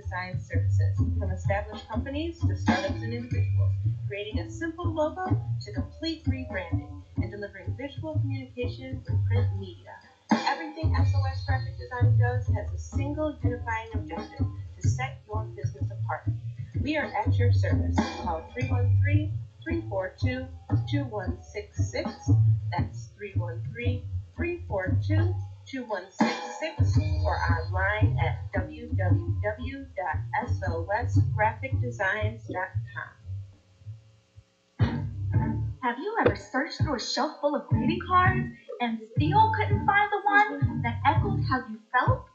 design services, from established companies to startups and individuals, creating a simple logo to complete rebranding and delivering visual communication and print media. Everything SOS Graphic Design does has a single unifying objective: to set your business apart. We are at your service. Call 313-342-2166. That's 313-342-2166, or online at www.sosgraphicdesigns.com. Have you ever searched through a shelf full of greeting cards and still couldn't find the one that echoed how you felt?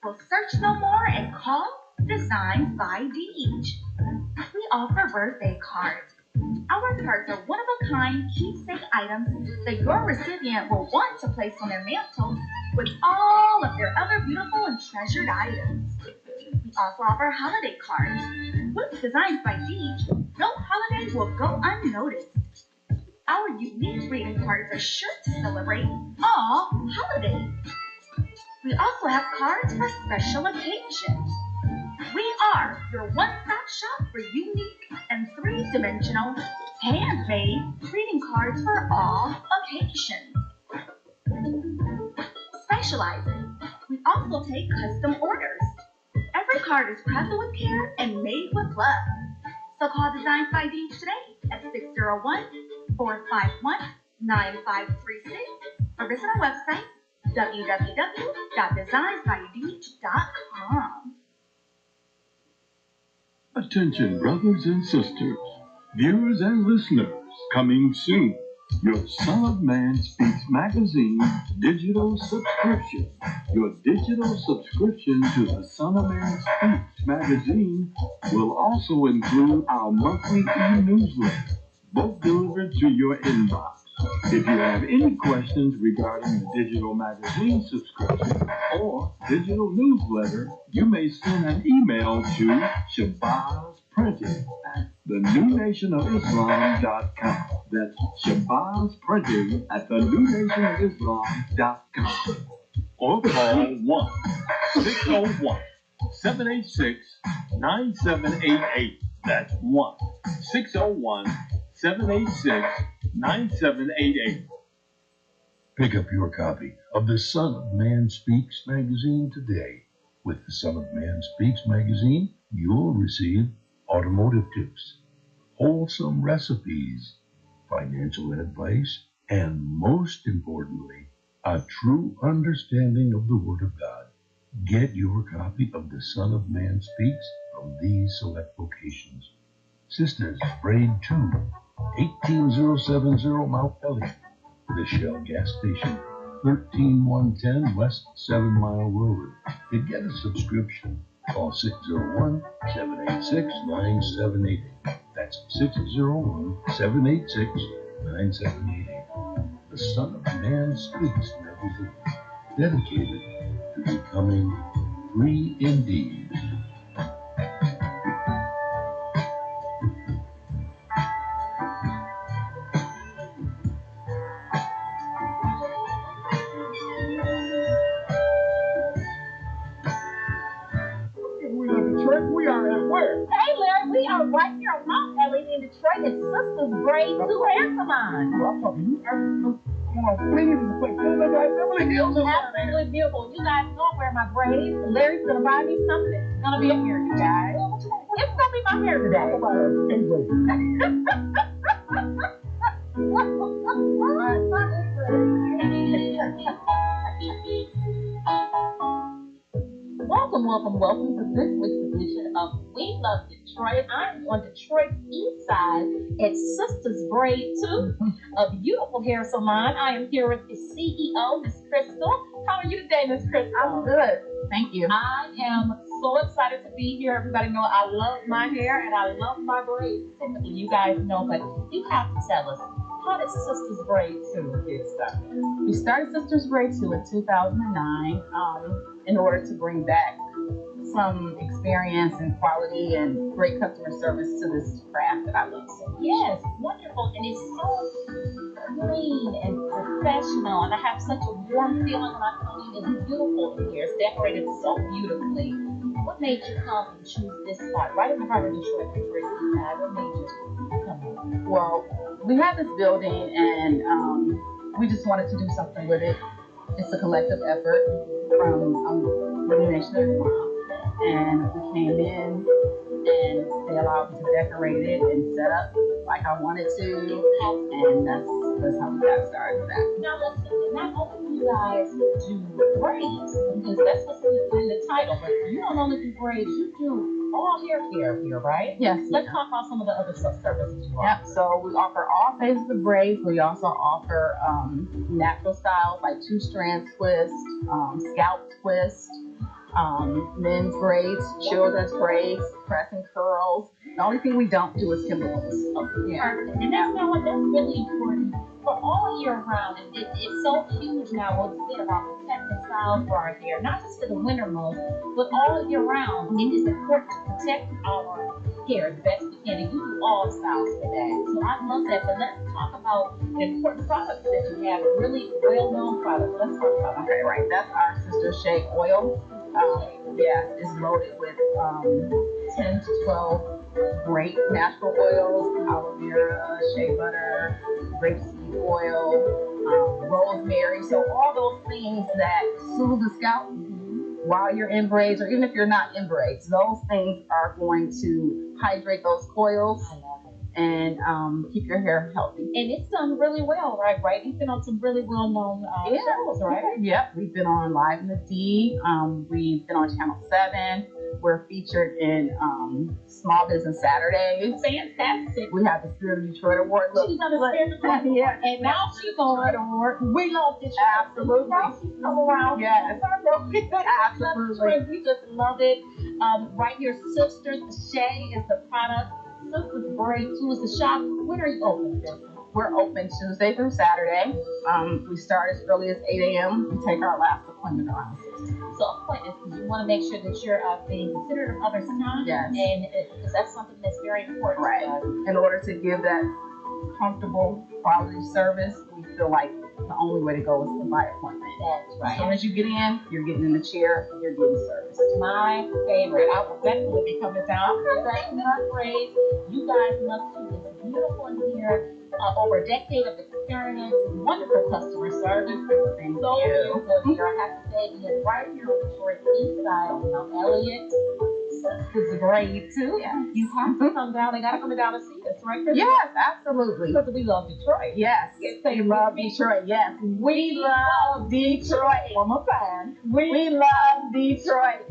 Well, search no more and call Designs by Deej. We offer birthday cards. Our cards are one-of-a-kind keepsake items that your recipient will want to place on their mantle with all of their other beautiful and treasured items. We also offer holiday cards. With Designs by Deej, no holiday will go unnoticed. Our unique greeting cards are sure to celebrate all holidays. We also have cards for special occasions. We are your one-stop shop for unique and three-dimensional, handmade greeting cards for all occasions. Specializing, we also take custom orders. Every card is crafted with care and made with love. So call Designs by Deej today at 601-451-9536 or visit our website www.designsbydeej.com. Attention, brothers and sisters, viewers and listeners, coming soon, your Son of Man Speaks magazine digital subscription. Your digital subscription to the Son of Man Speaks magazine will also include our monthly e-newsletter, both delivered to your inbox. If you have any questions regarding the digital magazine subscription or digital newsletter, you may send an email to shabazsprinting@thenewnationofislam.com. That's shabazsprinting@thenewnationofislam.com. Or call 1-601-786-9788. That's 1-601-786-9788. Pick up your copy of the Son of Man Speaks magazine today. With the Son of Man Speaks magazine, you'll receive automotive tips, wholesome recipes, financial advice, and most importantly, a true understanding of the Word of God. Get your copy of the Son of Man Speaks from these select locations: Sisters, Braid 2, 18070 Mount Pelican, the Shell Gas Station, 13110 West 7 Mile Road. To get a subscription, call 601-786-9788. That's 601-786-9788. The Son of Man Speaks magazine, dedicated to becoming free indeed. Hey Larry, we are right here on Mount Ellie in Detroit at Sisters Braids Hair Salon. Absolutely beautiful. You guys know where my braids. Larry's gonna buy me something. It's gonna be a hair, you guys. It's gonna be my hair today. Welcome to this week's edition of We Love Detroit. I'm on Detroit's east side at Sisters Braid 2, a beautiful hair salon. I am here with the CEO, Miss Crystal. How are you today, Miss Crystal? I'm good. Thank you. I am so excited to be here. Everybody know I love my hair and I love my braids. Typically, you guys know, but you have to tell us, how did Sisters Braid 2 get started? We started Sisters Braid 2 in 2009 in order to bring back some experience and quality and great customer service to this craft that I love so much. Yes, wonderful. And it's so clean and professional. And I have such a warm feeling when I come in. It's beautiful in here. It's decorated so beautifully. What What made you come and choose this spot right in the heart of Detroit, Detroit Eastside? What made you come on? Well, we have this building and we just wanted to do something with it. It's a collective effort from the Nation of Islam. And we came in and they allowed me to decorate it and set up like I wanted to. And that's how we got started with that. Now listen, not only do you guys do braids, because that's what's in the title, but you don't only do braids, you do all hair care here, right? Yes. Let's talk about some of the other services you offer. Yep, so we offer all phases of braids. We also offer natural styles like 2-strand twist, scalp twist, men's braids, children's braids, press and curls. The only thing we don't do is chemicals. Yeah. And that's really important for all year round. It's so huge now what's been about protecting styles for our hair, not just for the winter months, but all year round. It is important to protect our hair the best we can, and you do all styles for that. So I love that. But let's talk about the important products that you have, really well-known products. Let's talk about that. Okay, right. That's our Sister Shea oil. Yes, it's loaded with 10 to 12 great natural oils, aloe vera, shea butter, grapeseed oil, rosemary. So all those things that soothe the scalp while you're in braids, or even if you're not in braids, those things are going to hydrate those coils and keep your hair healthy. And it's done really well, right? You've been on some really well-known shows, right? Yep, we've been on Live in the D. We've been on Channel 7. We're featured in Small Business Saturdays. Fantastic. We have the Spirit of Detroit Award. Look, she's on the Spirit of Detroit Award. And now she's on the award. We love Detroit. Absolutely. Now she's come around. Yes. Absolutely. We just love it. Right here, Sisters Shea is the product. Sisters Braids, who is the shop. When are you open? We're open Tuesday through Saturday. We start as early as 8 a.m. We take our last appointment around 6. So appointments, because you want to make sure that you're being considerate of others' time. Yes. And because that's something that's very important. Right. In order to give that comfortable quality service, we feel like the only way to go is to by appointment. That's right. As soon as you get in, you're getting in the chair, you're getting service. My favorite. I will definitely be coming down. Braids. You guys must do this beautiful in here. Over a decade of experience, wonderful customer service. Thank so you. Beautiful here. I have to say, being right here on Detroit East Side on Mount Elliott. This is great too. Yes. You have to come down. They gotta come down and see us, right? Yes, absolutely. Because we love Detroit. Yes. We love Detroit. Yes. We love Detroit. One more time. We love Detroit.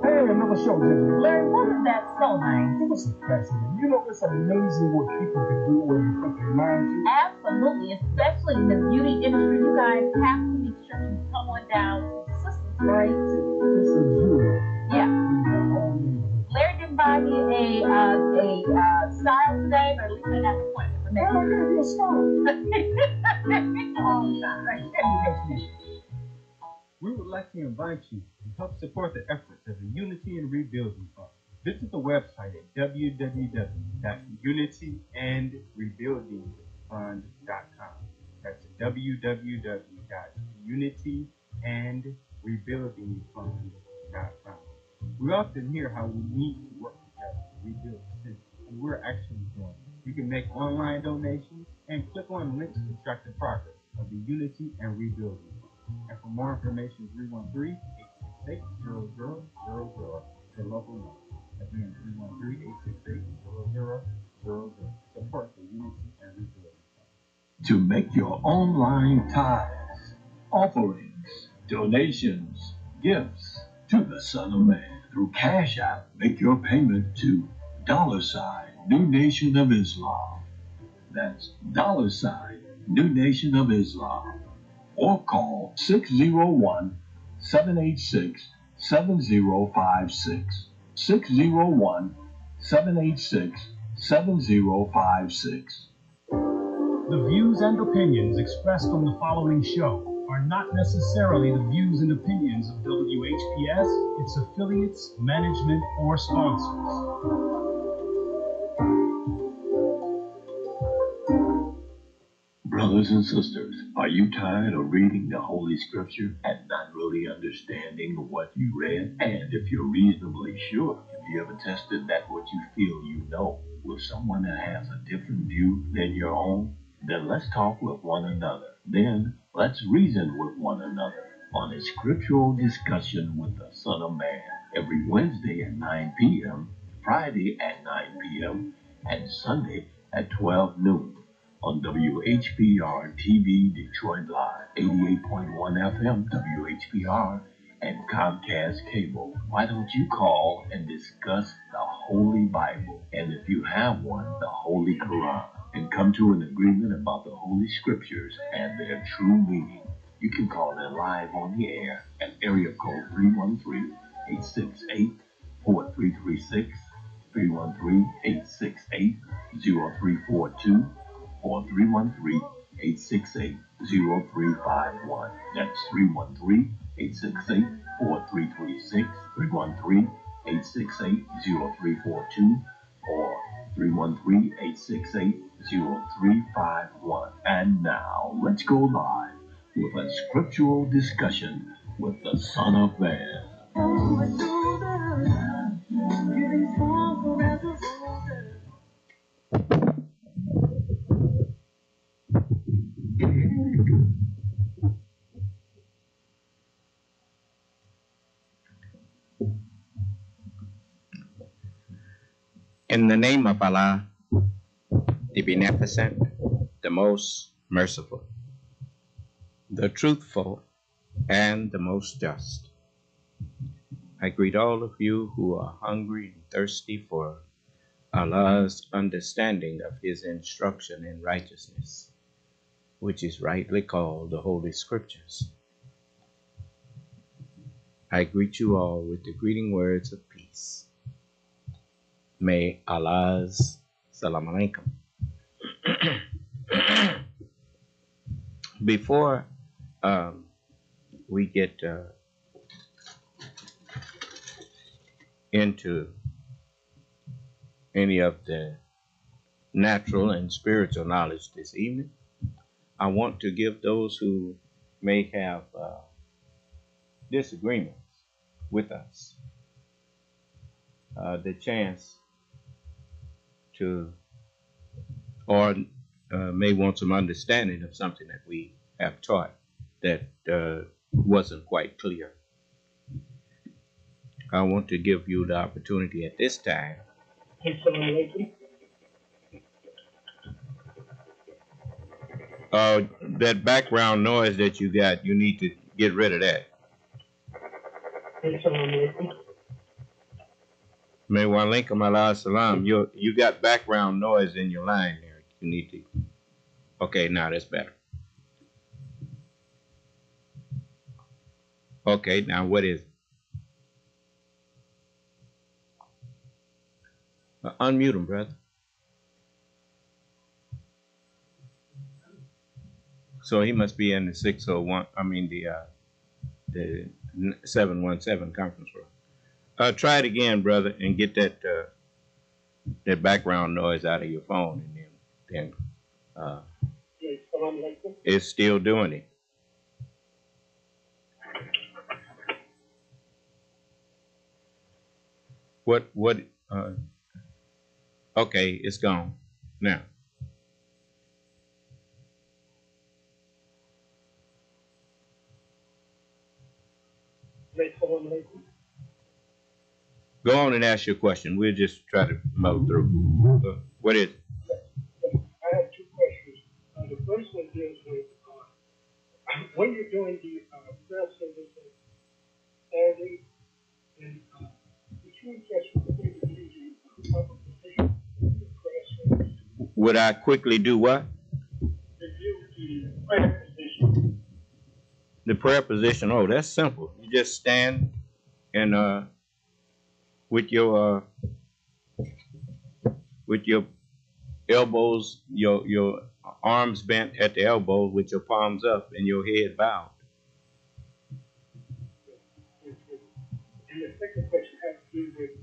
Hey, another show, gentlemen. Larry, what is that so nice? It was fascinating. You know, it's amazing what people can do when you put their mind to. Absolutely, especially in the beauty industry. You guys have to make sure you come on down to Sisters Braids too. This is you. Yeah. Larry didn't buy me a style today, but at least I got an appointment for next week. You're smart. We would like to invite you to help support the efforts of the Unity and Rebuilding Fund. Visit the website at www.unityandrebuildingfund.com. That's www.unityandrebuildingfund.com. We often hear how we need to work together to rebuild the city, and we're actually doing it. You can make online donations and click on links to track the progress of the Unity and Rebuilding Fund. And for more information, 313-868-0000, the local number. Again, 313-868-0000. Support the Unity and Rebuilding Fund. To make your online tithes, offerings, donations, gifts to the Son of Man through Cash App, make your payment to $New Nation of Islam. That's $New Nation of Islam. Or call 601-786-7056. 601-786-7056. The views and opinions expressed on the following show are not necessarily the views and opinions of WHPS, its affiliates, management, or sponsors. Brothers and sisters, are you tired of reading the Holy Scripture and not really fully understanding of what you read? And if you're reasonably sure, have you ever tested that what you feel you know with someone that has a different view than your own? Then let's talk with one another. Then let's reason with one another on a scriptural discussion with the Son of Man every Wednesday at 9 p.m., Friday at 9 p.m., and Sunday at 12 noon on WHPR TV Detroit Live, 88.1 FM WHPR, and Comcast Cable. Why don't you call and discuss the Holy Bible, and if you have one, the Holy Quran, and come to an agreement about the Holy Scriptures and their true meaning? You can call in live on the air at area code 313-868-4336, 313-868-0342, or 313-868-0351. That's 313-868-4336, 313-868-0342, or 313-868-0351. And now, let's go live with a scriptural discussion with the Son of Man. In the name of Allah, the Beneficent, the Most Merciful, the Truthful, and the Most Just, I greet all of you who are hungry and thirsty for Allah's understanding of His instruction in righteousness, which is rightly called the Holy Scriptures. I greet you all with the greeting words of peace. May Allah's salam alaikum. Before we get into any of the natural and spiritual knowledge this evening, I want to give those who may have disagreements with us the chance to, or may want some understanding of something that we have taught that wasn't quite clear. I want to give you the opportunity at this time. That background noise that you got, you need to get rid of that. May wa alaikum ala salam. You got background noise in your line there. You need to. Okay, now that's better. Okay, now what is it? Unmute him, brother. So he must be in the 601. I mean the 717 conference room. Try it again, brother, and get that background noise out of your phone, and then it's still doing it. What? Okay, it's gone now. Go on and ask your question. We'll just try to mow through. What is it? I have two questions. The first one deals with when you're doing the prayer service on Saturday, and the two questions are using proper position for the prayer service. Would I quickly do what? Review the prayer position. The prayer position. Oh, that's simple. You just stand and with your elbows, your arms bent at the elbow with your palms up and your head bowed. And the second question has to do with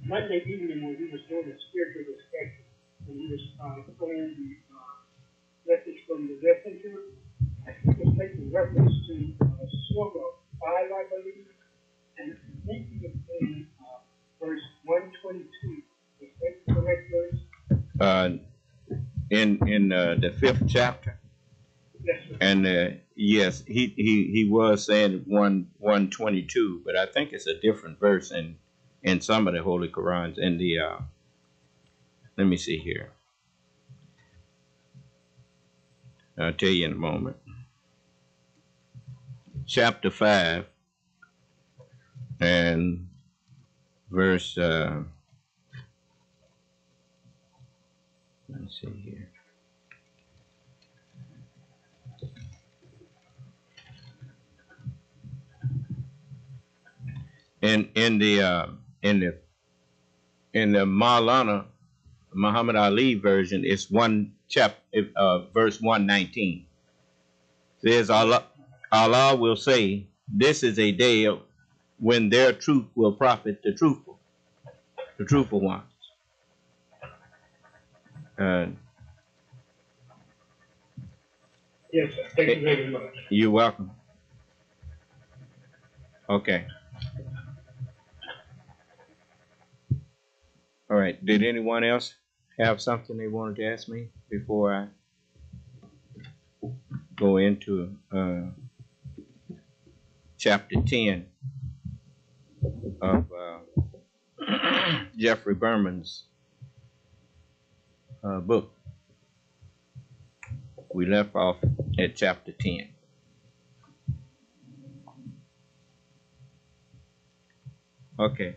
Monday evening when we was doing a spiritual discussion, and we was playing the message from the messenger, I think it's making reference to Surah 5, I believe, and I think it's in verse 122. Is that the correct verse? In the 5th chapter. Yes, sir. And yes, he was saying 122, but I think it's a different verse in some of the Holy Qurans. In the let me see here. I'll tell you in a moment. Chapter 5 and verse. Let's see here. In the Maulana Muhammad Ali version, it's verse 119. Says Allah will say, "This is a day when their truth will profit the truthful ones." Yes, sir. Thank you very much. You're welcome. Okay. All right. Did anyone else have something they wanted to ask me before I go into chapter 10 of Jeffrey Berman's book? We left off at chapter 10. Okay.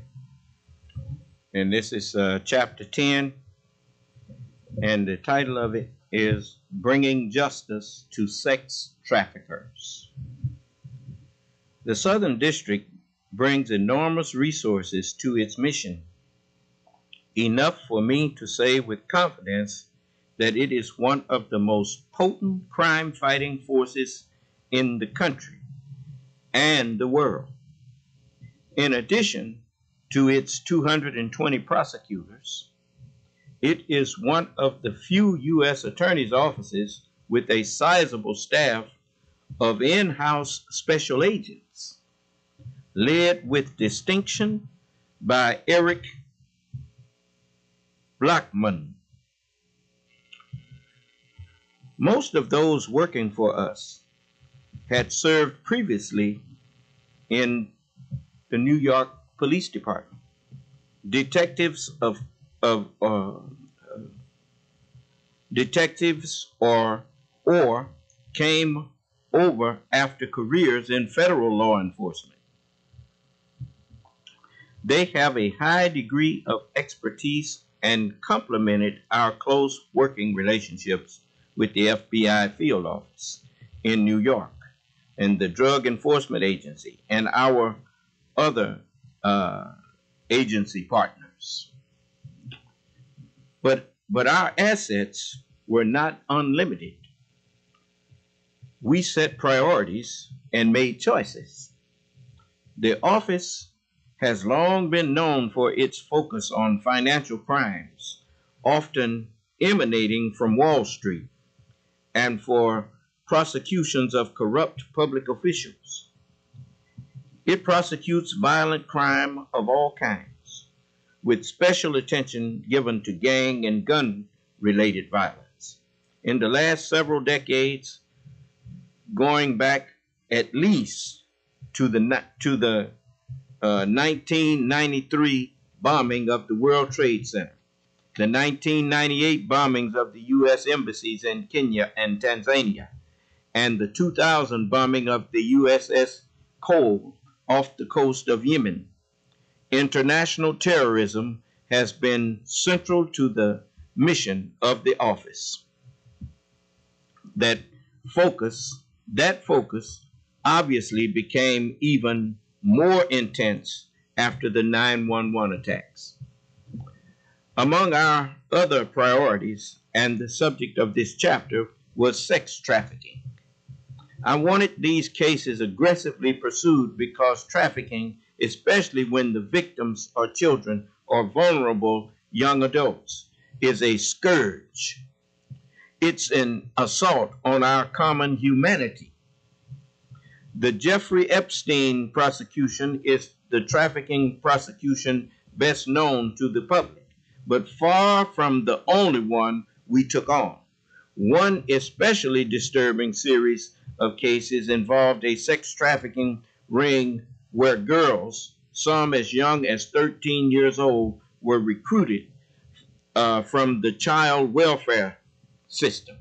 And this is chapter 10, and the title of it is Bringing Justice to Sex Traffickers. The Southern District brings enormous resources to its mission, enough for me to say with confidence that it is one of the most potent crime-fighting forces in the country and the world. In addition to its 220 prosecutors, it is one of the few U.S. attorneys' offices with a sizable staff of in-house special agents, led with distinction by Eric Blackman. Most of those working for us had served previously in the New York Police Department. Detectives or came over after careers in federal law enforcement. They have a high degree of expertise and complemented our close working relationships with the FBI field office in New York and the Drug Enforcement Agency and our other agency partners. But our assets were not unlimited. We set priorities and made choices. The office has long been known for its focus on financial crimes, often emanating from Wall Street, and for prosecutions of corrupt public officials. It prosecutes violent crime of all kinds, with special attention given to gang and gun-related violence. In the last several decades, going back at least to the 1993 bombing of the World Trade Center, the 1998 bombings of the U.S. embassies in Kenya and Tanzania, and the 2000 bombing of the USS Cole off the coast of Yemen. International terrorism has been central to the mission of the office. That focus obviously became even more intense after the 9/11 attacks. Among our other priorities, and the subject of this chapter, was sex trafficking. I wanted these cases aggressively pursued because trafficking, especially when the victims are children or vulnerable young adults, is a scourge. It's an assault on our common humanity. The Jeffrey Epstein prosecution is the trafficking prosecution best known to the public, but far from the only one we took on. One especially disturbing series of cases involved a sex trafficking ring where girls, some as young as 13 years old, were recruited from the child welfare system.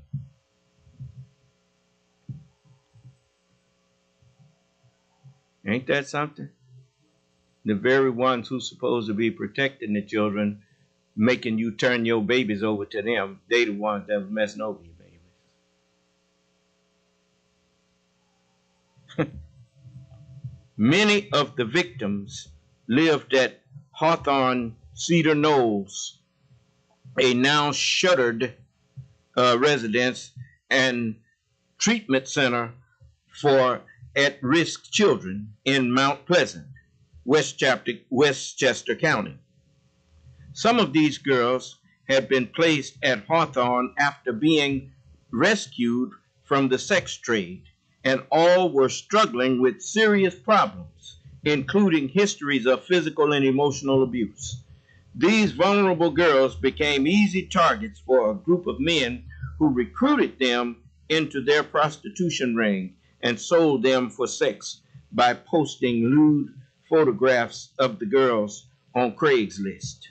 Ain't that something? The very ones who's supposed to be protecting the children, making you turn your babies over to them, they the ones that was messing over your babies. Many of the victims lived at Hawthorne Cedar Knolls, a now shuttered residence and treatment center for at-risk children in Mount Pleasant, Westchester County. Some of these girls had been placed at Hawthorne after being rescued from the sex trade, and all were struggling with serious problems, including histories of physical and emotional abuse. These vulnerable girls became easy targets for a group of men who recruited them into their prostitution ring and sold them for sex by posting lewd photographs of the girls on Craigslist,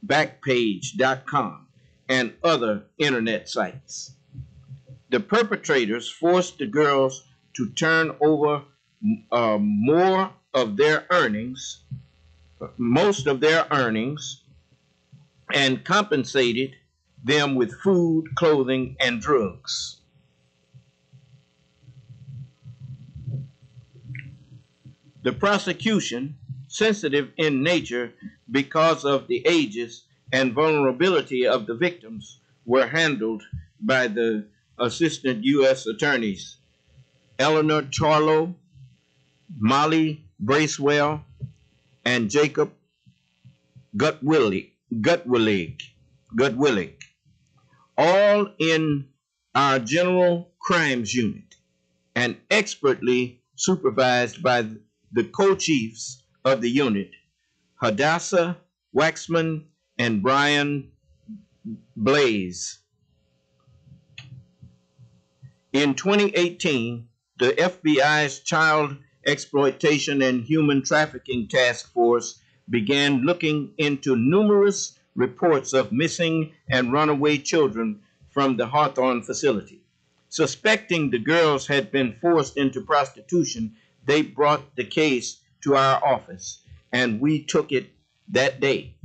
Backpage.com, and other internet sites. The perpetrators forced the girls to turn over most of their earnings, and compensated them with food, clothing, and drugs. The prosecution, sensitive in nature because of the ages and vulnerability of the victims, were handled by the assistant U.S. attorneys, Eleanor Charlo, Molly Bracewell, and Jacob Gutwillig, all in our General Crimes Unit and expertly supervised by the co-chiefs of the unit, Hadassah Waxman and Brian Blaze. In 2018, the FBI's Child Exploitation and Human Trafficking Task Force began looking into numerous reports of missing and runaway children from the Hawthorne facility. Suspecting the girls had been forced into prostitution, they brought the case to our office, and we took it that day.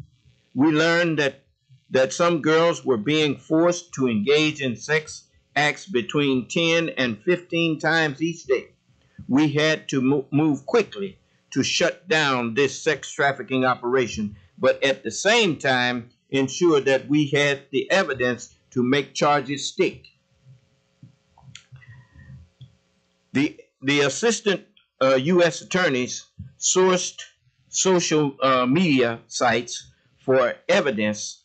We learned that some girls were being forced to engage in sex acts between 10 and 15 times each day. We had to move quickly to shut down this sex trafficking operation, but at the same time ensure that we had the evidence to make charges stick. The assistant U.S. attorneys sourced social media sites for evidence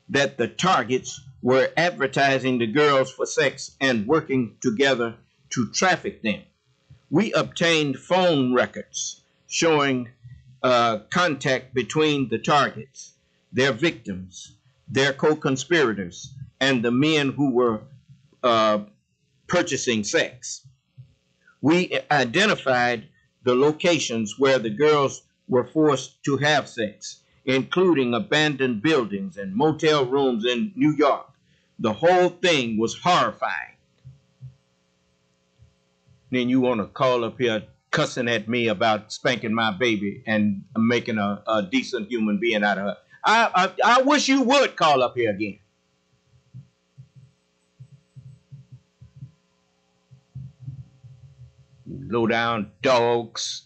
that the targets were advertising the girls for sex and working together to traffic them. We obtained phone records showing contact between the targets, their victims, their co-conspirators, and the men who were purchasing sex. We identified the locations where the girls were forced to have sex, including abandoned buildings and motel rooms in New York. The whole thing was horrifying. Then you want to call up here cussing at me about spanking my baby and making a decent human being out of her. I wish you would call up here again. Low down dogs.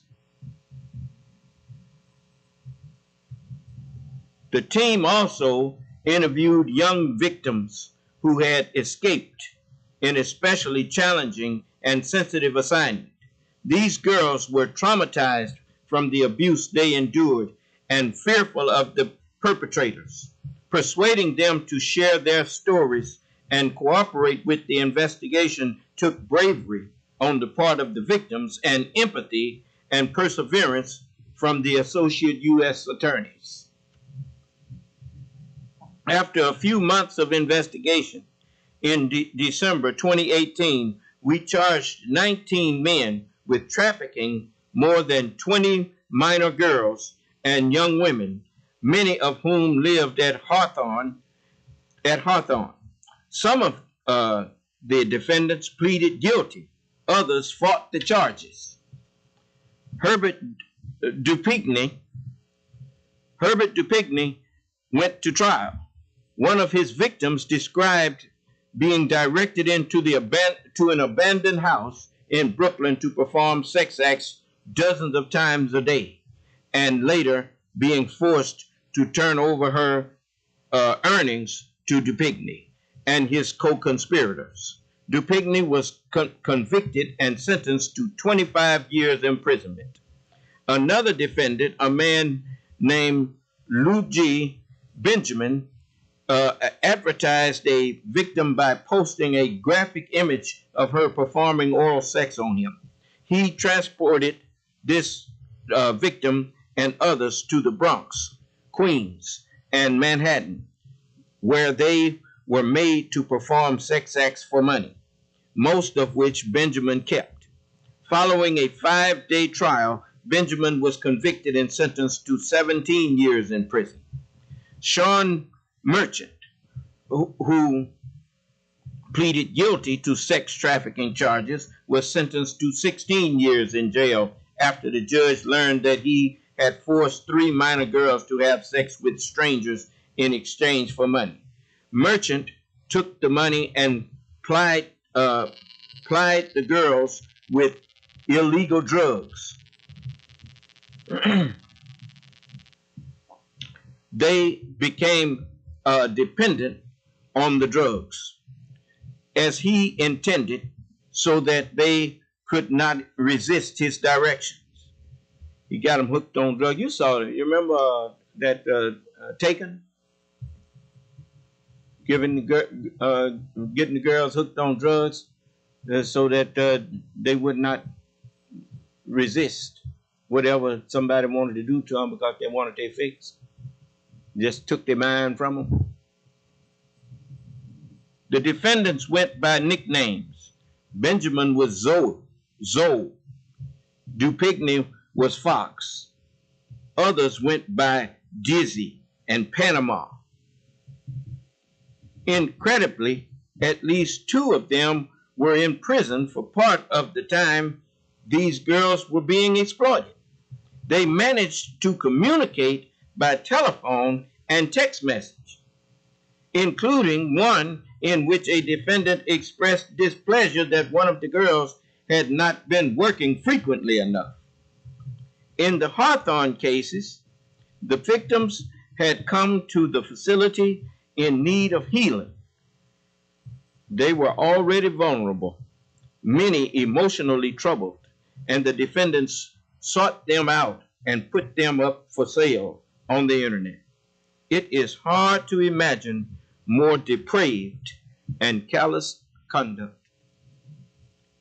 The team also interviewed young victims who had escaped in especially challenging and sensitive assignment. These girls were traumatized from the abuse they endured and fearful of the perpetrators. Persuading them to share their stories and cooperate with the investigation took bravery on the part of the victims and empathy and perseverance from the associate U.S. attorneys. After a few months of investigation, in December 2018, we charged 19 men with trafficking more than 20 minor girls and young women, many of whom lived at Hawthorne. Some of the defendants pleaded guilty. Others fought the charges. Herbert Dupigny went to trial. One of his victims described being directed into an abandoned house in Brooklyn to perform sex acts dozens of times a day, and later being forced to turn over her earnings to Dupigny and his co-conspirators. Dupigny was convicted and sentenced to 25 years imprisonment. Another defendant, a man named Luigi Benjamin, advertised a victim by posting a graphic image of her performing oral sex on him. He transported this victim and others to the Bronx, Queens, and Manhattan, where they were made to perform sex acts for money, most of which Benjamin kept. Following a 5-day trial, Benjamin was convicted and sentenced to 17 years in prison. Sean Merchant, who pleaded guilty to sex trafficking charges, was sentenced to 16 years in jail after the judge learned that he had forced 3 minor girls to have sex with strangers in exchange for money. Merchant took the money and plied the girls with illegal drugs. They became dependent on the drugs, as he intended, so that they could not resist his directions. He got them hooked on drugs. You saw it. You remember that Taken? Getting the girls hooked on drugs so that they would not resist whatever somebody wanted to do to them because they wanted their fix. Just took their mind from them. The defendants went by nicknames. Benjamin was Zoe. Dupigny was Fox. Others went by Dizzy and Panama. Incredibly, at least 2 of them were in prison for part of the time these girls were being exploited. They managed to communicate by telephone and text message, including one in which a defendant expressed displeasure that one of the girls had not been working frequently enough. In the Hawthorne cases, the victims had come to the facility in need of healing. They were already vulnerable, many emotionally troubled, and the defendants sought them out and put them up for sale on the internet. It is hard to imagine more depraved and callous conduct.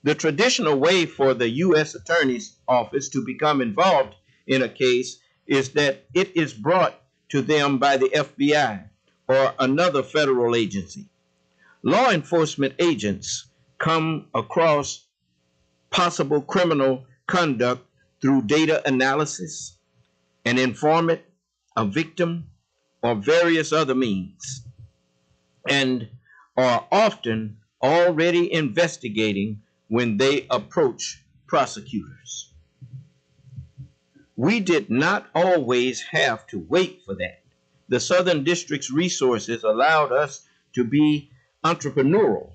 The traditional way for the U.S. Attorney's Office to become involved in a case is that it is brought to them by the FBI or another federal agency. Law enforcement agents come across possible criminal conduct through data analysis, an informant, a victim, or various other means, and are often already investigating when they approach prosecutors. We did not always have to wait for that. The Southern District's resources allowed us to be entrepreneurial,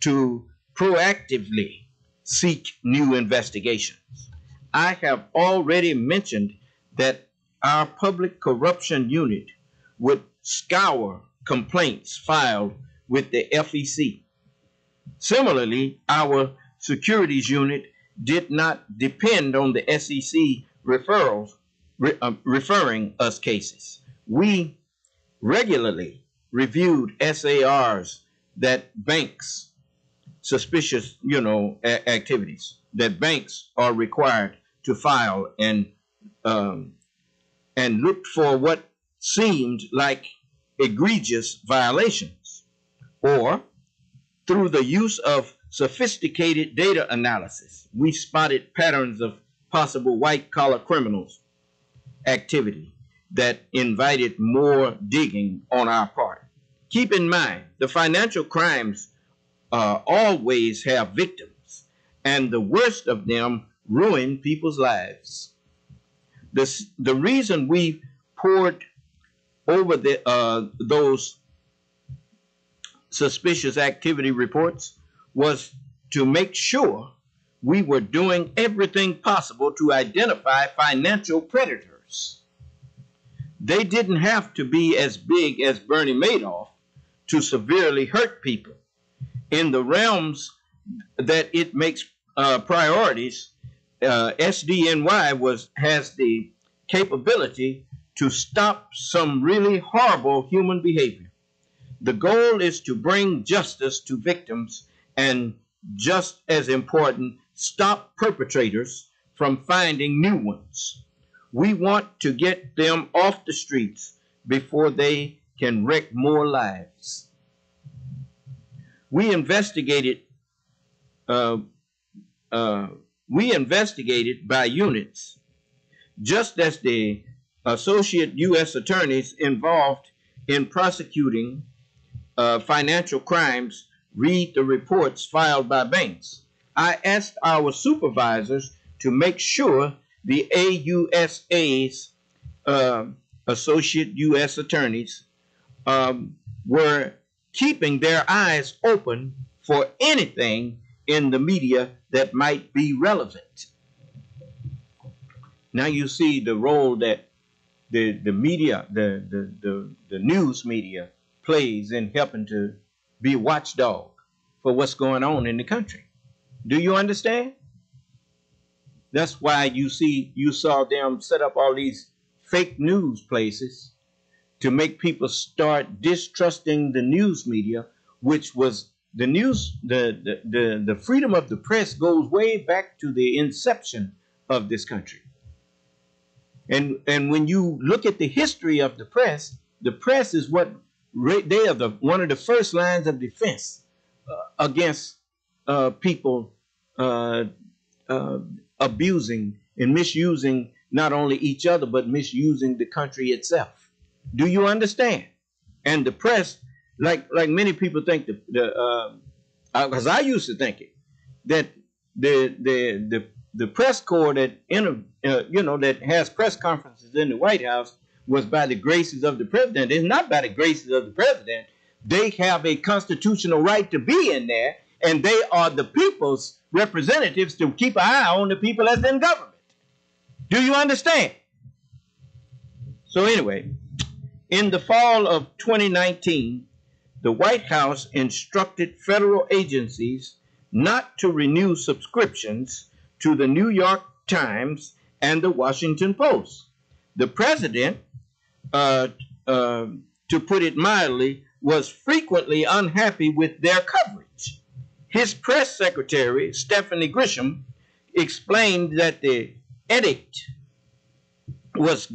to proactively seek new investigations. I have already mentioned that our public corruption unit would scour complaints filed with the FEC. Similarly, our securities unit did not depend on the SEC referring us cases. We regularly reviewed SARs that banks, suspicious, activities that banks are required to file, and looked for what seemed like egregious violations, or through the use of sophisticated data analysis, we spotted patterns of possible white-collar criminals activity that invited more digging on our part. Keep in mind, the financial crimes always have victims, and the worst of them ruin people's lives. The reason we poured over those suspicious activity reports was to make sure we were doing everything possible to identify financial predators. They didn't have to be as big as Bernie Madoff to severely hurt people. In the realms that it makes priorities, SDNY has the capability to stop some really horrible human behavior. The goal is to bring justice to victims, and just as important, stop perpetrators from finding new ones. We want to get them off the streets before they can wreck more lives. We investigated by units, just as the associate U.S. attorneys involved in prosecuting financial crimes read the reports filed by banks. I asked our supervisors to make sure the AUSA's associate U.S. attorneys were keeping their eyes open for anything in the media that might be relevant. Now you see the role that the media, the news media plays in helping to be a watchdog for what's going on in the country. Do you understand? That's why you saw them set up all these fake news places to make people start distrusting the news media, which was the news, the freedom of the press goes way back to the inception of this country. And when you look at the history of the press is what they are one of the first lines of defense against people abusing and misusing not only each other, but misusing the country itself. Do you understand? And the press, like many people think, because I used to think it, that the press corps that that has press conferences in the White House was by the graces of the president. It's not by the graces of the president. They have a constitutional right to be in there, and they are the people's representatives to keep an eye on the people that's in government. Do you understand? So anyway, in the fall of 2019, the White House instructed federal agencies not to renew subscriptions to the New York Times and the Washington Post. The president, to put it mildly, was frequently unhappy with their coverage. His press secretary, Stephanie Grisham, explained that the edict was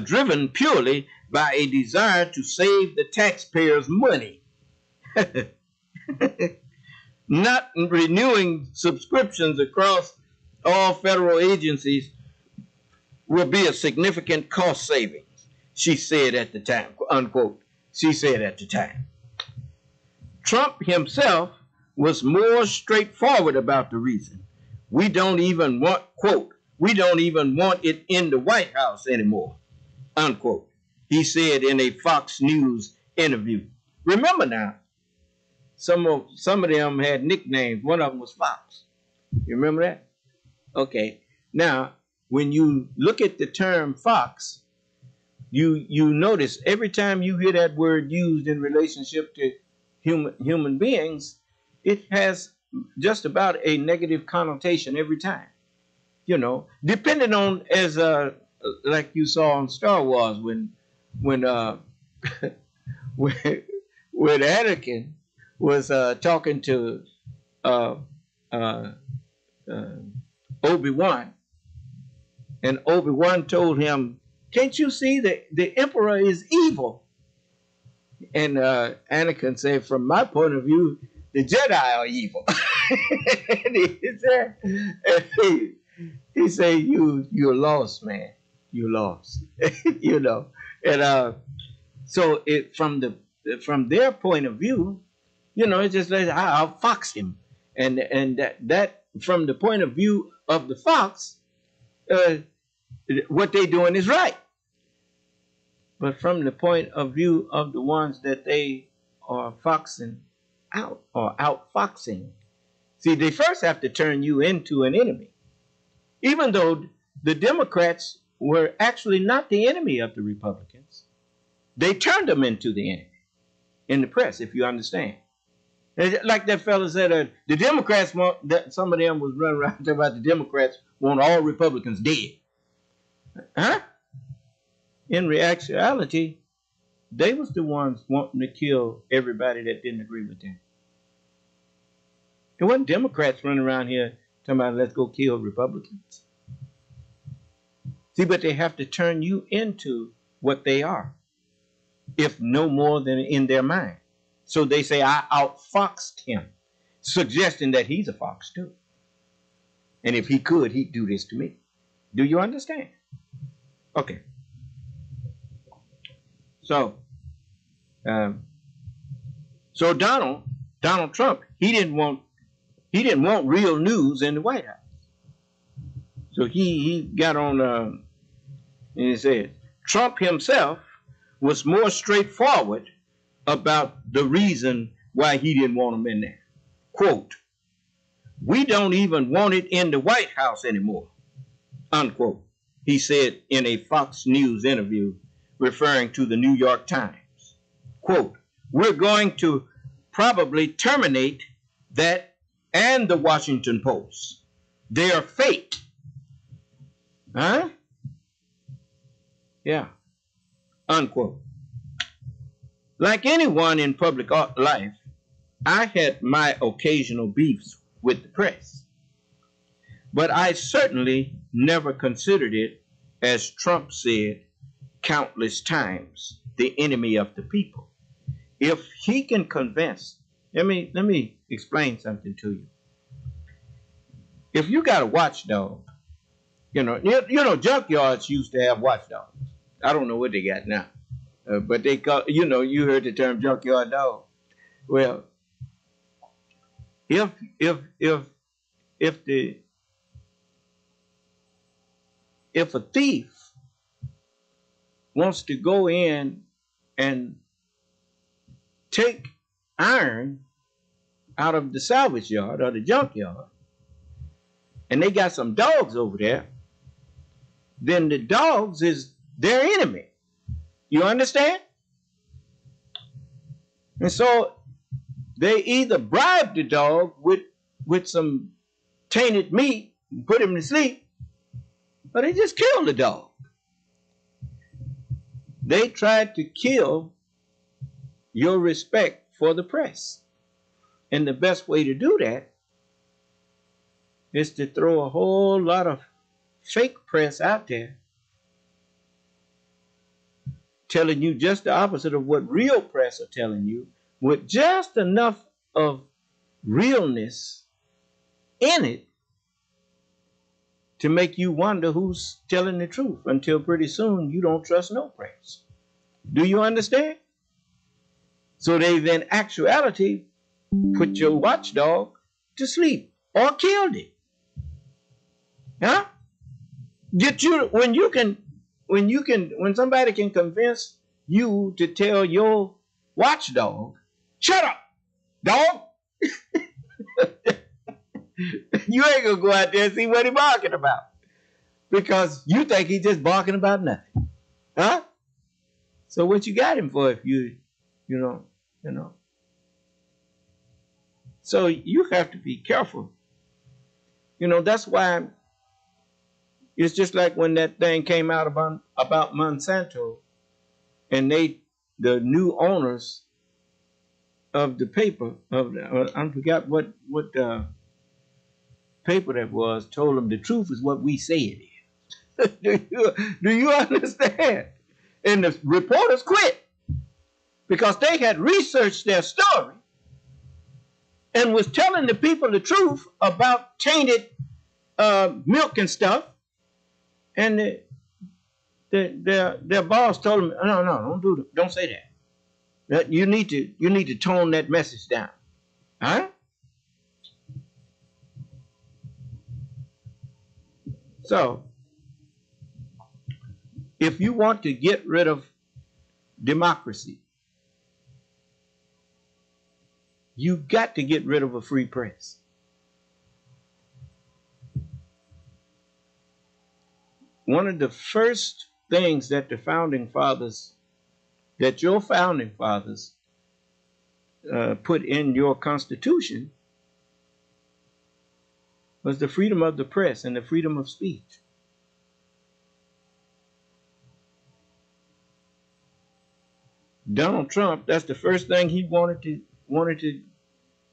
driven purely by a desire to save the taxpayers' money. Not renewing subscriptions across all federal agencies will be a significant cost savings, she said at the time, unquote. She said at the time. Trump himself was more straightforward about the reason. We don't even want, quote, we don't even want it in the White House anymore, unquote. He said in a Fox News interview. Remember now, some of them had nicknames. One of them was Fox. You remember that? Okay. Now, when you look at the term Fox, you notice every time you hear that word used in relationship to human beings, it has just about a negative connotation every time. You know, depending on, as like you saw on Star Wars when when Anakin was talking to Obi-Wan, and Obi-Wan told him, "Can't you see that the Emperor is evil?" And Anakin said, "From my point of view, the Jedi are evil." And he said, "You're lost, man. You're lost." You know. And so from their point of view, you know, it's just like I outfoxed him, and that from the point of view of the fox, what they're doing is right. But from the point of view of the ones that they are foxing out or outfoxing, see, they first have to turn you into an enemy. Even though the Democrats were actually not the enemy of the Republicans, they turned them into the enemy in the press, if you understand. Like that fellow said, the Democrats want, that some of them was running around talking about the Democrats want all Republicans dead. Huh? In reality, they was the ones wanting to kill everybody that didn't agree with them. It wasn't Democrats running around here talking about let's go kill Republicans. See, but they have to turn you into what they are, if no more than in their mind. So they say, I outfoxed him, suggesting that he's a fox too. And if he could, he'd do this to me. Do you understand? Okay. So Donald Trump, he didn't want real news in the White House. So he got on and he said Trump himself was more straightforward about the reason why he didn't want him in there. Quote, "We don't even want it in the White House anymore," unquote, he said in a Fox News interview referring to the New York Times. Quote, "We're going to probably terminate that and the Washington Post. They are fake." Huh? Yeah. Unquote. Like anyone in public life, I had my occasional beefs with the press. But I certainly never considered it, as Trump said countless times, the enemy of the people. If he can convince, let me explain something to you. If you got a watchdog, you know, junkyards used to have watchdogs. I don't know what they got now, but they call, you heard the term junkyard dog. Well, if a thief wants to go in and take iron out of the salvage yard or the junkyard, and they got some dogs over there, then the dogs is their enemy. You understand? And so they either bribe the dog with some tainted meat and put him to sleep, or they just kill the dog. They tried to kill your respect for the press. And the best way to do that is to throw a whole lot of fake press out there telling you just the opposite of what real press are telling you, with just enough of realness in it to make you wonder who's telling the truth, until pretty soon you don't trust no press. Do you understand? So they've in actuality put your watchdog to sleep or killed it. Huh? When somebody can convince you to tell your watchdog, "Shut up, dog." You ain't gonna go out there and see what he's barking about, because you think he's just barking about nothing. Huh? So what you got him for if you know. So you have to be careful. That's why it's just like when that thing came out about Monsanto, and they the new owners of the paper, I forgot what paper that was, told them the truth is what we say it is. do you understand? And the reporters quit because they had researched their story and was telling the people the truth about tainted milk and stuff. And their boss told them, no, don't say that. You need to tone that message down. Huh? So, if you want to get rid of democracy, you got to get rid of a free press. One of the first things that your founding fathers put in your Constitution was the freedom of the press and the freedom of speech. Donald Trump, that's the first thing he wanted to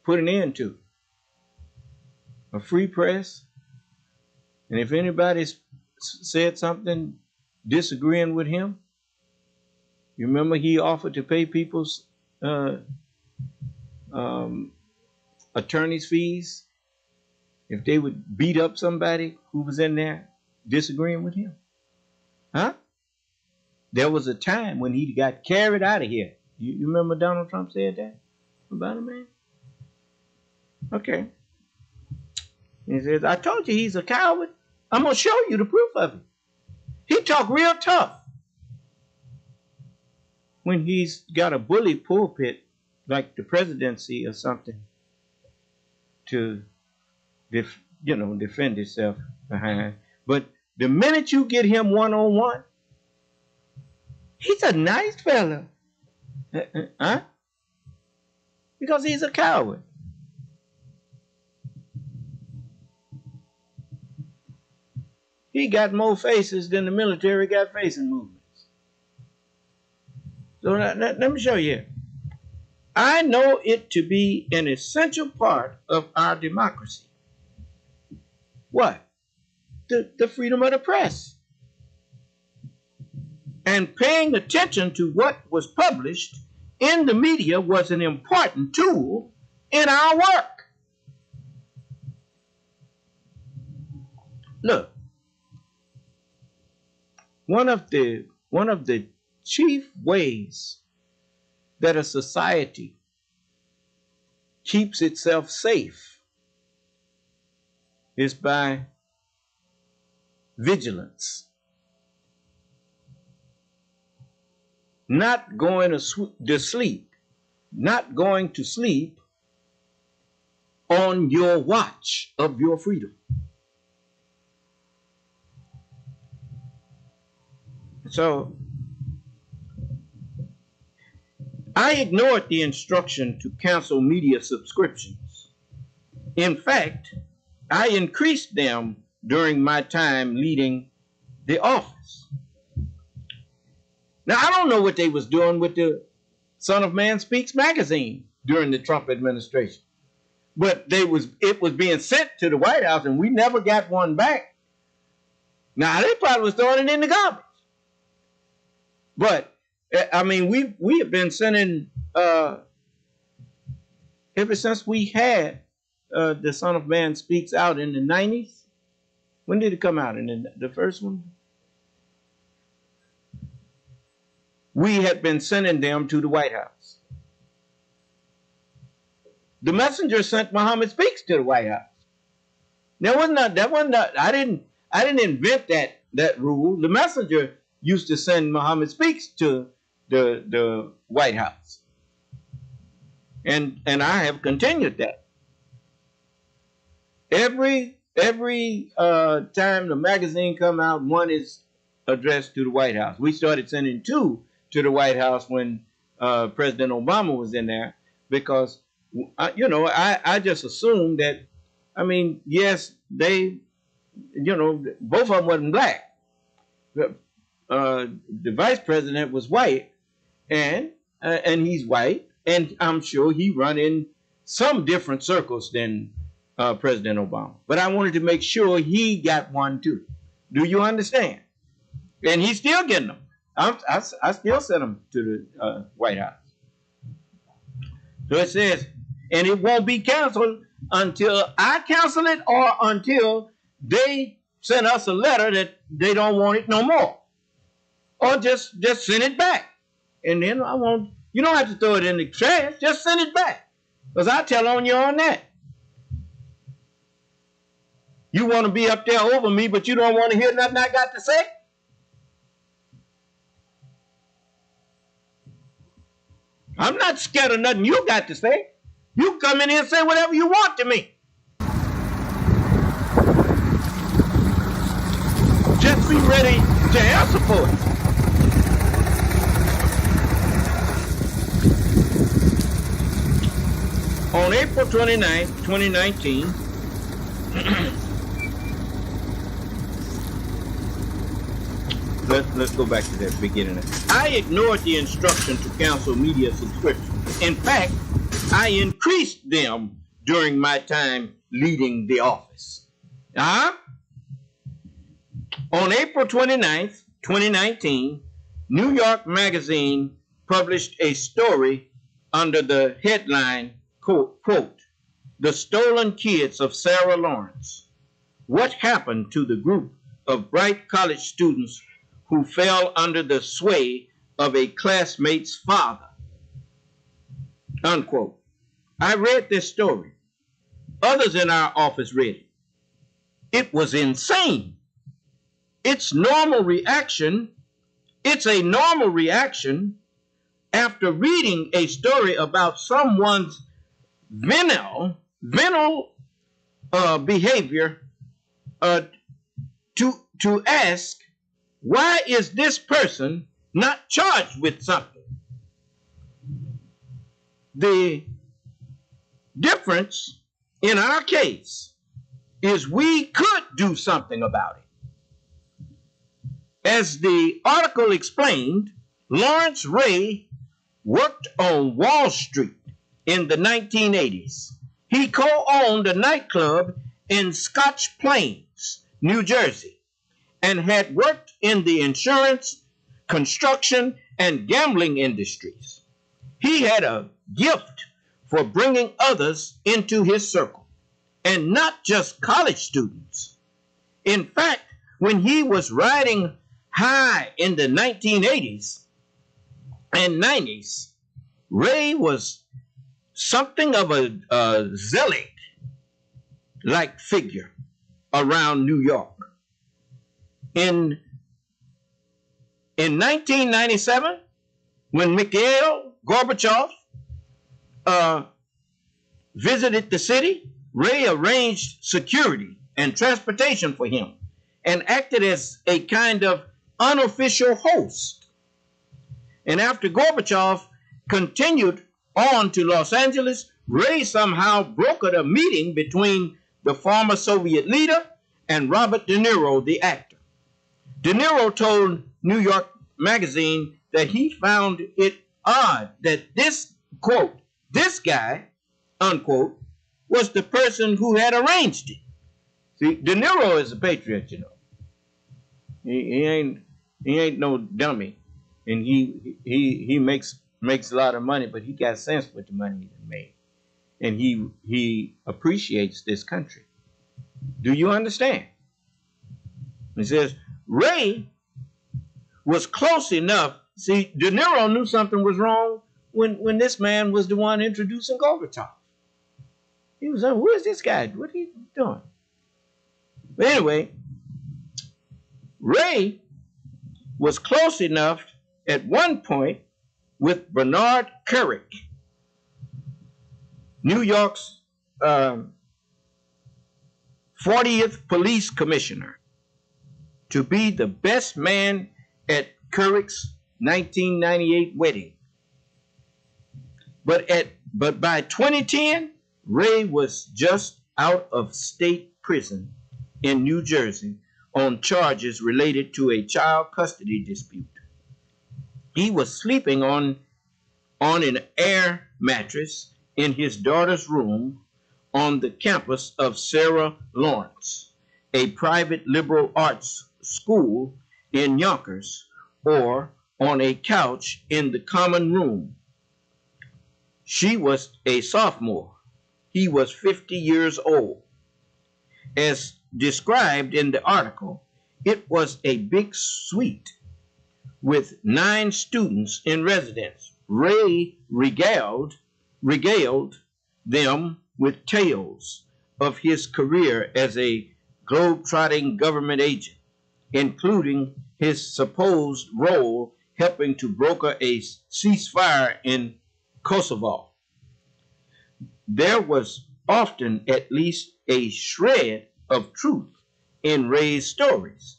put an end to. A free press. And if anybody said something disagreeing with him, you remember he offered to pay people's attorney's fees if they would beat up somebody who was in there disagreeing with him. Huh? There was a time when he got carried out of here. You remember Donald Trump said that about a man? Okay. He says, I told you he's a coward. I'm going to show you the proof of it. He talked real tough when he's got a bully pulpit like the presidency or something to defend himself behind. But the minute you get him one-on-one, he's a nice fella. Huh? Because he's a coward. He got more faces than the military got facing movements. So let me show you. I know it to be an essential part of our democracy. What? The freedom of the press. And paying attention to what was published in the media was an important tool in our work. Look, one of the chief ways that a society keeps itself safe is by vigilance. Not going to sleep on your watch of your freedom. So I ignored the instruction to cancel media subscriptions. In fact, I increased them during my time leading the office. Now, I don't know what they was doing with the Son of Man Speaks magazine during the Trump administration, but it was being sent to the White House, and we never got one back. Now, they probably was throwing it in the garbage. But I mean, we have been sending ever since we had the Son of Man Speaks out in the 90s. When did it come out? In the first one? We had been sending them to the White House. The messenger sent Muhammad Speaks to the White House. I didn't invent that rule. The messenger used to send Muhammad Speaks to the White House. And I have continued that. Every time the magazine come out, one is addressed to the White House. We started sending two to the White House when President Obama was in there, because I just assumed that, I mean, yes, they, both of them wasn't black. The vice president was white, and he's white, and I'm sure he run in some different circles than President Obama. But I wanted to make sure he got one too. Do you understand? And he's still getting them. I still send them to the White House. So it says, and it won't be canceled until I cancel it or until they send us a letter that they don't want it no more. Or just send it back. And then you don't have to throw it in the trash, just send it back. Because I tell on you on that. You want to be up there over me, but you don't want to hear nothing I got to say? I'm not scared of nothing you got to say. You come in here and say whatever you want to me. Just be ready to answer for it. On April 29th, 2019, let's go back to the beginning. I ignored the instruction to cancel media subscriptions. In fact, I increased them during my time leading the office. On April 29th, 2019, New York Magazine published a story under the headline, quote, "The Stolen Kids of Sarah Lawrence. What happened to the group of bright college students who fell under the sway of a classmate's father?" Unquote. I read this story. Others in our office read it. It was insane. It's a normal reaction after reading a story about someone's venal behavior to ask, why is this person not charged with something? The difference in our case is we could do something about it. As the article explained, Lawrence Ray worked on Wall Street in the 1980s. He co-owned a nightclub in Scotch Plains, New Jersey, and had worked in the insurance, construction, and gambling industries. He had a gift for bringing others into his circle, and not just college students. In fact, when he was riding high in the 1980s and 90s, Ray was something of a zealot-like figure around New York. In 1997, when Mikhail Gorbachev visited the city, Ray arranged security and transportation for him and acted as a kind of unofficial host. And after Gorbachev continued on to Los Angeles, Ray somehow brokered a meeting between the former Soviet leader and Robert De Niro, the actor. De Niro told New York Magazine that he found it odd that this, quote, this guy, unquote, was the person who had arranged it. See, De Niro is a patriot, you know. He ain't no dummy, and he makes a lot of money, but he got sense with the money he made, and he appreciates this country. Do you understand? He says Ray was close enough. See, De Niro knew something was wrong when this man was the one introducing Gorbachev. He was like, who is this guy? What are you doing? But anyway, Ray was close enough at one point with Bernard Kerik, New York's 40th police commissioner, to be the best man at Kerik's 1998 wedding. But by 2010, Ray was just out of state prison in New Jersey on charges related to a child custody dispute. He was sleeping on an air mattress in his daughter's room on the campus of Sarah Lawrence, a private liberal arts school in Yonkers, or on a couch in the common room. She was a sophomore. He was 50 years old. As described in the article, it was a big suite with 9 students in residence. Ray regaled them with tales of his career as a globe-trotting government agent, including his supposed role helping to broker a ceasefire in Kosovo. There was often at least a shred of truth in Ray's stories.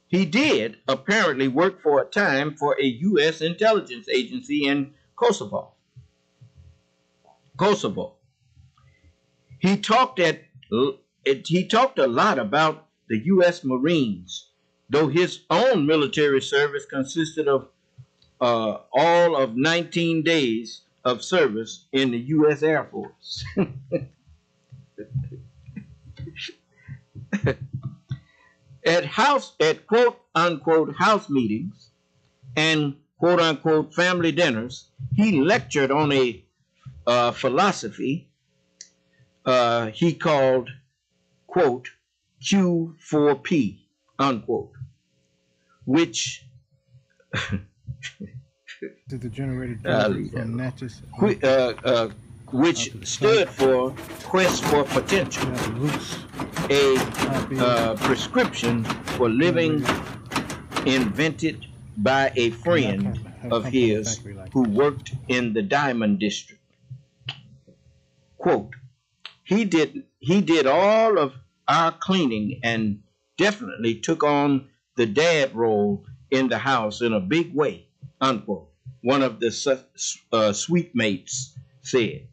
He did apparently work for a time for a U.S. intelligence agency in Kosovo. He talked a lot about the U.S. Marines, though his own military service consisted of all of 19 days of service in the U.S. Air Force. At quote unquote house meetings and quote unquote family dinners, he lectured on a philosophy he called quote Q4P unquote, which to the generated from Natchez, which stood for Quest for Potential, a prescription for living invented by a friend of his who worked in the Diamond District. Quote, he did all of our cleaning and definitely took on the dad role in the house in a big way, unquote, one of the suite mates said.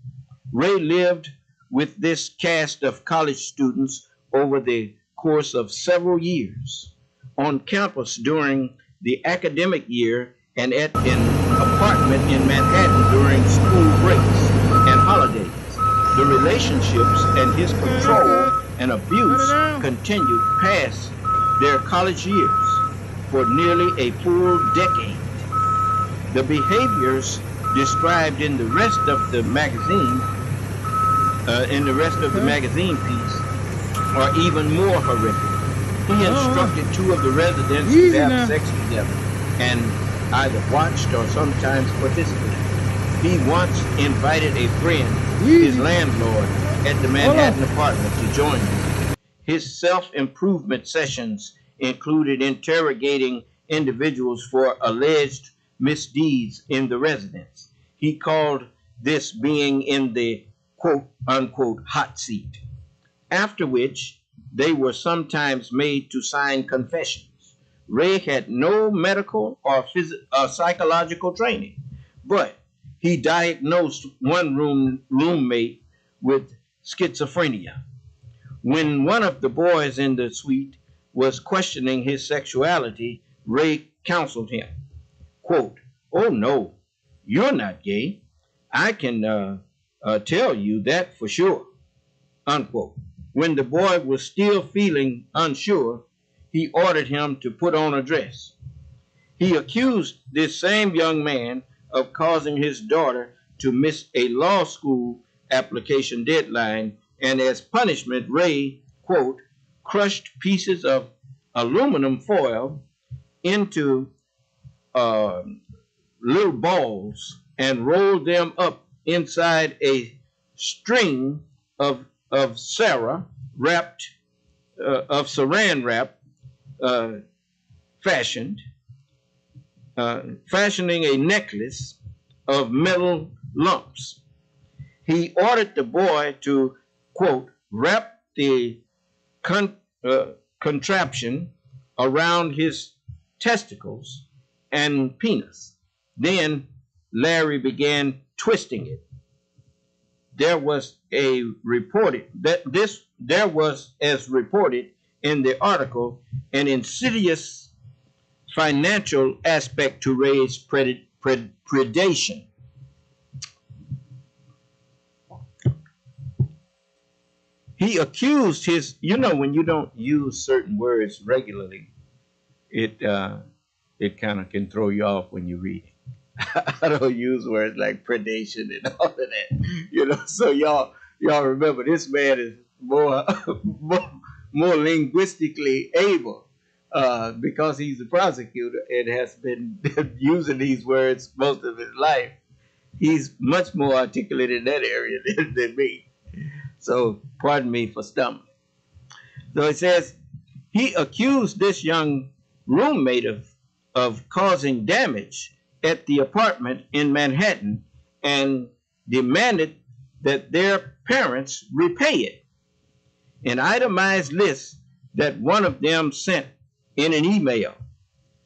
Ray lived with this cast of college students over the course of several years, on campus during the academic year and at an apartment in Manhattan during school breaks and holidays. The relationships and his control and abuse continued past their college years for nearly a full decade. The behaviors described in the rest of the magazine piece are even more horrific. He instructed 2 of the residents to have sex together and either watched or sometimes participated. He once invited a friend, his landlord, at the Manhattan apartment to join him. His self-improvement sessions included interrogating individuals for alleged misdeeds in the residence. He called this being in the quote-unquote hot seat, after which they were sometimes made to sign confessions. Ray had no medical or psychological training, but he diagnosed one roommate with schizophrenia. When one of the boys in the suite was questioning his sexuality, Ray counseled him, quote, "Oh no, you're not gay. I can tell you that for sure," unquote. When the boy was still feeling unsure, he ordered him to put on a dress. He accused this same young man of causing his daughter to miss a law school application deadline, and as punishment, Ray, quote, crushed pieces of aluminum foil into little balls and rolled them up inside a string of saran wrap, fashioning a necklace of metal lumps. He ordered the boy to, quote, wrap the contraption around his testicles and penis. Then Larry began twisting it. There was as reported in the article, an insidious financial aspect to Ray's predation. He accused his, you know, when you don't use certain words regularly, it kind of can throw you off when you read it. I don't use words like predation and all of that, you know. So y'all remember this man is more linguistically able because he's a prosecutor and has been using these words most of his life. He's much more articulate in that area than me. So pardon me for stumbling. So it says he accused this young roommate of causing damage at the apartment in Manhattan and demanded that their parents repay it. An itemized list that one of them sent in an email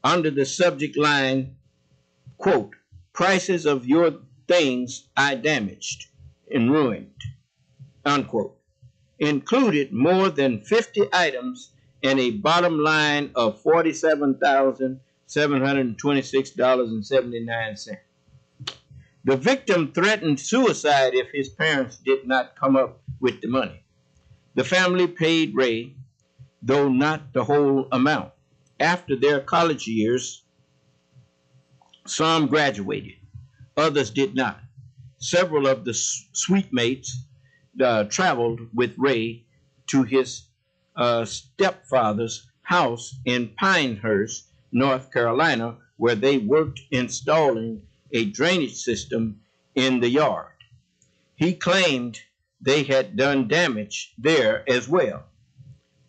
under the subject line, quote, prices of your things I damaged and ruined, unquote, included more than 50 items and a bottom line of $47,726.79. The victim threatened suicide if his parents did not come up with the money. The family paid Ray, though not the whole amount. After their college years, some graduated, others did not. Several of the suite mates traveled with Ray to his stepfather's house in Pinehurst, North Carolina, where they worked installing a drainage system in the yard. He claimed they had done damage there as well.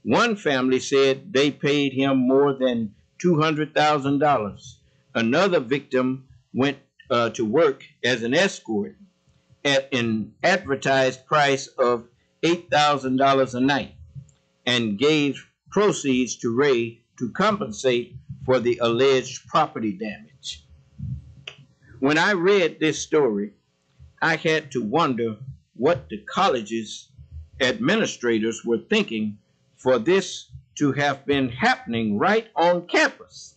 One family said they paid him more than $200,000. Another victim went to work as an escort at an advertised price of $8,000 a night and gave proceeds to Ray to compensate for the alleged property damage. When I read this story, I had to wonder what the college's administrators were thinking for this to have been happening right on campus.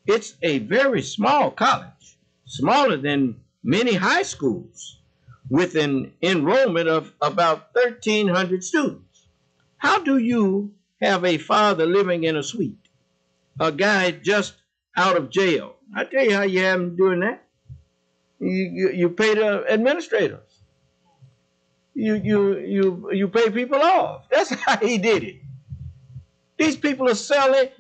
It's a very small college, smaller than many high schools, with an enrollment of about 1,300 students. How do you have a father living in a suite, a guy just out of jail? I tell you how you have him doing that. You pay the administrators. You pay people off. That's how he did it. These people are selling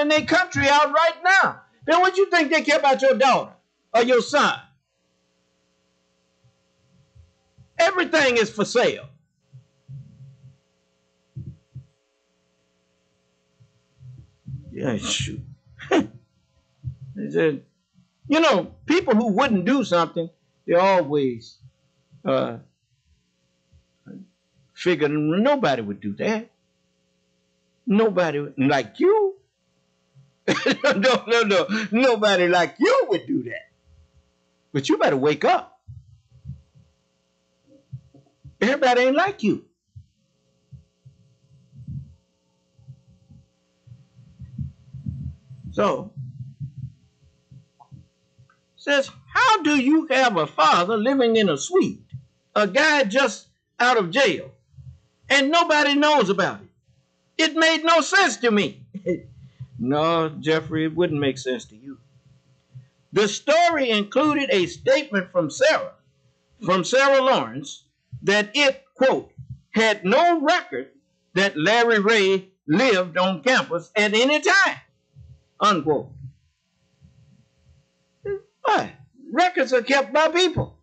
their country out right now. Then what you think they care about your daughter or your son? Everything is for sale. Yeah, shoot. They said, you know, people who wouldn't do something, they always figure nobody would do that. Nobody like you. No. Nobody like you would do that. But you better wake up. Everybody ain't like you. So, says, how do you have a father living in a suite, a guy just out of jail, and nobody knows about it? It made no sense to me. No, Jeffrey, it wouldn't make sense to you. The story included a statement from Sarah Lawrence, that it, quote, had no record that Larry Ray lived on campus at any time, unquote. What? Records are kept by people.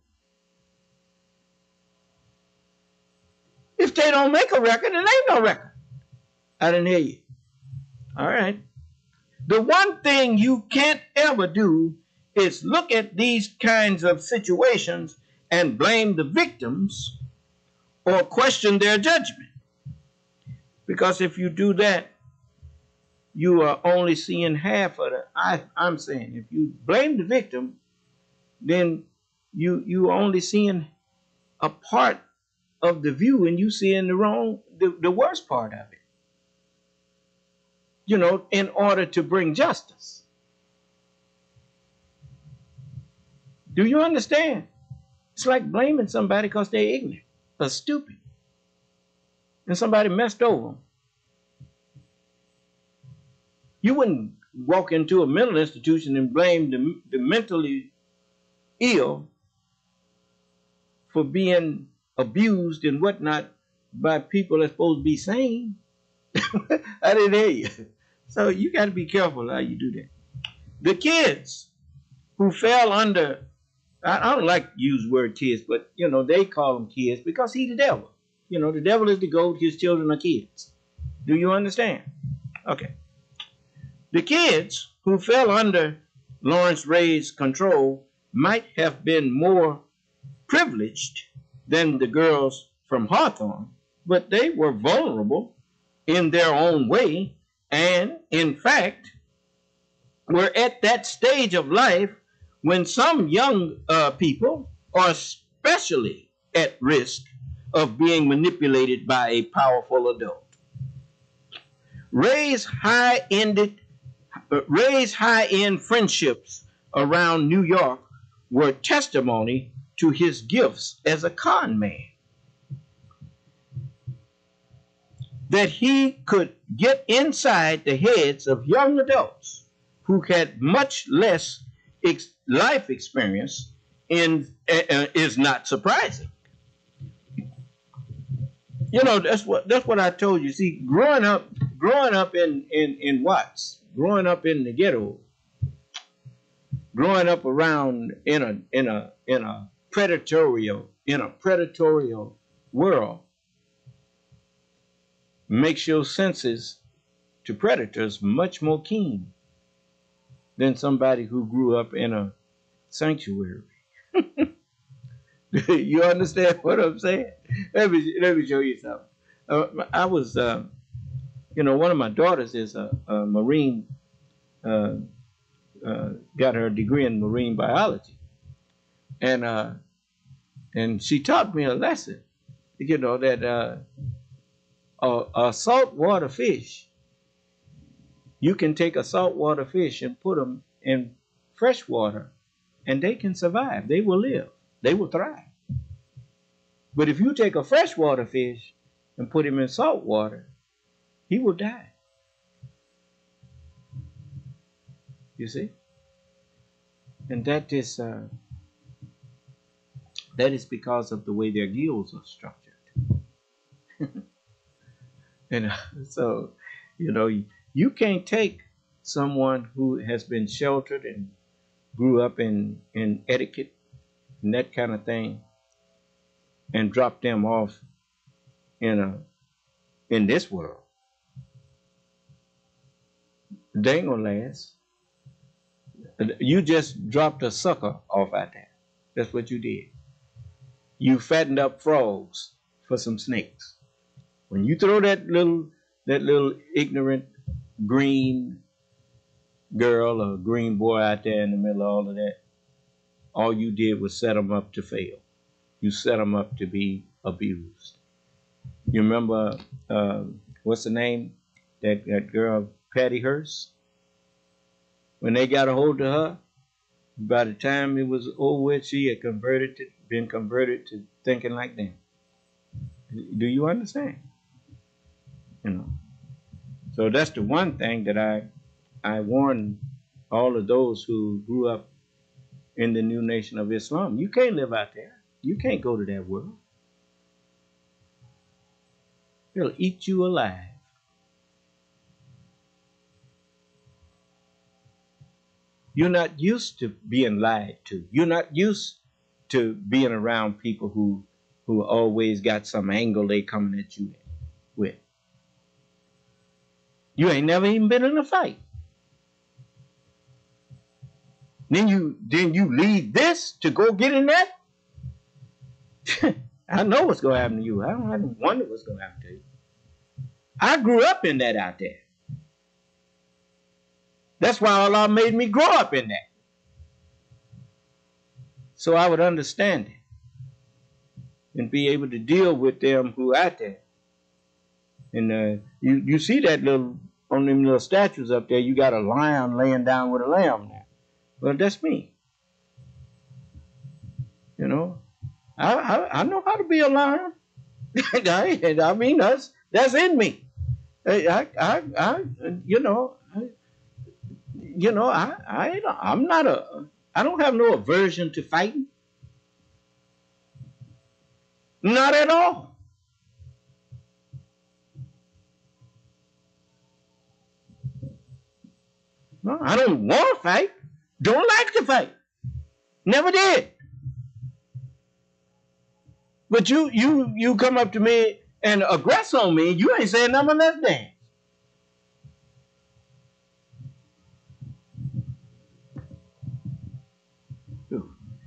If they don't make a record, it ain't no record. I didn't hear you. All right. The one thing you can't ever do is look at these kinds of situations and blame the victims or question their judgment. Because if you do that, you are only seeing half of I'm saying, if you blame the victim, then you only seeing a part of the view, and you seeing the worst part of it. you know, in order to bring justice. Do you understand? It's like blaming somebody because they're ignorant or stupid and somebody messed over them. You wouldn't walk into a mental institution and blame the mentally ill for being abused and whatnot by people that's supposed to be sane. I didn't hear you. So you got to be careful how you do that. The kids who fell under, I don't like to use the word kids, but you know, they call them kids because he's the devil. You know, the devil is the goat, his children are kids. Do you understand? Okay. The kids who fell under Lawrence Ray's control might have been more privileged than the girls from Hawthorne, but they were vulnerable in their own way, and in fact were at that stage of life when some young people are especially at risk of being manipulated by a powerful adult. Ray's high-end friendships around New York were testimony to his gifts as a con man. That he could get inside the heads of young adults who had much less life experience is not surprising. You know, that's what I told you. See, growing up in Watts, growing up in the ghetto, growing up around in a predatorial world makes your senses to predators much more keen than somebody who grew up in a sanctuary. You understand what I'm saying? Let me show you something. I was, you know, one of my daughters is a Marine, got her degree in marine biology, and she taught me a lesson. You know that a saltwater fish, you can take a saltwater fish and put them in fresh water, and they can survive. They will live. They will thrive. But if you take a freshwater fish and put him in salt water, he will die. You see? And that is because of the way their gills are structured. And so, you know, you can't take someone who has been sheltered and grew up in etiquette and that kind of thing and drop them off in this world. They ain't gonna last. You just dropped a sucker off out there. That's what you did. You fattened up frogs for some snakes. When you throw that little ignorant green girl or green boy out there in the middle of all of that, all you did was set them up to fail. You set them up to be abused. You remember, what's the name? That girl, Patty Hearst? When they got a hold of her, by the time it was over with, she had been converted to thinking like them. Do you understand? You know. So that's the one thing that I warn all of those who grew up in the new nation of Islam. You can't live out there. You can't go to that world. It'll eat you alive. You're not used to being lied to. You're not used to being around people who always got some angle they coming at you with. You ain't never even been in a fight. Then you leave this to go get in that? I know what's going to happen to you. I don't have to wonder what's going to happen to you. I grew up in that out there. That's why Allah made me grow up in that. So I would understand it and be able to deal with them who out there. And you see that little on them little statues up there, you got a lion laying down with a lamb there. Well, that's me. You know, I know how to be a lion. I mean, that's in me. I don't have no aversion to fighting. Not at all. No, I don't want to fight. Don't like to fight. Never did. But you come up to me and aggress on me, you ain't saying nothing less than.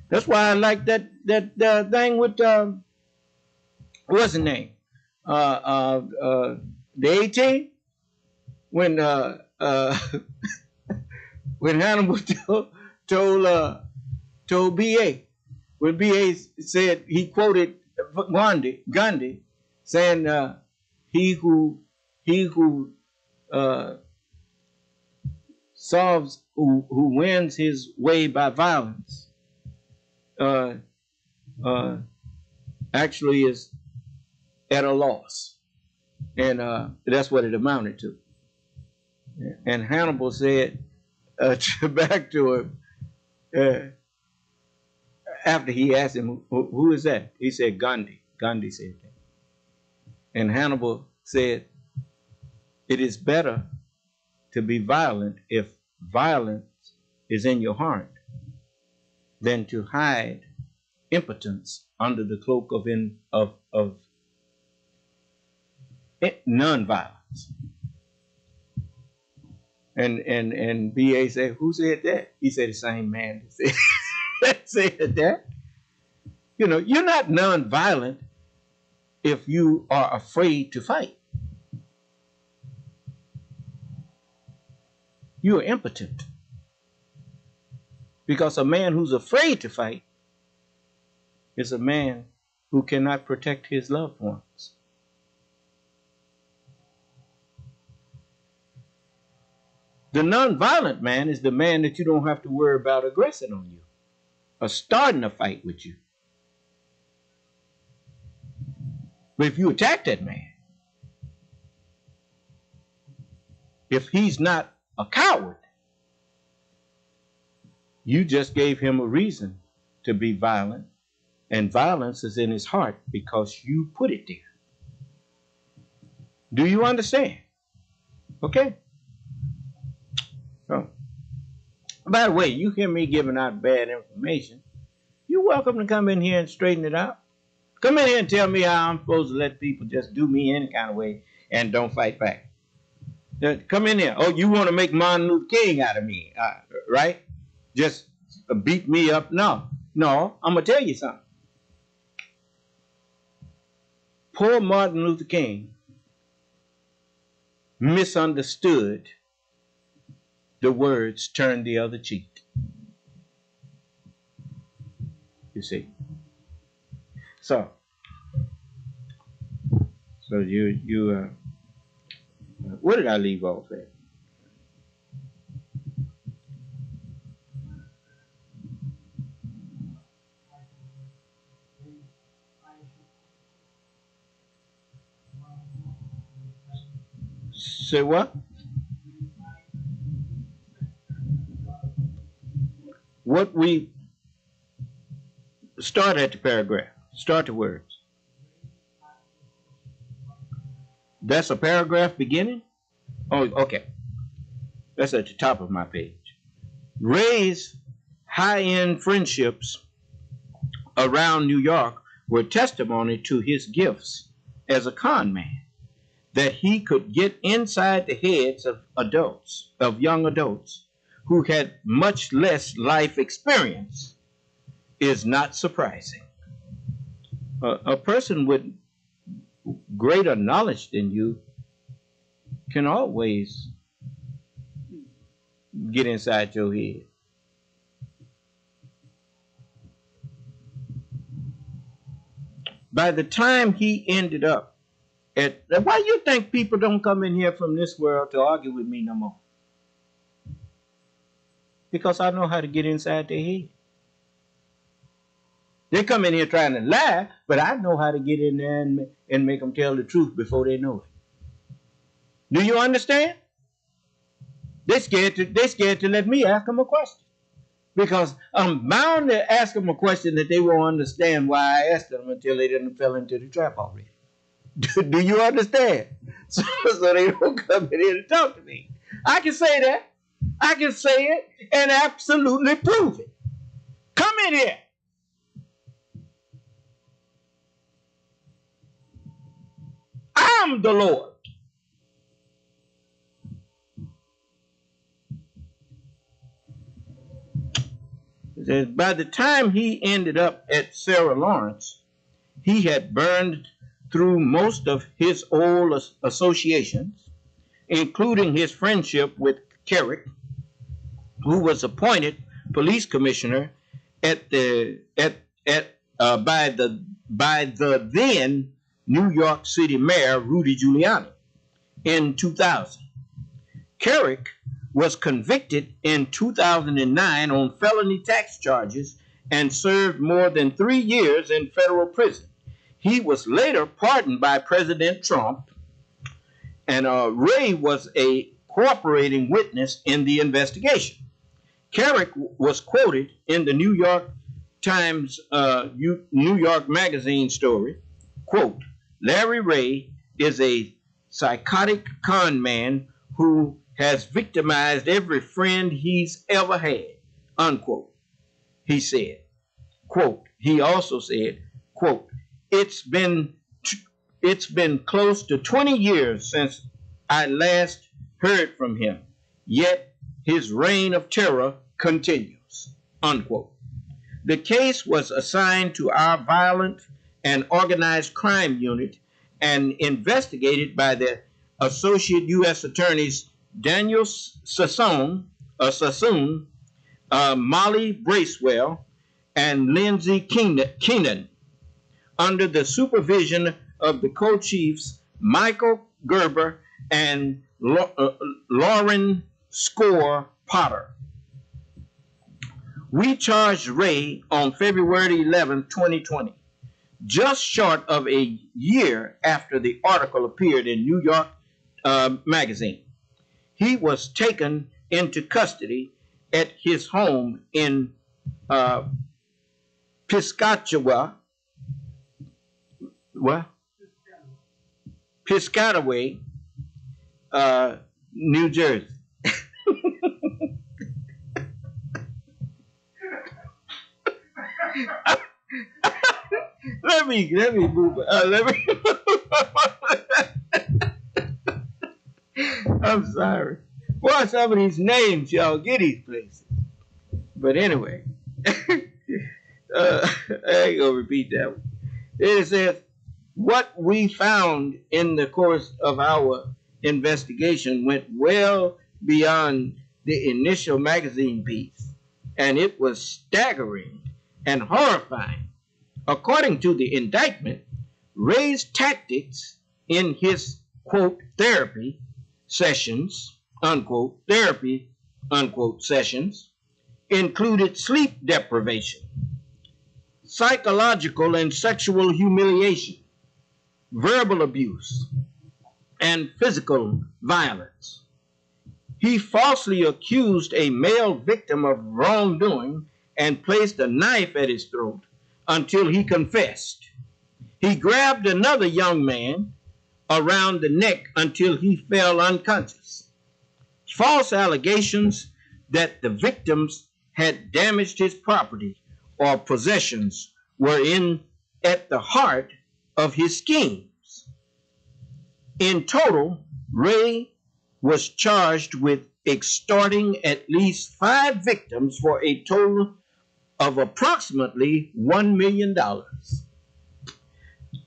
That's why I like that thing with what's the name? The 18 when when Hannibal told BA, when BA said, he quoted Gandhi saying, he who solves, who wins his way by violence, actually is at a loss. And that's what it amounted to. And Hannibal said back to him, after he asked him, who is that? He said, Gandhi. Gandhi said that. And Hannibal said, it is better to be violent if violence is in your heart than to hide impotence under the cloak of non-violence. And BA said, who said that? He said, the same man that said that. You know, you're not non-violent if you are afraid to fight. You are impotent. Because a man who's afraid to fight is a man who cannot protect his loved ones. The non-violent man is the man that you don't have to worry about aggressing on you or starting a fight with you. But if you attack that man, if he's not a coward, you just gave him a reason to be violent, and violence is in his heart because you put it there. Do you understand? Okay. So, by the way, you hear me giving out bad information, you're welcome to come in here and straighten it out. Come in here and tell me how I'm supposed to let people just do me any kind of way and don't fight back. Come in here. Oh, you want to make Martin Luther King out of me, right? Just beat me up? No, I'm going to tell you something. Poor Martin Luther King misunderstood the words, turn the other cheek. You see? So you what did I leave off at? Say what? What we start at the paragraph. Start the words. That's a paragraph beginning? Oh, okay. That's at the top of my page. Ray's high-end friendships around New York were testimony to his gifts as a con man, that he could get inside the heads of young adults who had much less life experience is not surprising. A person with greater knowledge than you can always get inside your head. By the time he ended up Why you think people don't come in here from this world to argue with me no more? Because I know how to get inside their head. They come in here trying to lie, but I know how to get in there and make them tell the truth before they know it. Do you understand? They're scared to let me ask them a question. Because I'm bound to ask them a question that they won't understand why I asked them until they didn't fell into the trap already. Do you understand? So they don't come in here to talk to me. I can say that. I can say it and absolutely prove it. Come in here. I'm the Lord. By the time he ended up at Sarah Lawrence, he had burned through most of his old associations, including his friendship with Carrick, who was appointed police commissioner by the then New York City Mayor Rudy Giuliani in 2000. Carrick was convicted in 2009 on felony tax charges and served more than 3 years in federal prison. He was later pardoned by President Trump, and Ray was a cooperating witness in the investigation. Carrick was quoted in the New York Times New York Magazine story, quote, "Larry Ray is a psychotic con man who has victimized every friend he's ever had," unquote. He said, quote, he also said, quote, it's been close to 20 years since I last heard from him, yet his reign of terror continues, unquote. The case was assigned to our violent and organized crime unit and investigated by the Associate U.S. Attorneys Daniel Sassoon, Molly Bracewell, and Lindsay Keenan, under the supervision of the co-chiefs Michael Gerber and Lauren Score Potter. We charged Ray on February 11, 2020, just short of a year after the article appeared in New York Magazine. He was taken into custody at his home in Piscataway, New Jersey. Let me move. I'm sorry. Boy, some of these names y'all get these places. But anyway, I ain't gonna repeat that one. It says, what we found in the course of our investigation went well beyond the initial magazine piece, and it was staggering and horrifying. According to the indictment, Ray's tactics in his, quote, therapy sessions, unquote, sessions, included sleep deprivation, psychological and sexual humiliation, verbal abuse, and physical violence. He falsely accused a male victim of wrongdoing and placed a knife at his throat until he confessed. He grabbed another young man around the neck until he fell unconscious. False allegations that the victims had damaged his property or possessions were at the heart of his schemes. In total, Ray was charged with extorting at least 5 victims for a total of approximately $1 million.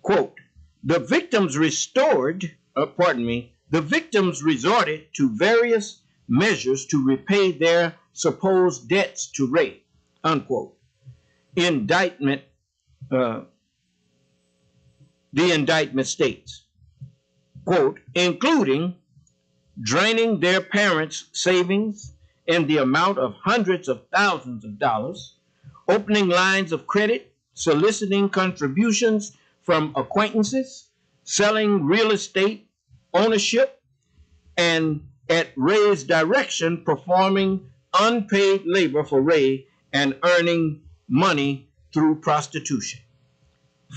Quote, the victims resorted to various measures to repay their supposed debts to Ray, unquote. The indictment states, quote, including draining their parents' savings in the amount of hundreds of thousands of dollars, opening lines of credit, soliciting contributions from acquaintances, selling real estate ownership, and at Ray's direction, performing unpaid labor for Ray and earning money through prostitution.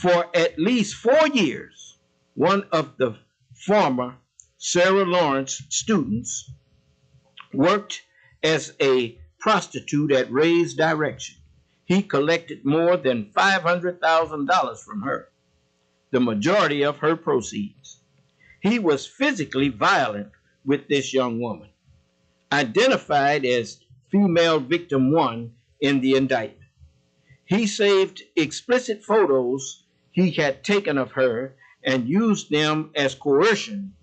For at least 4 years, one of the former Sarah Lawrence students worked as a prostitute at Ray's direction. He collected more than $500,000 from her, the majority of her proceeds. He was physically violent with this young woman, identified as female victim 1 in the indictment. He saved explicit photos he had taken of her and used them as coercion,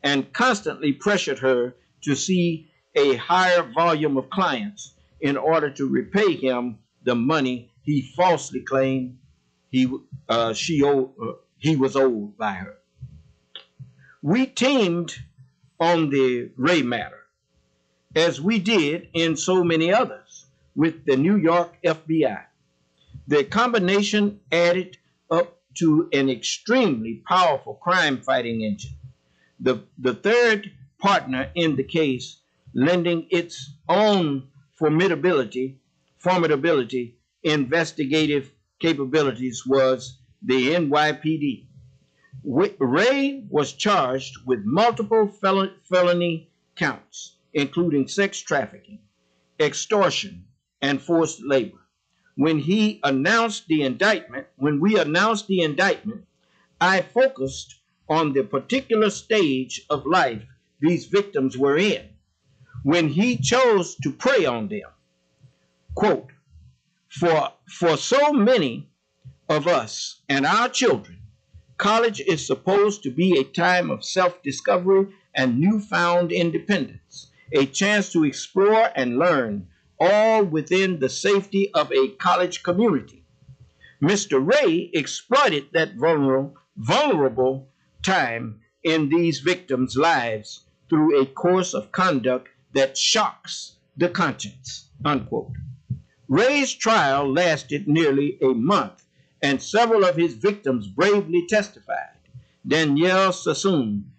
and constantly pressured her to see a higher volume of clients in order to repay him the money he falsely claimed he was owed by her. We teamed on the Ray matter, as we did in so many others, with the New York FBI. The combination added up to an extremely powerful crime-fighting engine. The third partner in the case, lending its own formidability, investigative capabilities, was the NYPD. Ray was charged with multiple felony counts, including sex trafficking, extortion, and forced labor. When we announced the indictment, I focused on the particular stage of life these victims were in when he chose to prey on them. Quote, for so many of us and our children, college is supposed to be a time of self-discovery and newfound independence, a chance to explore and learn, all within the safety of a college community. Mr. Ray exploited that vulnerable time in these victims' lives through a course of conduct that shocks the conscience, unquote. Ray's trial lasted nearly a month, and several of his victims bravely testified. Danielle Sassoon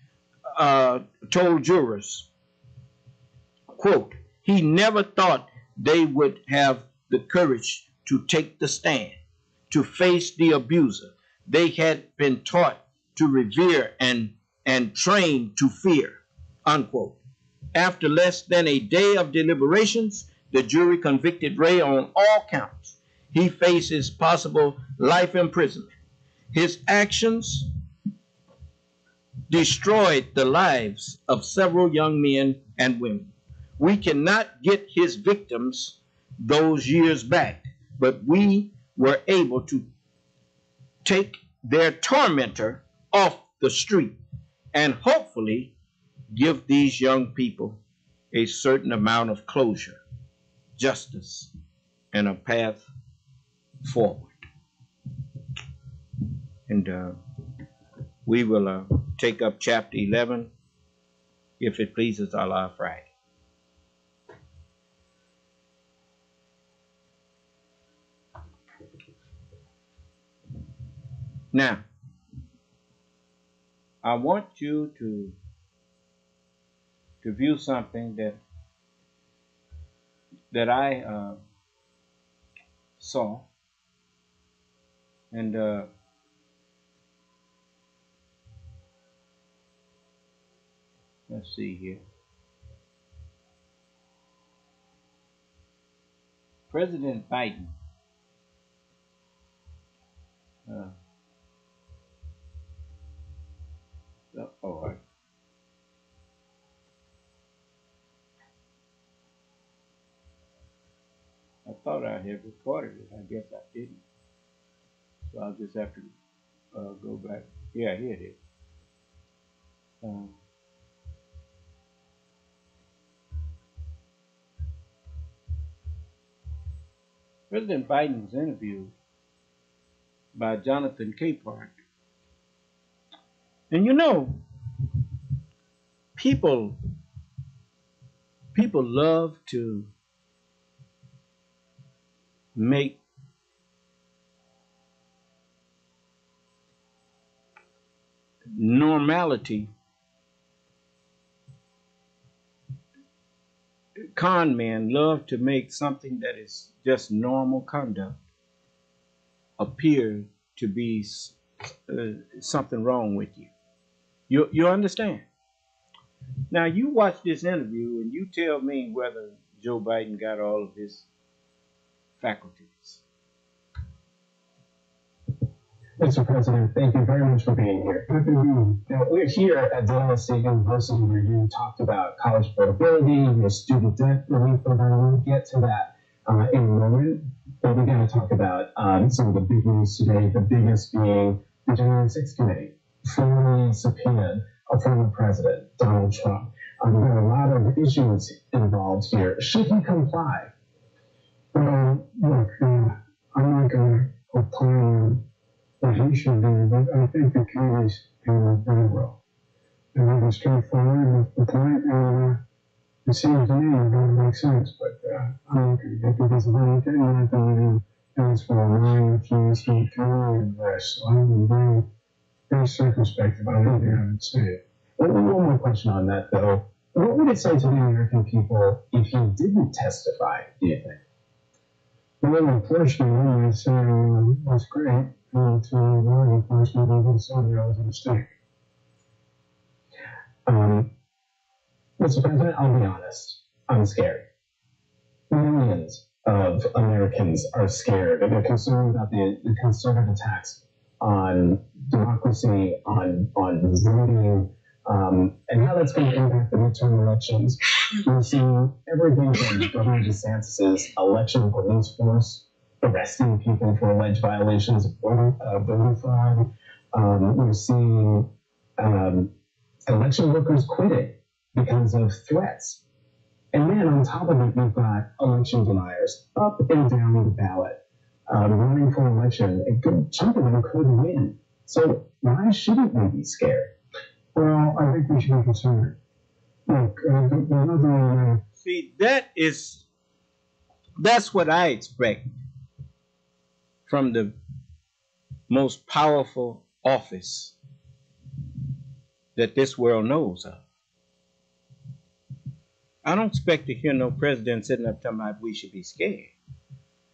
told jurors, quote, he never thought they would have the courage to take the stand, to face the abuser they had been taught to revere and trained to fear, unquote. After less than a day of deliberations, the jury convicted Ray on all counts. He faces possible life imprisonment. His actions destroyed the lives of several young men and women. We cannot get his victims those years back, but we were able to take their tormentor off the street and hopefully give these young people a certain amount of closure, justice, and a path forward. And we will take up chapter 11, if it pleases Allah, Friday. Now, I want you to view something that I saw, and let's see here. President Biden I thought I had recorded it. I guess I didn't. So I'll just have to go back. Yeah, here it is. President Biden was interviewed by Jonathan Capehart. And you know, people love to make normality, con men love to make something that is just normal conduct appear to be something wrong with you. You understand? Now you watch this interview and you tell me whether Joe Biden got all of his faculties. Mr. President, thank you very much for being here. Now, we're here at Delaware State University where you talked about college portability, your student debt relief program. We'll get to that in a moment. But we're going to talk about some of the big news today, the biggest being the January 6th committee formally subpoenaed a former president, Donald Trump. There are a lot of issues involved here. Should he comply? Well, look, I'm not going to opine what he should do, but I think the committee's doing very well. And it was straightforward with the point, and it seems to me it doesn't make sense, but I'm not going to get because of anything. I believe in as for a line of things he can rest. So I'm very, very circumspect about anything I would say. One more question on that, though. What would it say to the American people if he didn't testify, do you think? Well, unfortunately, I'd say that's great. And to law enforcement, they would say that was a mistake. Mr. President, I'll be honest. I'm scared. Millions of Americans are scared and they're concerned about the concerted attacks on democracy, on voting, and how that's going to impact the midterm elections. We're seeing everything from Governor DeSantis' election police force arresting people for alleged violations of voting fraud. We're seeing election workers quitting because of threats. And then on top of it, we've got election deniers up and down the ballot, running for election. A good chunk of them could win. So why shouldn't we be scared? Well, I think we should be concerned. Look, see, that's what I expect from the most powerful office that this world knows of. I don't expect to hear no president sitting up talking about we should be scared.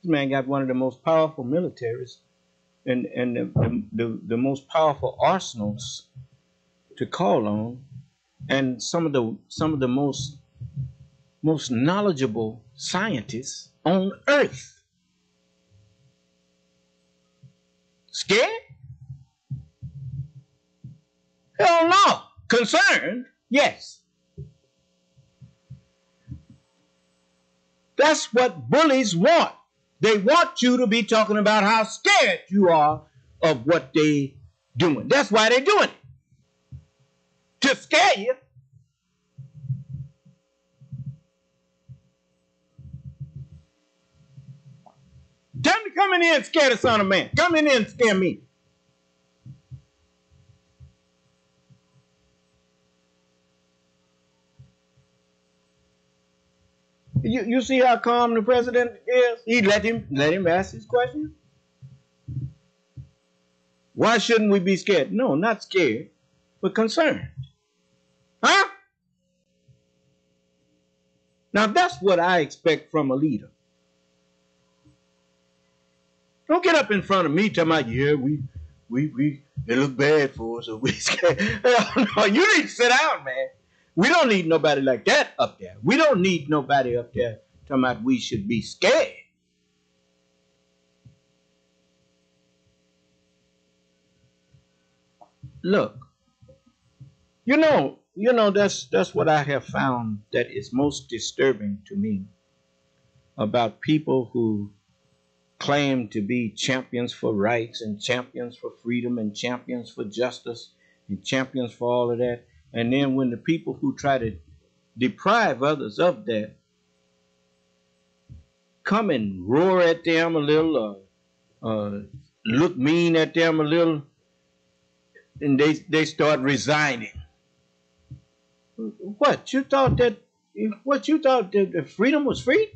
This man got one of the most powerful militaries and the most powerful arsenals to call on, and some of the most knowledgeable scientists on earth. Scared? Hell no. Concerned? Yes. That's what bullies want. They want you to be talking about how scared you are of what they doing. That's why they're doing it. To scare you. Tell me to come in here and scare the son of man. Come in here and scare me. You see how calm the president is? He let him ask his question. Why shouldn't we be scared? No, not scared, but concerned. Huh? Now that's what I expect from a leader. Don't get up in front of me talking about, yeah, they look bad for us, so we scared. No, you need to sit down, man. We don't need nobody like that up there. We don't need nobody up there talking about we should be scared. Look, you know that's what I have found that is most disturbing to me about people who claim to be champions for rights and champions for freedom and champions for justice and champions for all of that. And then when the people who try to deprive others of that come and roar at them a little, look mean at them a little, and they start resigning. What you thought that freedom was free?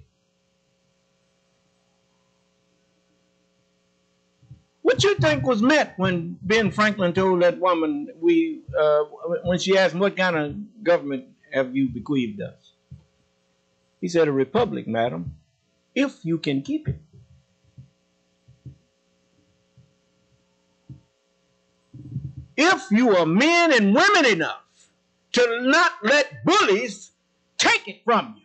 What you think was meant when Ben Franklin told that woman when she asked him what kind of government have you bequeathed us? He said, a republic, madam, if you can keep it. If you are men and women enough to not let bullies take it from you.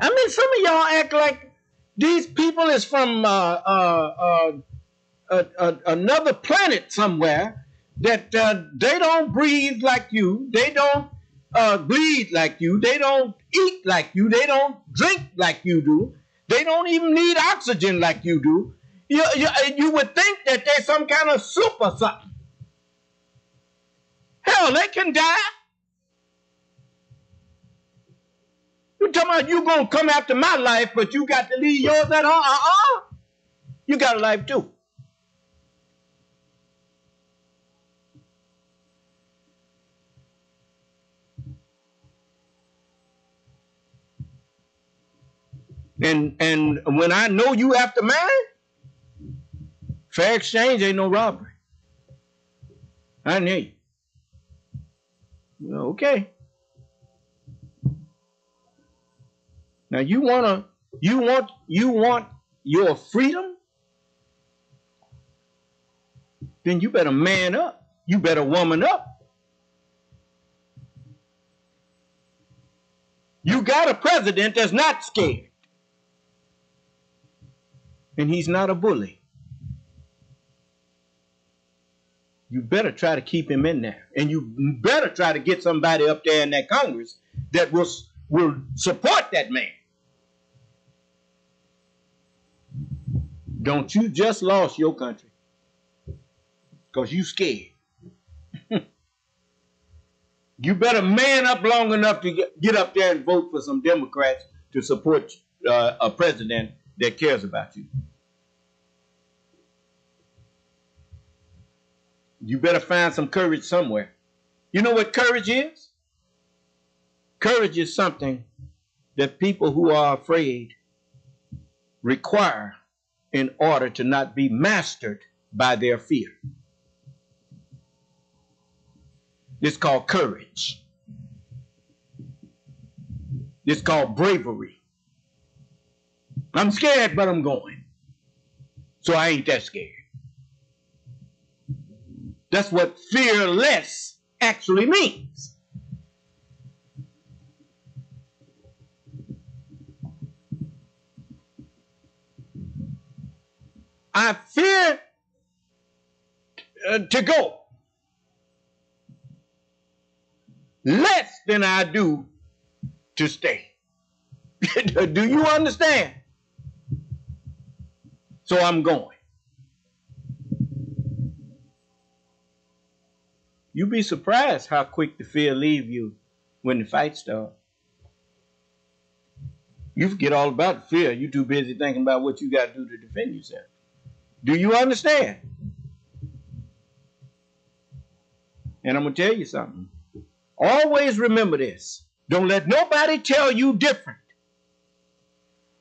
I mean, some of y'all act like these people is from another planet somewhere, that they don't breathe like you, they don't bleed like you, they don't eat like you, they don't drink like you do, they don't even need oxygen like you do. You would think that they're some kind of super something. Hell, they can die. You talking about you gonna come after my life, but you got to leave yours at home? You got a life too. And when I know you after mine, fair exchange ain't no robbery. I hear you. Okay. Now you want your freedom? Then you better man up. You better woman up. You got a president that's not scared. And he's not a bully. You better try to keep him in there. And you better try to get somebody up there in that Congress that will support that man. Don't you just lost your country because you scared. You better man up long enough to get up there and vote for some Democrats to support a president that cares about you. You better find some courage somewhere. You know what courage is? Courage is something that people who are afraid require in order to not be mastered by their fear. It's called courage. It's called bravery. I'm scared, but I'm going. So I ain't that scared. That's what fearless actually means. I fear to go less than I do to stay. Do you understand? So I'm going. You'd be surprised how quick the fear leave you when the fight starts. You forget all about the fear. You're too busy thinking about what you got to do to defend yourself. Do you understand? And I'm going to tell you something. Always remember this. Don't let nobody tell you different.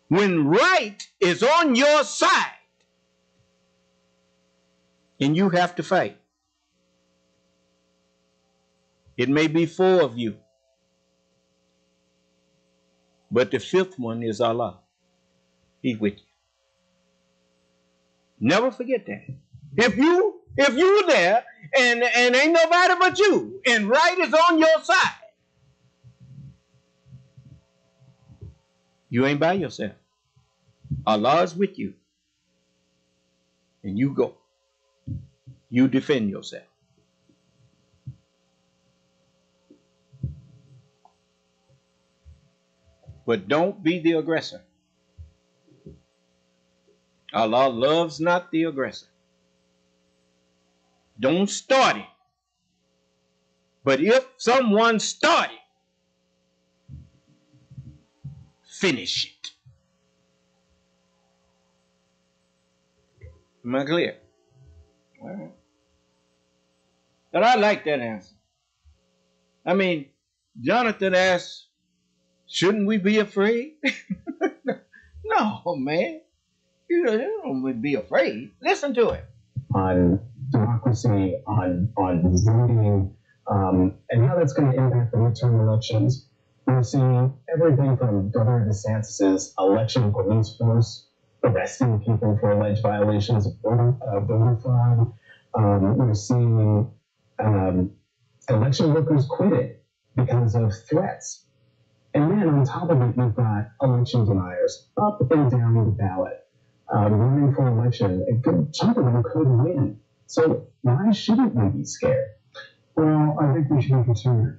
When right is on your side, and you have to fight, it may be 4 of you, but the 5th one is Allah. He's with you. Never forget that. If you there and ain't nobody but you, and right is on your side, you ain't by yourself. Allah is with you. And you go. You defend yourself. But don't be the aggressor. Allah loves not the aggressor. Don't start it. But if someone started, finish it. Am I clear? All right. But I like that answer. I mean, Jonathan asked, shouldn't we be afraid? No, man. You don't be afraid. Listen to it. On democracy, on voting, and how that's going to impact the midterm elections. We're seeing everything from Governor DeSantis's election police force arresting people for alleged violations of voter fraud. We're seeing election workers quitting because of threats. And then on top of it, you've got election deniers up and down the ballot, running for election. A good chunk of them could win. So why shouldn't we be scared? Well, I think we should be concerned.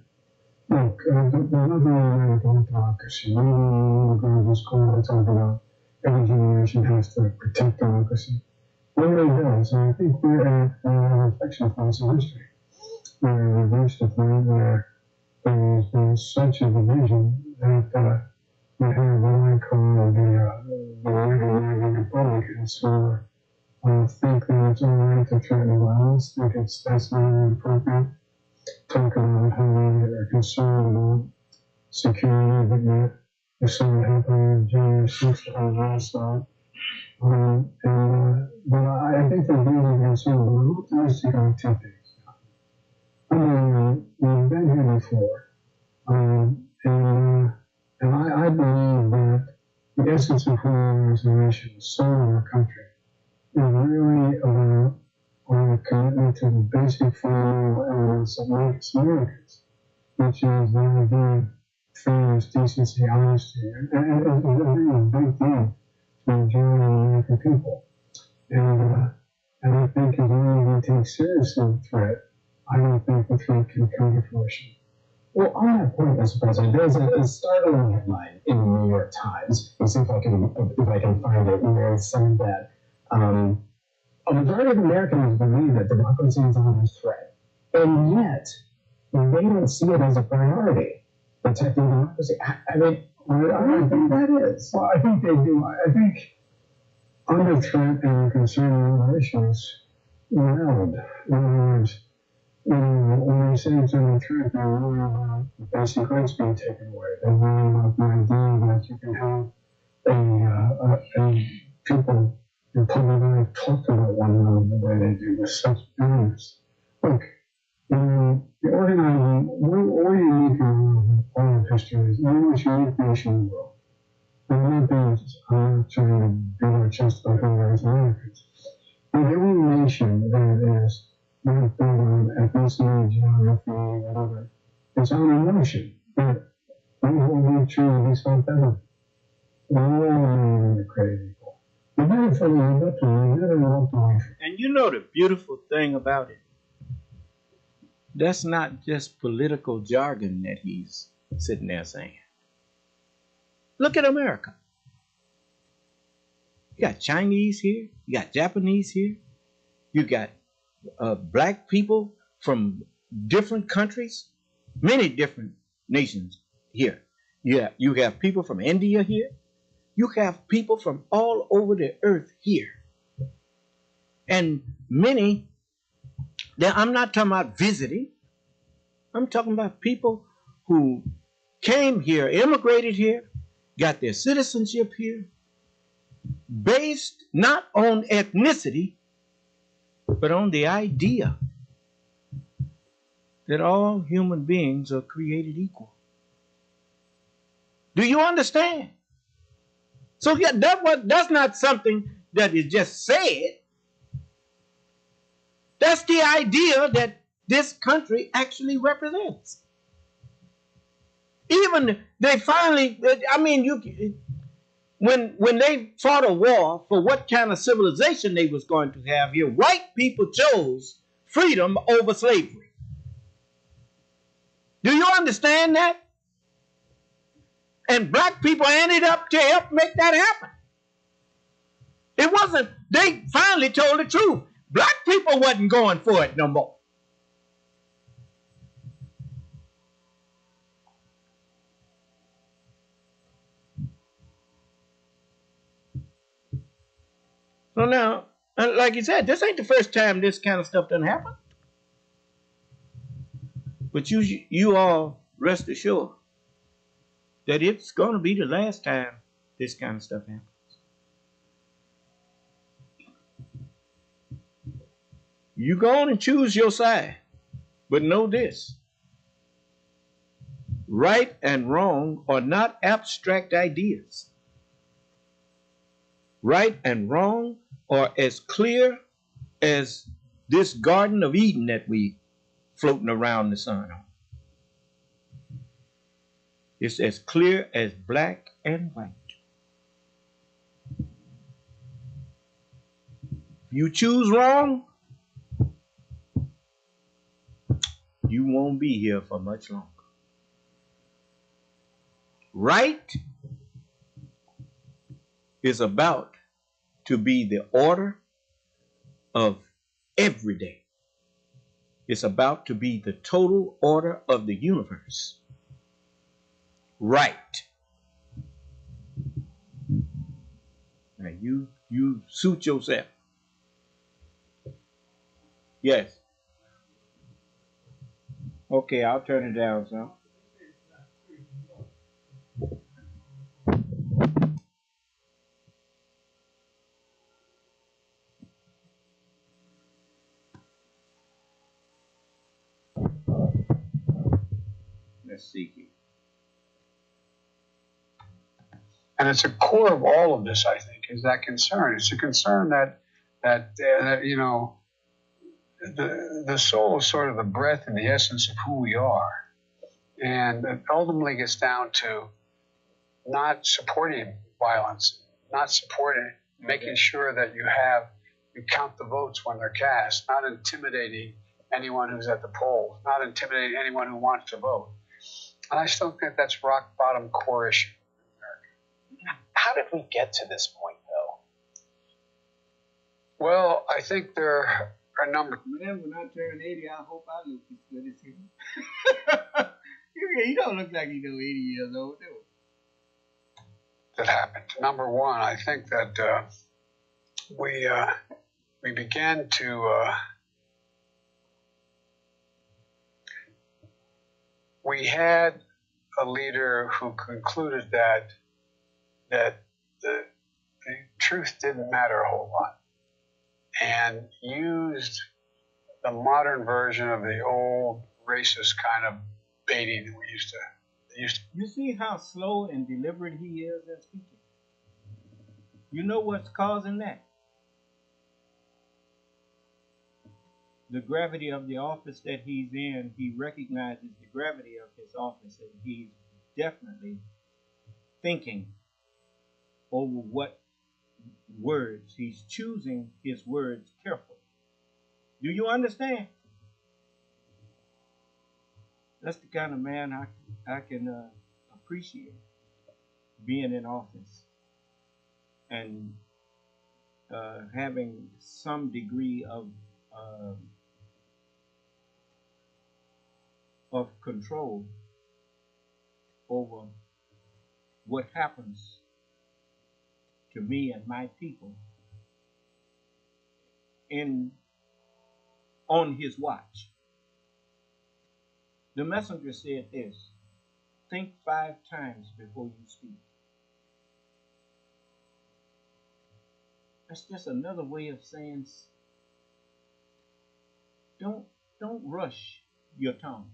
Look, the other American democracy, we go to school and talk about every generation has to protect democracy. It really does, and I think we're at an inflection point in history. We've reached a point where there's been such a division that we have what I call the American Republicans who think that it's all right to threaten violence, think that's not inappropriate. Talk about how they are concerned about security, but yet if something happened on January 6th on our side. But I think they're really concerned about I'm optimistic on two things. I mean, we've been here before, and I believe that the essence of who we are as a nation, the soul of our country, is really about our commitment to the basic fundamental elements that make us Americans, which is the idea of fairness, decency, honesty, and a big thing for the majority of the American people. And I think as long as we take seriously the threat, I don't think the threat can come to fruition. Well, on that point, Mr. President, there's a startling headline in the New York Times. Let's see if I can find it. Where it said that a majority of Americans believe that democracy is under threat, and yet they don't see it as a priority, protecting democracy. I mean, I think that is. Well, I think they do. I think under threat and concerning other issues, well, in other words, when you say it's under threat, they're worried about basic rights being taken away. They're worried about the idea that you can have a people in public life talk about one another the way they do with such bitterness. Look, the organizing, we're unique in all of history. We're the most unique nation in the world. And that means I'm not trying to beat our chest about who we are as Americans. But every nation that is not built on ethnicity, geography, whatever, it's on emotion. But we hold each other to be self-evident. We're all the crazy. And you know the beautiful thing about it? That's not just political jargon that he's sitting there saying. Look at America. You got Chinese here. You got Japanese here. You got black people from different countries, many different nations here. Yeah, you have people from India here. You have people from all over the earth here. And many, I'm not talking about visiting. I'm talking about people who came here, immigrated here, got their citizenship here, based not on ethnicity, but on the idea that all human beings are created equal. Do you understand? So yeah, that's not something that is just said. That's the idea that this country actually represents. Even they finally, I mean, when they fought a war for what kind of civilization they was going to have here, white people chose freedom over slavery. Do you understand that? And black people ended up to help make that happen. It wasn't, they finally told the truth. Black people wasn't going for it no more. So now, And like you said, this ain't the first time this kind of stuff done happen. But you all rest assured that it's going to be the last time this kind of stuff happens. You go on and choose your side, but know this. Right and wrong are not abstract ideas. Right and wrong are as clear as this Garden of Eden that we floating around the sun on. It's as clear as black and white. You choose wrong, you won't be here for much longer. Right is about to be the order of every day. It's about to be the total order of the universe. Right. Now you suit yourself. Yes. Okay, I'll turn it down some. Let's see here. And it's a core of all of this, I think, is that concern. It's a concern that you know, the soul is sort of the breath and the essence of who we are. And it ultimately gets down to not supporting violence, not supporting, making sure that you count the votes when they're cast, not intimidating anyone who's at the polls, not intimidating anyone who wants to vote. And I still think that's rock bottom core issue. How did we get to this point, though? Well, I think there are a number. Man, when I turn 80, I hope I look as good as him. You don't look like you know 80 years old, do you? That happened. Number one, I think that we began to we had a leader who concluded that the truth didn't matter a whole lot, and used the modern version of the old racist kind of baiting that we used to. You see how slow and deliberate he is in speaking? You know what's causing that? The gravity of the office that he's in, he recognizes the gravity of his office, and he's definitely thinking over what words. He's choosing his words carefully. Do you understand? That's the kind of man I can appreciate, being in office and having some degree of control over what happens to me and my people on his watch. The messenger said this: think 5 times before you speak. That's just another way of saying don't rush your tongue.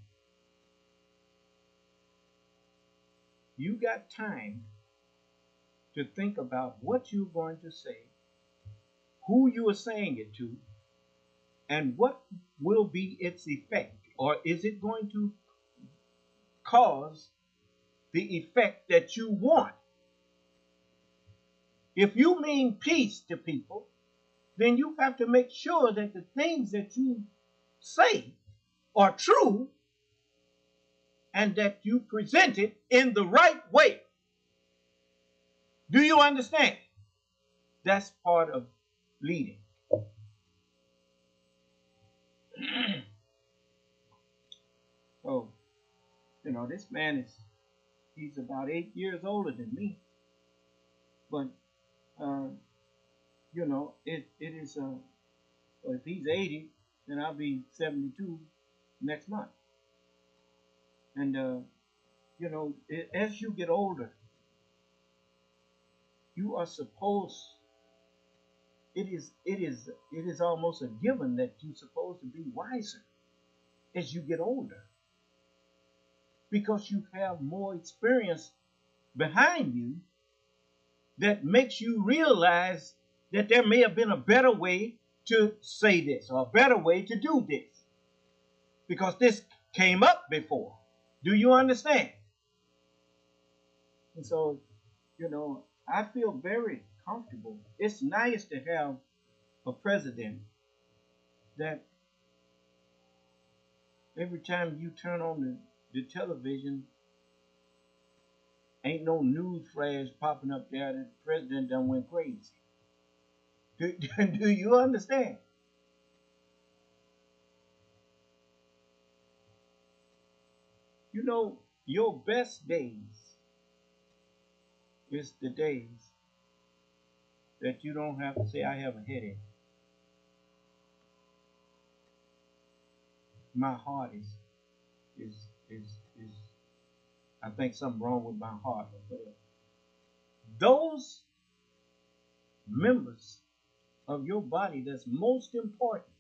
You got time to think about what you're going to say, who you are saying it to, and what will be its effect. Or is it going to cause the effect that you want? If you mean peace to people, then you have to make sure that the things that you say are true and that you present it in the right way. Do you understand? That's part of leading. So, you know, this man he's about 8 years older than me. But you know, it is, well, if he's 80, then I'll be 72 next month. And, you know, as you get older, you are supposed, it is almost a given that you're supposed to be wiser as you get older, because you have more experience behind you that makes you realize that there may have been a better way to say this or a better way to do this, because this came up before. Do you understand? And so, you know, I feel very comfortable. It's nice to have a president that every time you turn on the television, ain't no news flash popping up there that the president done went crazy. Do you understand? You know, your best days is the days that you don't have to say, I have a headache. My heart is I think something wrong with my heart. Those members of your body that's most important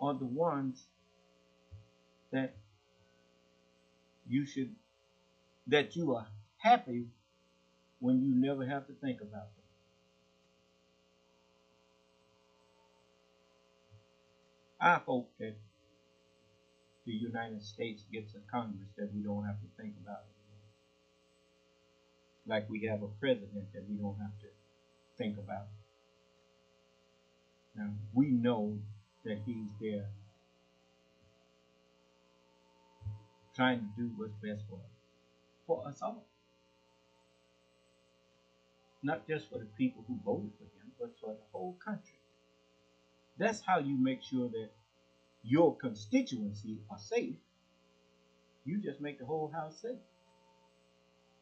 are the ones that you are happy when you never have to think about them. I hope that the United States gets a Congress that we don't have to think about it. Like we have a president that we don't have to think about. Now, we know that he's there trying to do what's best for us all. Not just for the people who voted for him, but for the whole country. That's how you make sure that your constituency are safe. You just make the whole house safe.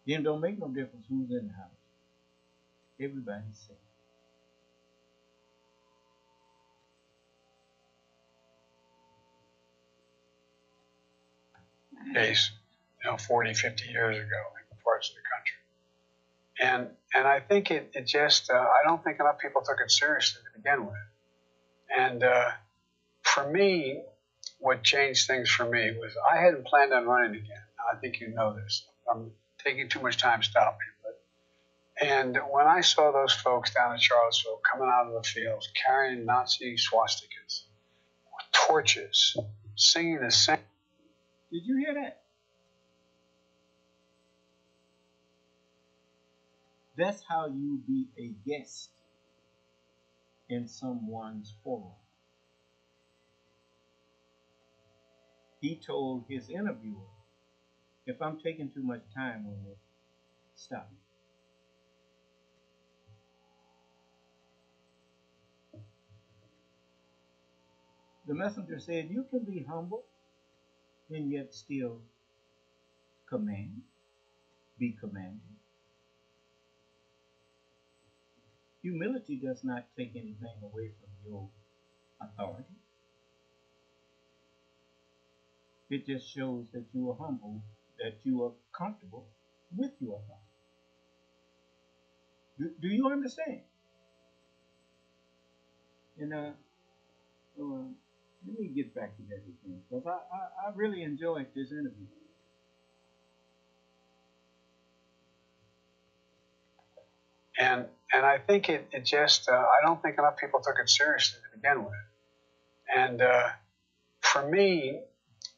Then it don't make no difference who's in the house. Everybody's safe. Days, 40, 50 years ago in parts of the country. And I think it just, I don't think enough people took it seriously to begin with. And for me, what changed things for me was I hadn't planned on running again. I think you know this. I'm taking too much time stopping. And when I saw those folks down in Charlottesville coming out of the fields carrying Nazi swastikas, torches, singing the same. Did you hear that? That's how you be a guest in someone's forum. He told his interviewer, if I'm taking too much time on this, stop me. The messenger said, you can be humble and yet still be commanded. Humility does not take anything away from your authority. It just shows that you are humble, that you are comfortable with your authority. Do you understand? And let me get back to that again, because I really enjoyed this interview. And I think it just, I don't think enough people took it seriously to begin with. And for me,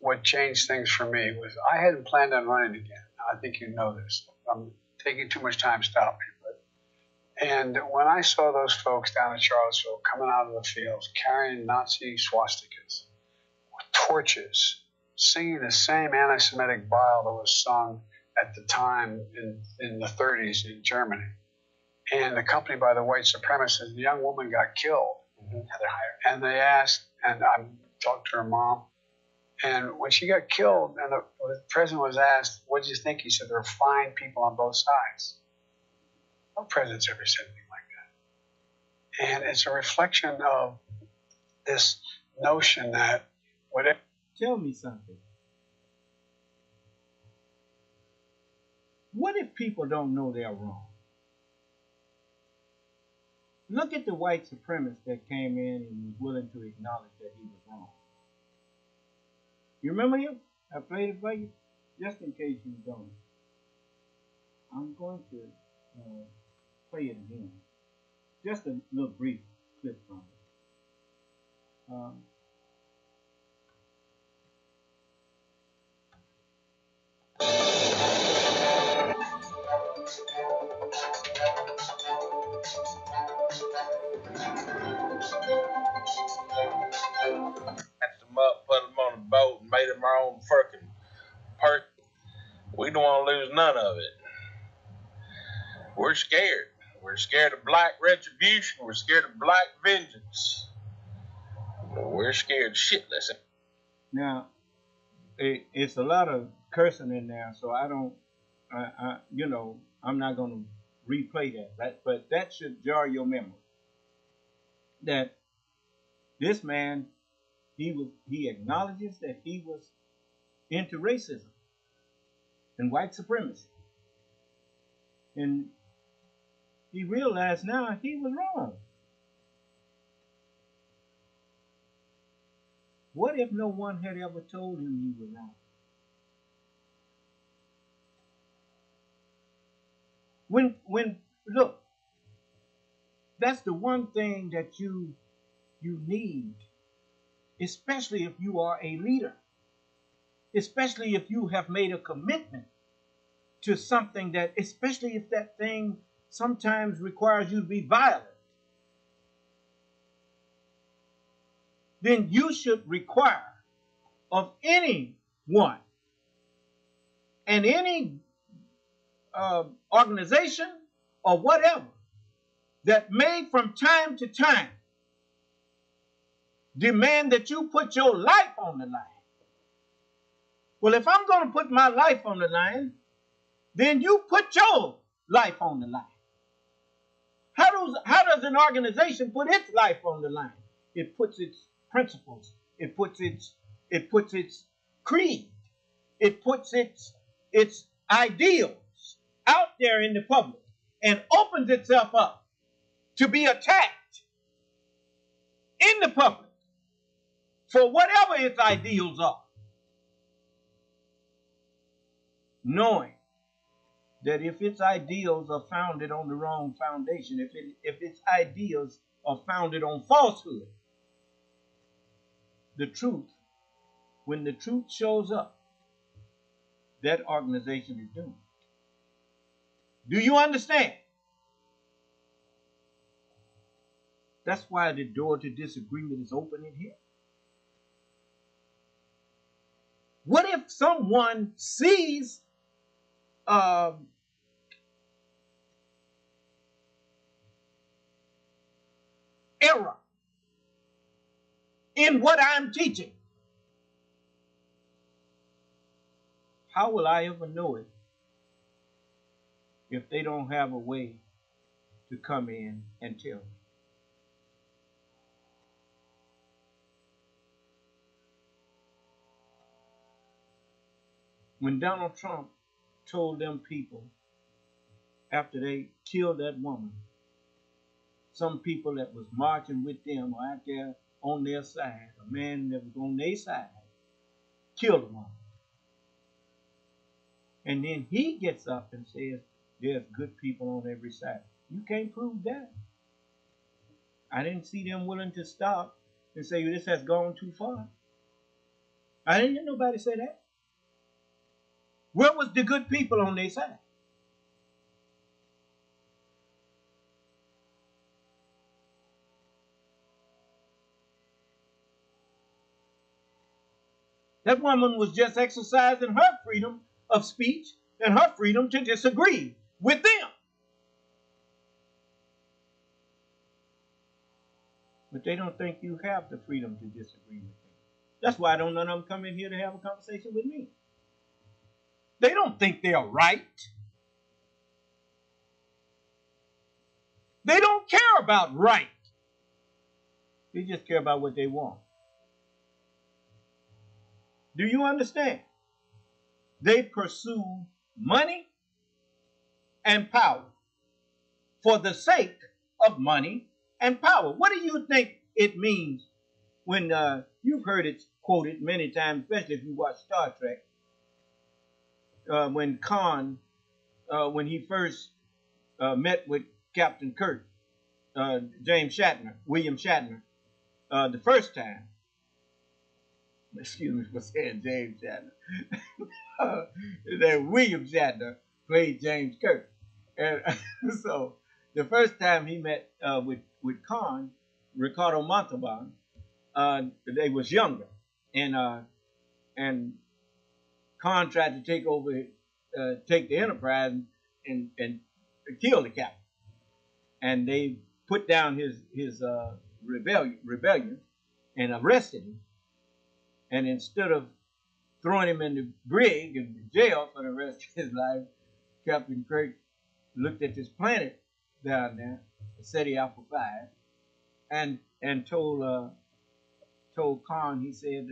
what changed things for me was I hadn't planned on running again. I think you know this. I'm taking too much time stopping. And when I saw those folks down in Charlottesville coming out of the fields carrying Nazi swastikas, torches, singing the same anti-Semitic bile that was sung at the time in the 30s in Germany, and accompanied by the white supremacists, the young woman got killed. And they asked, and I talked to her mom, and when she got killed, and the president was asked, what did you think? He said, there are fine people on both sides. No president's ever said anything like that. And it's a reflection of this notion that whatever. Tell me something. What if people don't know they're wrong? Look at the white supremacist that came in and was willing to acknowledge that he was wrong. You remember him? I played it for you, just in case you don't. I'm going to play it again. Just a little brief clip from it. Them up, put them on a boat, and made them our own freaking perk. We don't want to lose none of it. We're scared. We're scared of black retribution. We're scared of black vengeance. We're scared shitless. Now, it's a lot of cursing in there, so I don't, I'm not going to replay that. Right? But that should jar your memory. That this man, he acknowledges that he was into racism and white supremacy. And he realized now he was wrong. What if no one had ever told him he was wrong? When look, that's the one thing that you need, especially if you are a leader, especially if you have made a commitment to something that, especially if that thing sometimes requires you to be violent, then you should require of anyone and any organization or whatever that may from time to time demand that you put your life on the line. Well, if I'm going to put my life on the line, then you put your life on the line. How does an organization put its life on the line? It puts its principles, it puts its creed, it puts its ideals out there in the public and opens itself up to be attacked in the public for whatever its ideals are, knowing that if its ideals are founded on the wrong foundation, if its ideals are founded on falsehood, the truth, when the truth shows up, that organization is doomed. Do you understand? That's why the door to disagreement is open in here. What if someone sees error in what I'm teaching? How will I ever know it if they don't have a way to come in and tell me? When Donald Trump told them people after they killed that woman, some people that was marching with them or out there on their side, a man that was on their side, killed a woman. And then he gets up and says, there's good people on every side. You can't prove that. I didn't see them willing to stop and say, this has gone too far. I didn't hear nobody say that. Where was the good people on their side? That woman was just exercising her freedom of speech and her freedom to disagree with them. But they don't think you have the freedom to disagree with them. That's why I don't let them come in here to have a conversation with me. They don't think they are right. They don't care about right. They just care about what they want. Do you understand? They pursue money and power for the sake of money and power. What do you think it means when you've heard it quoted many times, especially if you watch Star Trek, when Khan, when he first met with Captain Kirk, William Shatner, the first time. Excuse me for saying James Shatner. That William Shatner played James Kirk. And so the first time he met with Khan, Ricardo Montalban, they was younger. And Khan tried to take the Enterprise and kill the captain. And they put down his rebellion and arrested him. And instead of throwing him in the brig and jail for the rest of his life, Captain Kirk looked at this planet down there, SETI Alpha 5, and told Khan, he said,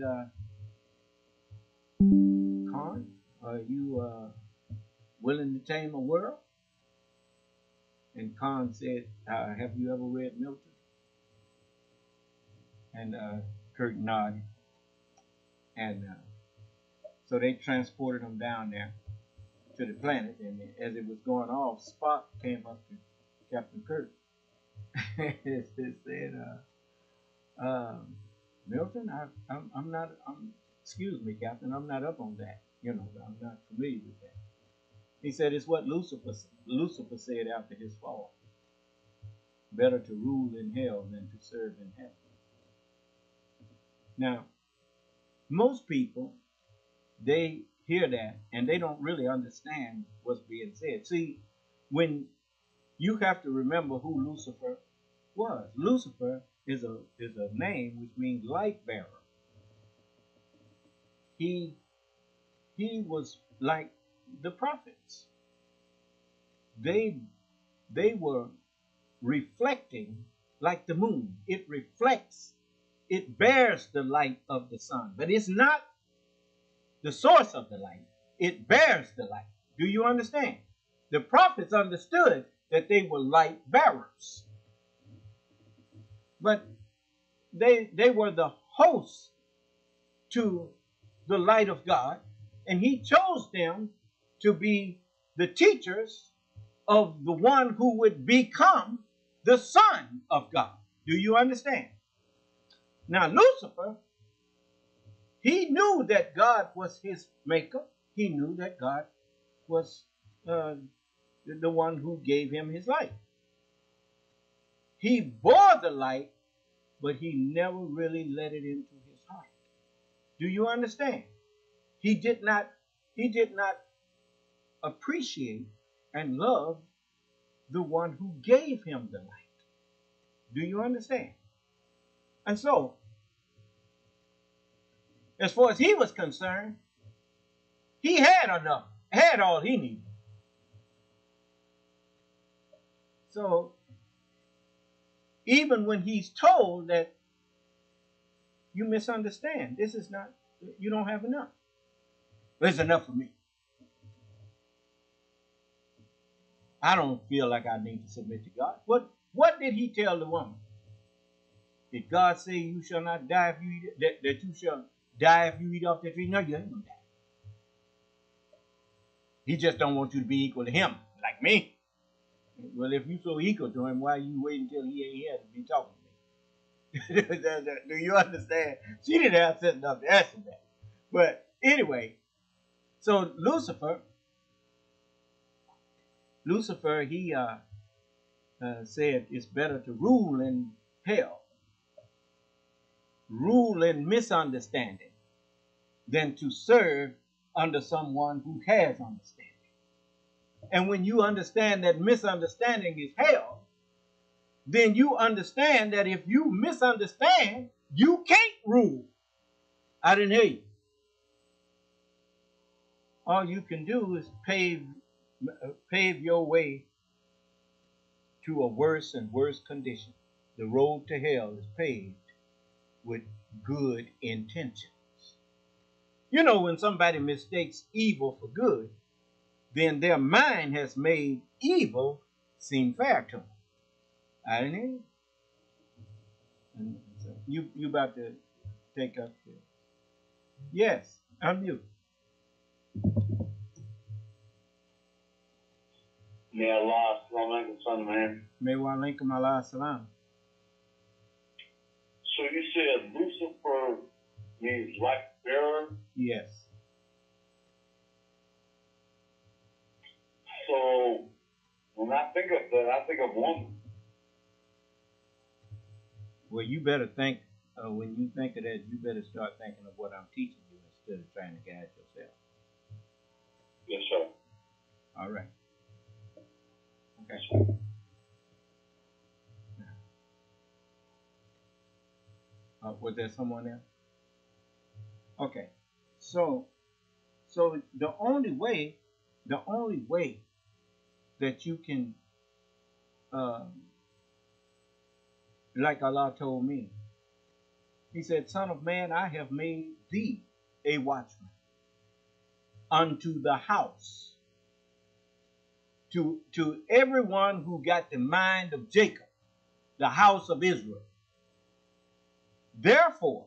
Khan, are you willing to tame a world? And Khan said, have you ever read Milton? And Kirk nodded. And so they transported him down there to the planet. And as it was going off, Spock came up to Captain Kirk and said, Milton, excuse me, Captain, I'm not up on that. You know, I'm not familiar with that. He said, it's what Lucifer said after his fall. Better to rule in hell than to serve in heaven. Now, most people, they hear that and they don't really understand what's being said. See, when you have to remember who Lucifer was. Lucifer is a name which means light bearer. He was like the prophets. They were reflecting like the moon. It reflects, it bears the light of the sun, but it's not the source of the light. It bears the light. Do you understand? The prophets understood that they were light bearers, but they were the hosts to the light of God, and he chose them to be the teachers of the one who would become the Son of God. Do you understand? Now, Lucifer, he knew that God was his maker. He knew that God was the one who gave him his light. He bore the light, but he never really let it into his heart. Do you understand? He did not appreciate and love the one who gave him the light. Do you understand? And so, as far as he was concerned, he had enough, had all he needed. So, even when he's told that you misunderstand, this is not, you don't have enough. There's enough for me. I don't feel like I need to submit to God. What did he tell the woman? Did God say you shall not die if you eat, that you shall die if you eat off the tree? No, you ain't gonna die. He just don't want you to be equal to him, like me. Well, if you so equal to him, why you wait until he ain't here to be talking to me? Do you understand? She didn't have sense enough to answer that. But anyway, so Lucifer, he said it's better to rule in hell, rule in misunderstanding, than to serve under someone who has understanding. And when you understand that misunderstanding is hell, then you understand that if you misunderstand, you can't rule. I didn't hear you. All you can do is pave your way to a worse and worse condition. The road to hell is paved with good intentions. You know, when somebody mistakes evil for good, then their mind has made evil seem fair to them. I didn't hear you. And so you about to take up the... Yes, unmute. May Allah, Assalamu alaikum, son, man. May wa alaikum Allah salam. So you said Lucifer means light bearer? Yes. So when I think of that, I think of woman. Well, you better think, when you think of that, you better start thinking of what I'm teaching you instead of trying to guide yourself. Yes, sir. All right. Okay. Was there someone else? Okay. So the only way that you can, like Allah told me, He said, "Son of man, I have made thee a watchman unto the house." To everyone who got the mind of Jacob, the house of Israel. Therefore,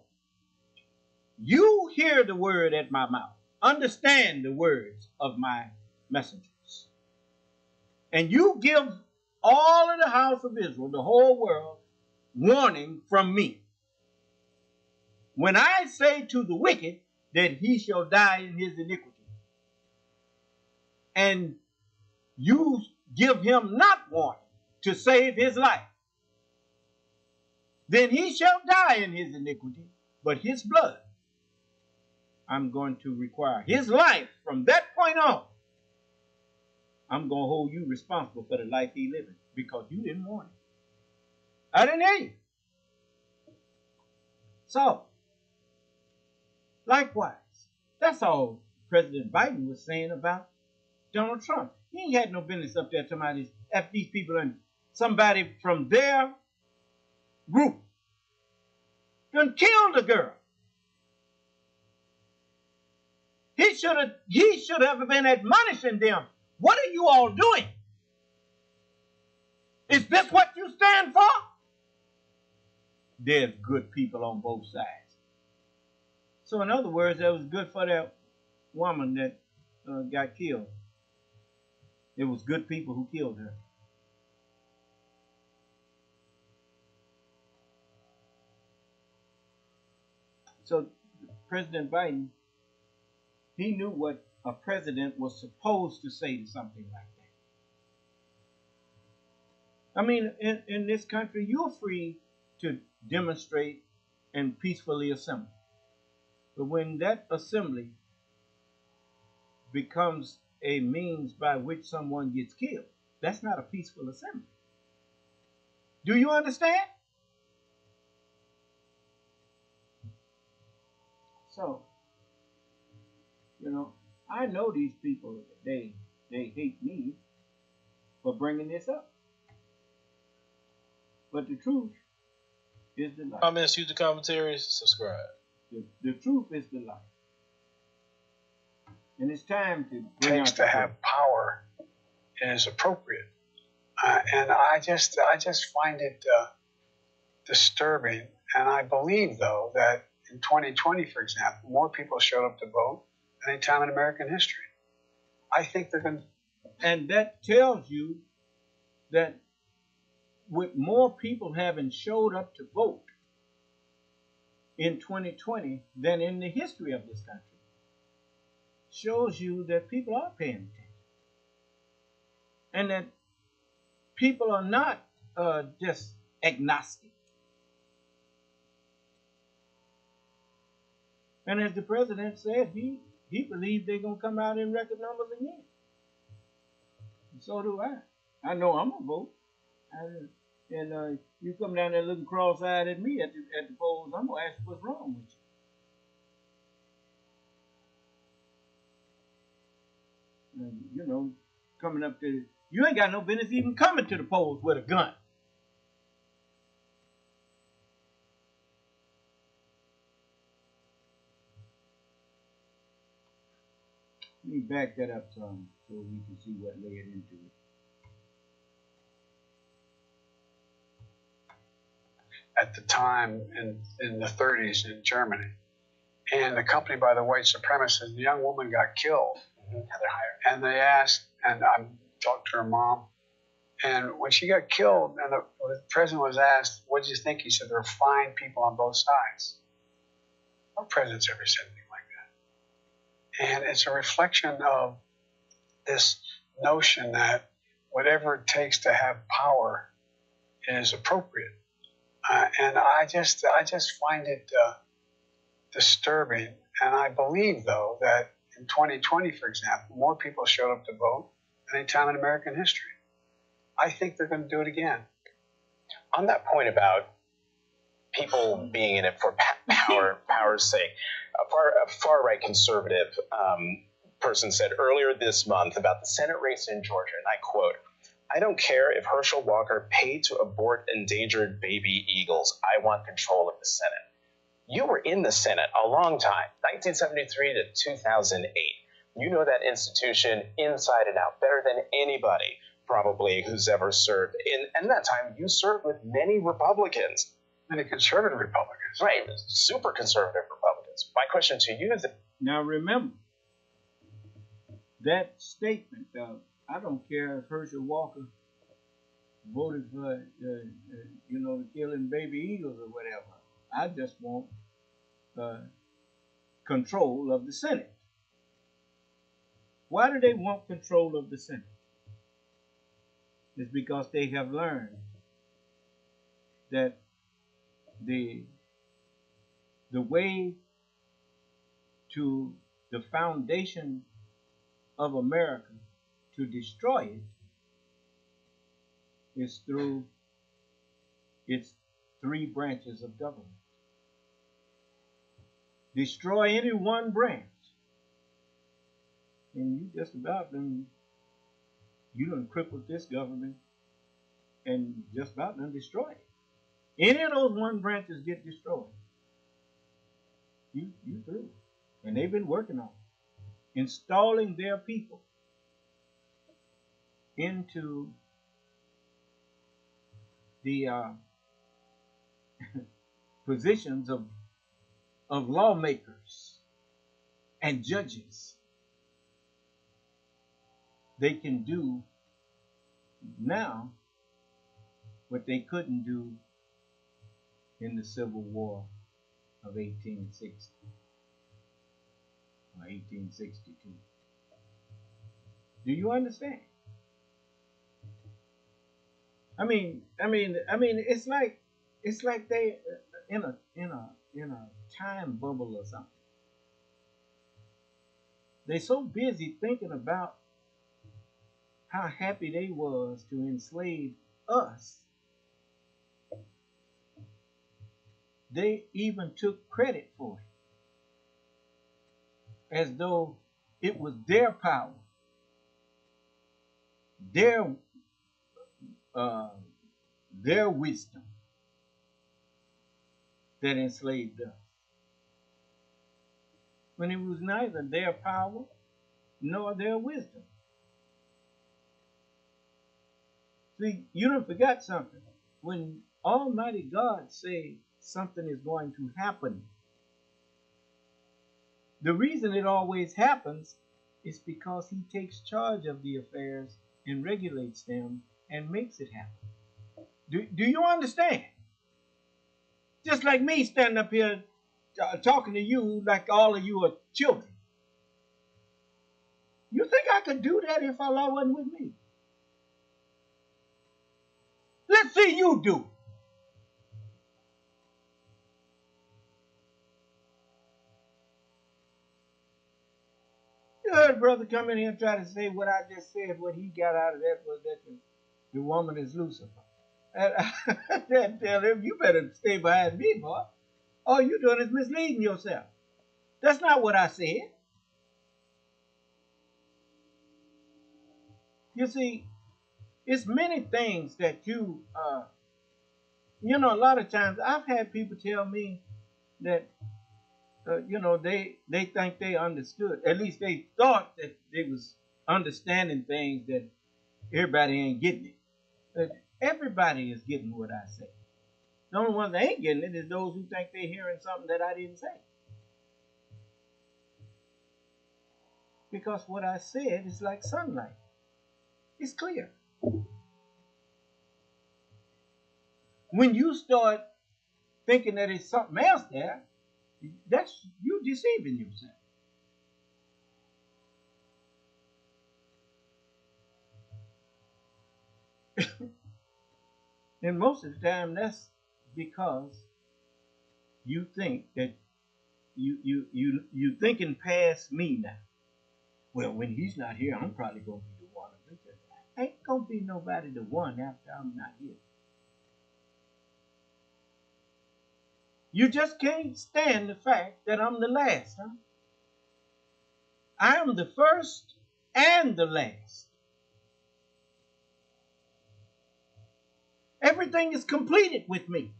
you hear the word at my mouth. Understand the words of my messengers. And you give all of the house of Israel, the whole world, warning from me. When I say to the wicked that he shall die in his iniquity, and you give him not warning to save his life, then he shall die in his iniquity, but his blood I'm going to require. His life, from that point on, I'm going to hold you responsible for the life he living because you didn't warn him. I didn't hear you. So, likewise, that's all President Biden was saying about Donald Trump. He ain't had no business up there talking about after these people and somebody from their group done killed a girl. He should have been admonishing them. What are you all doing? Is this what you stand for? There's good people on both sides. So in other words, that was good for that woman that got killed. It was good people who killed her. So President Biden, he knew what a president was supposed to say to something like that. I mean, in this country, you're free to demonstrate and peacefully assemble. But when that assembly becomes a means by which someone gets killed, that's not a peaceful assembly. Do you understand? So, you know, I know these people, they hate me for bringing this up. But the truth is the light. Comments, use the commentaries, subscribe. The truth is the light. And it's time to bring takes to have power is appropriate. And I just find it disturbing. And I believe, though, that in 2020, for example, more people showed up to vote than any time in American history. I think they're going to... And that tells you that with more people having showed up to vote in 2020 than in the history of this country, shows you that people are paying attention. And that people are not just agnostic. And as the president said, he believes they're going to come out in record numbers again. And so do I. I know I'm going to vote. And you come down there looking cross-eyed at me at the polls, I'm going to ask what's wrong with you. And, you know, coming up to You ain't got no business even coming to the polls with a gun. Let me back that up some so we can see what led into it. At the time in the 30s in Germany, and accompanied by the white supremacists, the young woman got killed. And they asked, and I talked to her mom, and when she got killed, and the president was asked, "What did you think?" He said, "There are fine people on both sides." No president's ever said anything like that. And it's a reflection of this notion that whatever it takes to have power is appropriate. And I just find it disturbing. And I believe, though, that in 2020, for example, more people showed up to vote than any time in American history. I think they're going to do it again. On that point about people being in it for power's sake, a far-right conservative person said earlier this month about the Senate race in Georgia, and I quote, "I don't care if Herschel Walker paid to abort endangered baby eagles. I want control of the Senate." You were in the Senate a long time, 1973 to 2008. You know that institution inside and out better than anybody probably who's ever served. And that time, you served with many Republicans. Many conservative Republicans. Right, super conservative Republicans. My question to you is... Now remember, that statement, I don't care if Herschel Walker voted for, the killing baby eagles or whatever. I just want control of the Senate. Why do they want control of the Senate? It's because they have learned that the way to the foundation of America to destroy it is through its three branches of government. Destroy any one branch, and you just about done crippled this government and just about done destroy it. Any of those one branches get destroyed, you through. And they've been working on it, installing their people into the positions of lawmakers and judges. They can do now what they couldn't do in the Civil War of 1860 or 1862. Do you understand? I mean, it's like they in a time bubble or something. They're so busy thinking about how happy they was to enslave us. They even took credit for it, as though it was their power, their wisdom that enslaved us, when it was neither their power nor their wisdom. See, you done forgot something. When Almighty God says something is going to happen, the reason it always happens is because he takes charge of the affairs and regulates them and makes it happen. Do you understand? Just like me standing up here talking to you like all of you are children. You think I could do that if Allah wasn't with me? Let's see you do it. You heard brother come in here and try to say what I just said. What he got out of that was that the woman is Lucifer. And I tell him, you better stay behind me, boy. All you're doing is misleading yourself. That's not what I said. You see, it's many things that you know, a lot of times I've had people tell me that you know, they think they understood. At least they thought that they was understanding things that everybody ain't getting it. But everybody is getting what I say. The only ones that ain't getting it is those who think they're hearing something that I didn't say. Because what I said is like sunlight. It's clear. When you start thinking that it's something else there, that's you deceiving yourself. And most of the time, that's because you think that you thinking past me now. Well, when he's not here, I'm probably gonna be the one. Ain't gonna be nobody the one after I'm not here. You just can't stand the fact that I'm the last, huh? I am the first and the last. Everything is completed with me.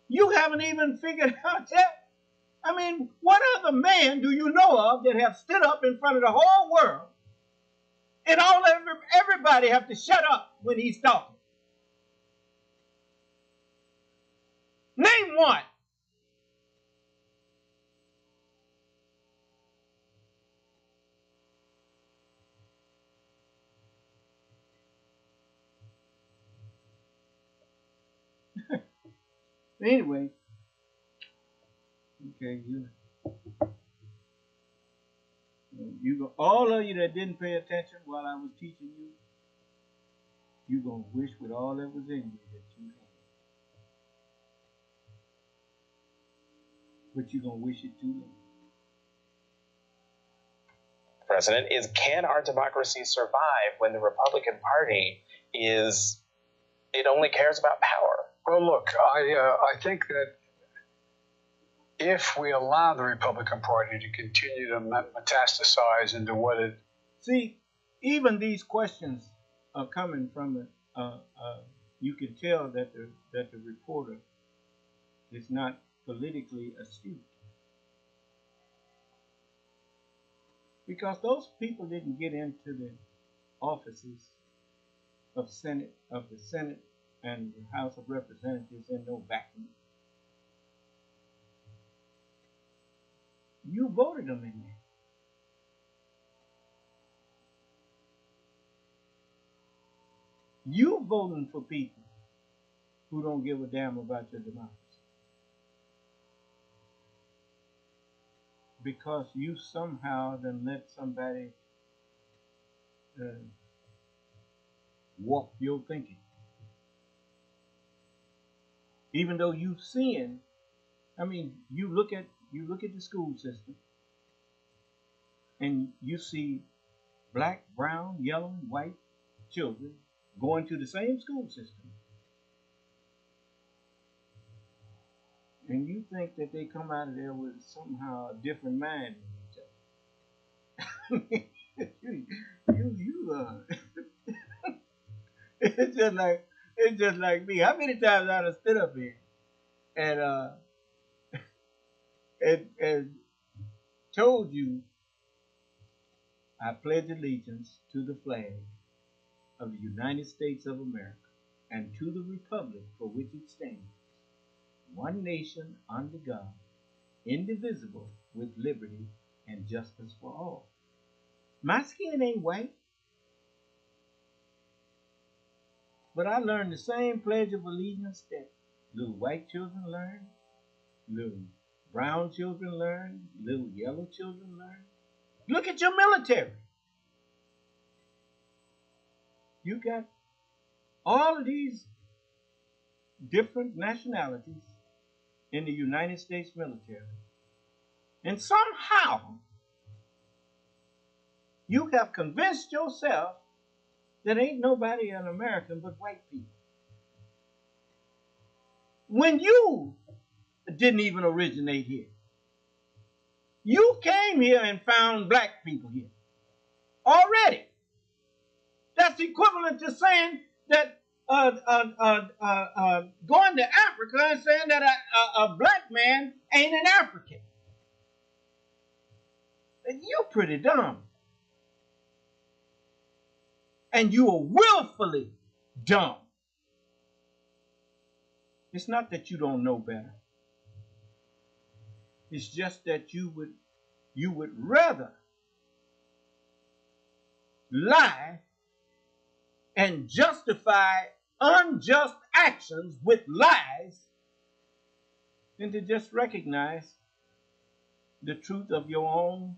You haven't even figured out yet. I mean, what other man do you know of that have stood up in front of the whole world and everybody have to shut up when he's talking? Name one. Anyway, okay, you go. All of you that didn't pay attention while I was teaching you, you gonna wish with all that was in you that you had, but you gonna wish it too late. President, can our democracy survive when the Republican Party only cares about power? Well, look, I think that if we allow the Republican Party to continue to metastasize into what it... See, even these questions are coming from you can tell that the reporter is not politically astute. Because those people didn't get into the offices of the Senate and the House of Representatives in no vacuum. You voted them in there. You voting for people who don't give a damn about your democracy. Because you somehow then let somebody warp your thinking. Even though you've seen, I mean, you look at the school system and you see black, brown, yellow, and white children going to the same school system. And you think that they come out of there with somehow a different mind than each other. It's just like me. How many times I have stood up here and told you I pledge allegiance to the flag of the United States of America and to the republic for which it stands, one nation under God, indivisible, with liberty and justice for all. My skin ain't white, but I learned the same pledge of allegiance that little white children learn, little brown children learn, little yellow children learn. Look at your military. You got all of these different nationalities in the United States military. And somehow you have convinced yourself that ain't nobody an American but white people. When you didn't even originate here. You came here and found black people here already. That's equivalent to saying that going to Africa and saying that a black man ain't an African. You're pretty dumb. And you are willfully dumb. It's not that you don't know better. It's just that you would rather lie and justify unjust actions with lies than to just recognize the truth of your own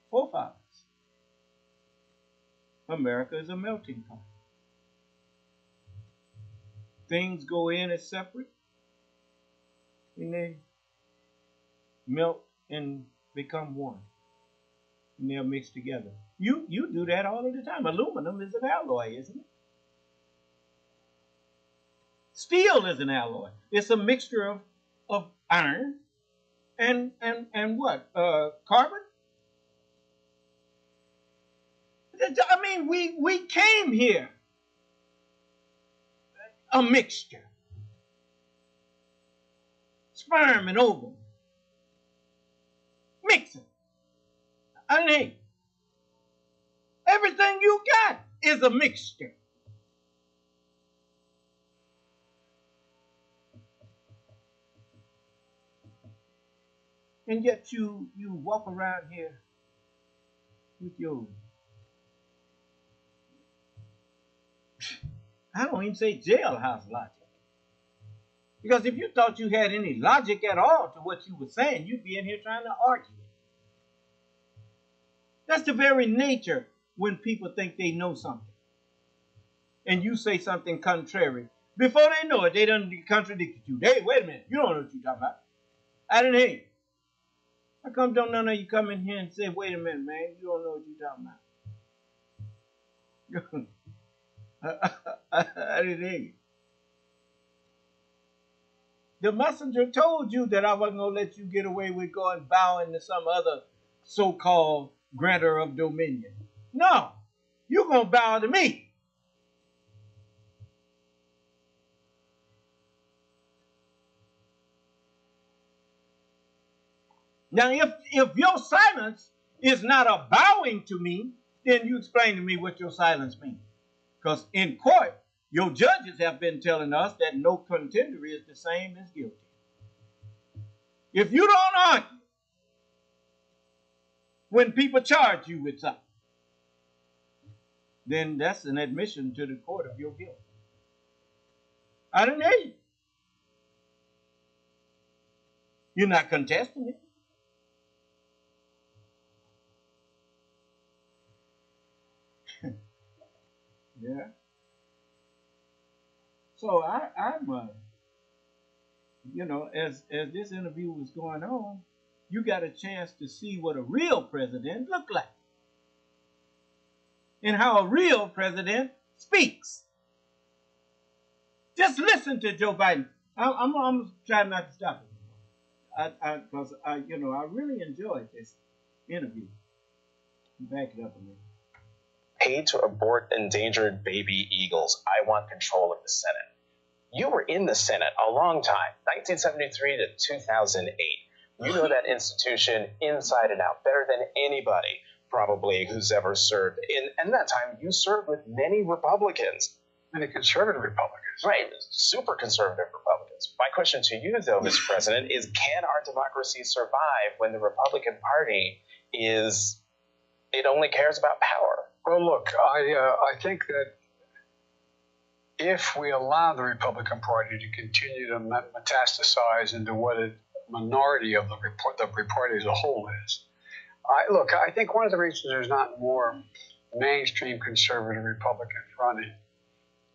forefathers. America is a melting pot. Things go in as separate, and they melt and become one. And they're mixed together. You do that all of the time. Aluminum is an alloy, isn't it? Steel is an alloy. It's a mixture of iron and what? Carbon? I mean, we came here a mixture. Sperm and ovum. Mixing. I mean, everything you got is a mixture. And yet you walk around here with your, I don't even say jailhouse logic. Because if you thought you had any logic at all to what you were saying, you'd be in here trying to argue it. That's the very nature when people think they know something. And you say something contrary. Before they know it, they done contradicted you. Hey, wait a minute. You don't know what you're talking about. I didn't hear you. How come don't none of you come in here and say, wait a minute, man, you don't know what you're talking about? I didn't hear you. The messenger told you that I wasn't going to let you get away with going bowing to some other so-called grantor of dominion. No, you're going to bow to me. Now, if your silence is not a bowing to me, then you explain to me what your silence means. Because in court, your judges have been telling us that no contender is the same as guilty. If you don't argue when people charge you with something, then that's an admission to the court of your guilt. I didn't hear you. You're not contesting it. Yeah. So I'm you know, as this interview was going on, you got a chance to see what a real president looked like. And how a real president speaks. Just listen to Joe Biden. I'm trying not to stop it. Because I really enjoyed this interview. Back it up a minute. Paid to abort endangered baby eagles. I want control of the Senate. You were in the Senate a long time, 1973 to 2008. You know that institution inside and out better than anybody, probably, who's ever served. And that time, you served with many Republicans. Many conservative Republicans. Right, super conservative Republicans. My question to you, though, Mr. President, is can our democracy survive when the Republican Party it only cares about power? Well, look, I think that if we allow the Republican Party to continue to metastasize into what a minority of the party as a whole is, I think one of the reasons there's not more mainstream conservative Republicans running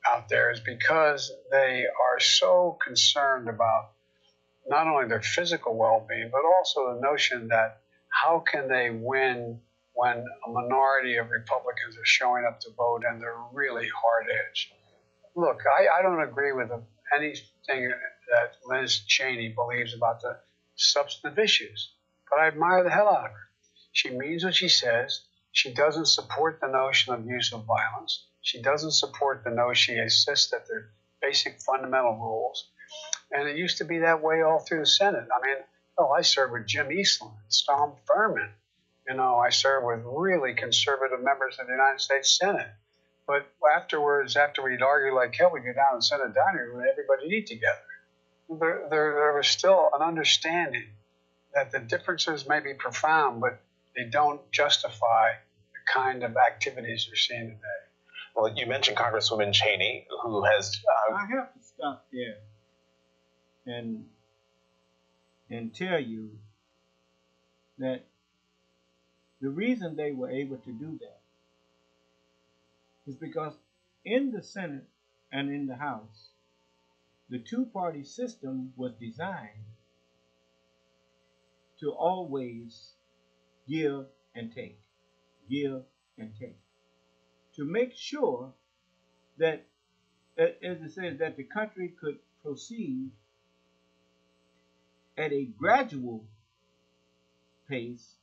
out there is because they are so concerned about not only their physical well-being, but also the notion that how can they win when a minority of Republicans are showing up to vote and they're really hard-edged. Look, I don't agree with anything that Liz Cheney believes about the substantive issues. But I admire the hell out of her. She means what she says. She doesn't support the notion of use of violence. She doesn't support the notion, she insists that they're basic fundamental rules. And it used to be that way all through the Senate. I mean, I served with Jim Eastland, Strom Thurmond. I served with really conservative members of the United States Senate. But afterwards, after we'd argue like hell, we'd go down in the Senate dining room and everybody'd eat together. There was still an understanding that the differences may be profound, but they don't justify the kind of activities you're seeing today. Well, you mentioned Congresswoman Cheney, who has... I have to stop there and tell you that the reason they were able to do that is because in the Senate and in the House, the two-party system was designed to always give and take, to make sure that, as it says, that the country could proceed at a gradual pace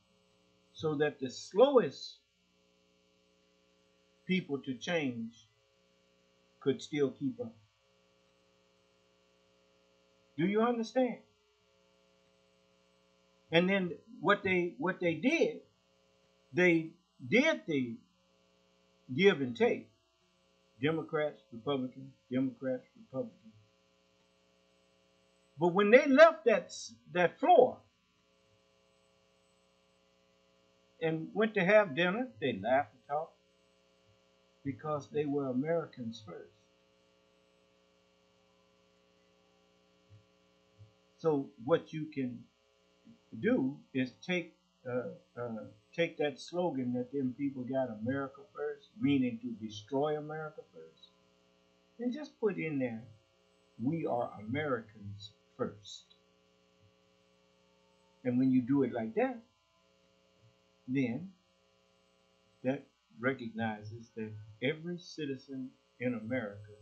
so that the slowest people to change could still keep up. Do you understand? And then what they did the give and take. Democrats, Republicans, Democrats, Republicans. But when they left that floor and went to have dinner, they laughed and talked because they were Americans first. So what you can do is take that slogan that them people got, America first, meaning to destroy America first, and just put in there, we are Americans first. And when you do it like that, then that recognizes that every citizen in America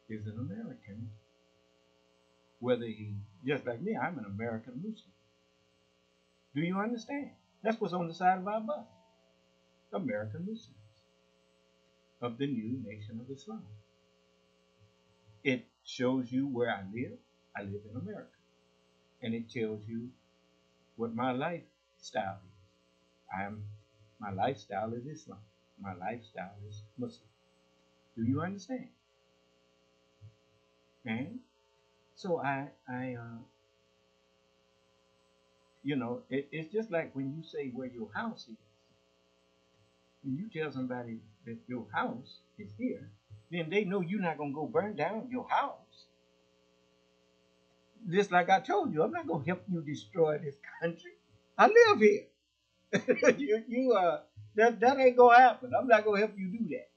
is an American, whether he, just like me, I'm an American Muslim. Do you understand? That's what's on the side of our bus. American Muslims of the new nation of Islam. It shows you where I live. I live in America. And it tells you what my lifestyle is. My lifestyle is Islam. My lifestyle is Muslim. Do you understand? And so it's just like when you say where your house is. When you tell somebody that your house is here, then they know you're not going to go burn down your house. Just like I told you, I'm not going to help you destroy this country. I live here. That ain't going to happen. I'm not going to help you do that.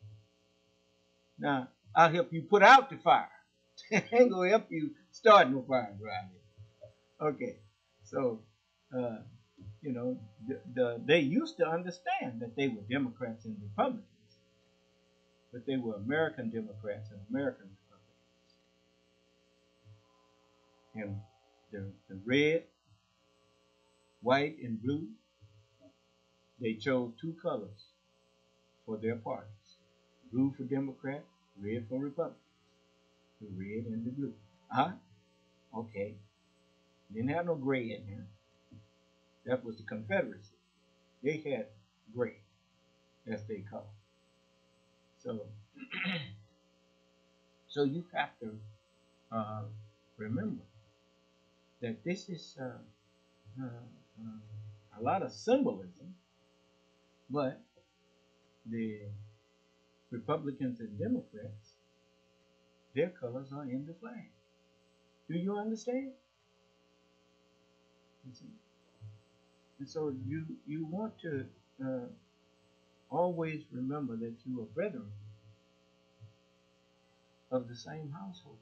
Now, I'll help you put out the fire. I ain't going to help you start no fire around here. Okay, so, they used to understand that they were Democrats and Republicans, but they were American Democrats and American Republicans. And the red, white, and blue, they chose two colors for their parties. Blue for Democrat, red for Republicans. The red and the blue. Okay. Didn't have no gray in there. That was the Confederacy. They had gray, as they call it. So you have to remember that this is a lot of symbolism, but the Republicans and Democrats, their colors are in the flag. Do you understand? And so you want to always remember that you are brethren of the same household.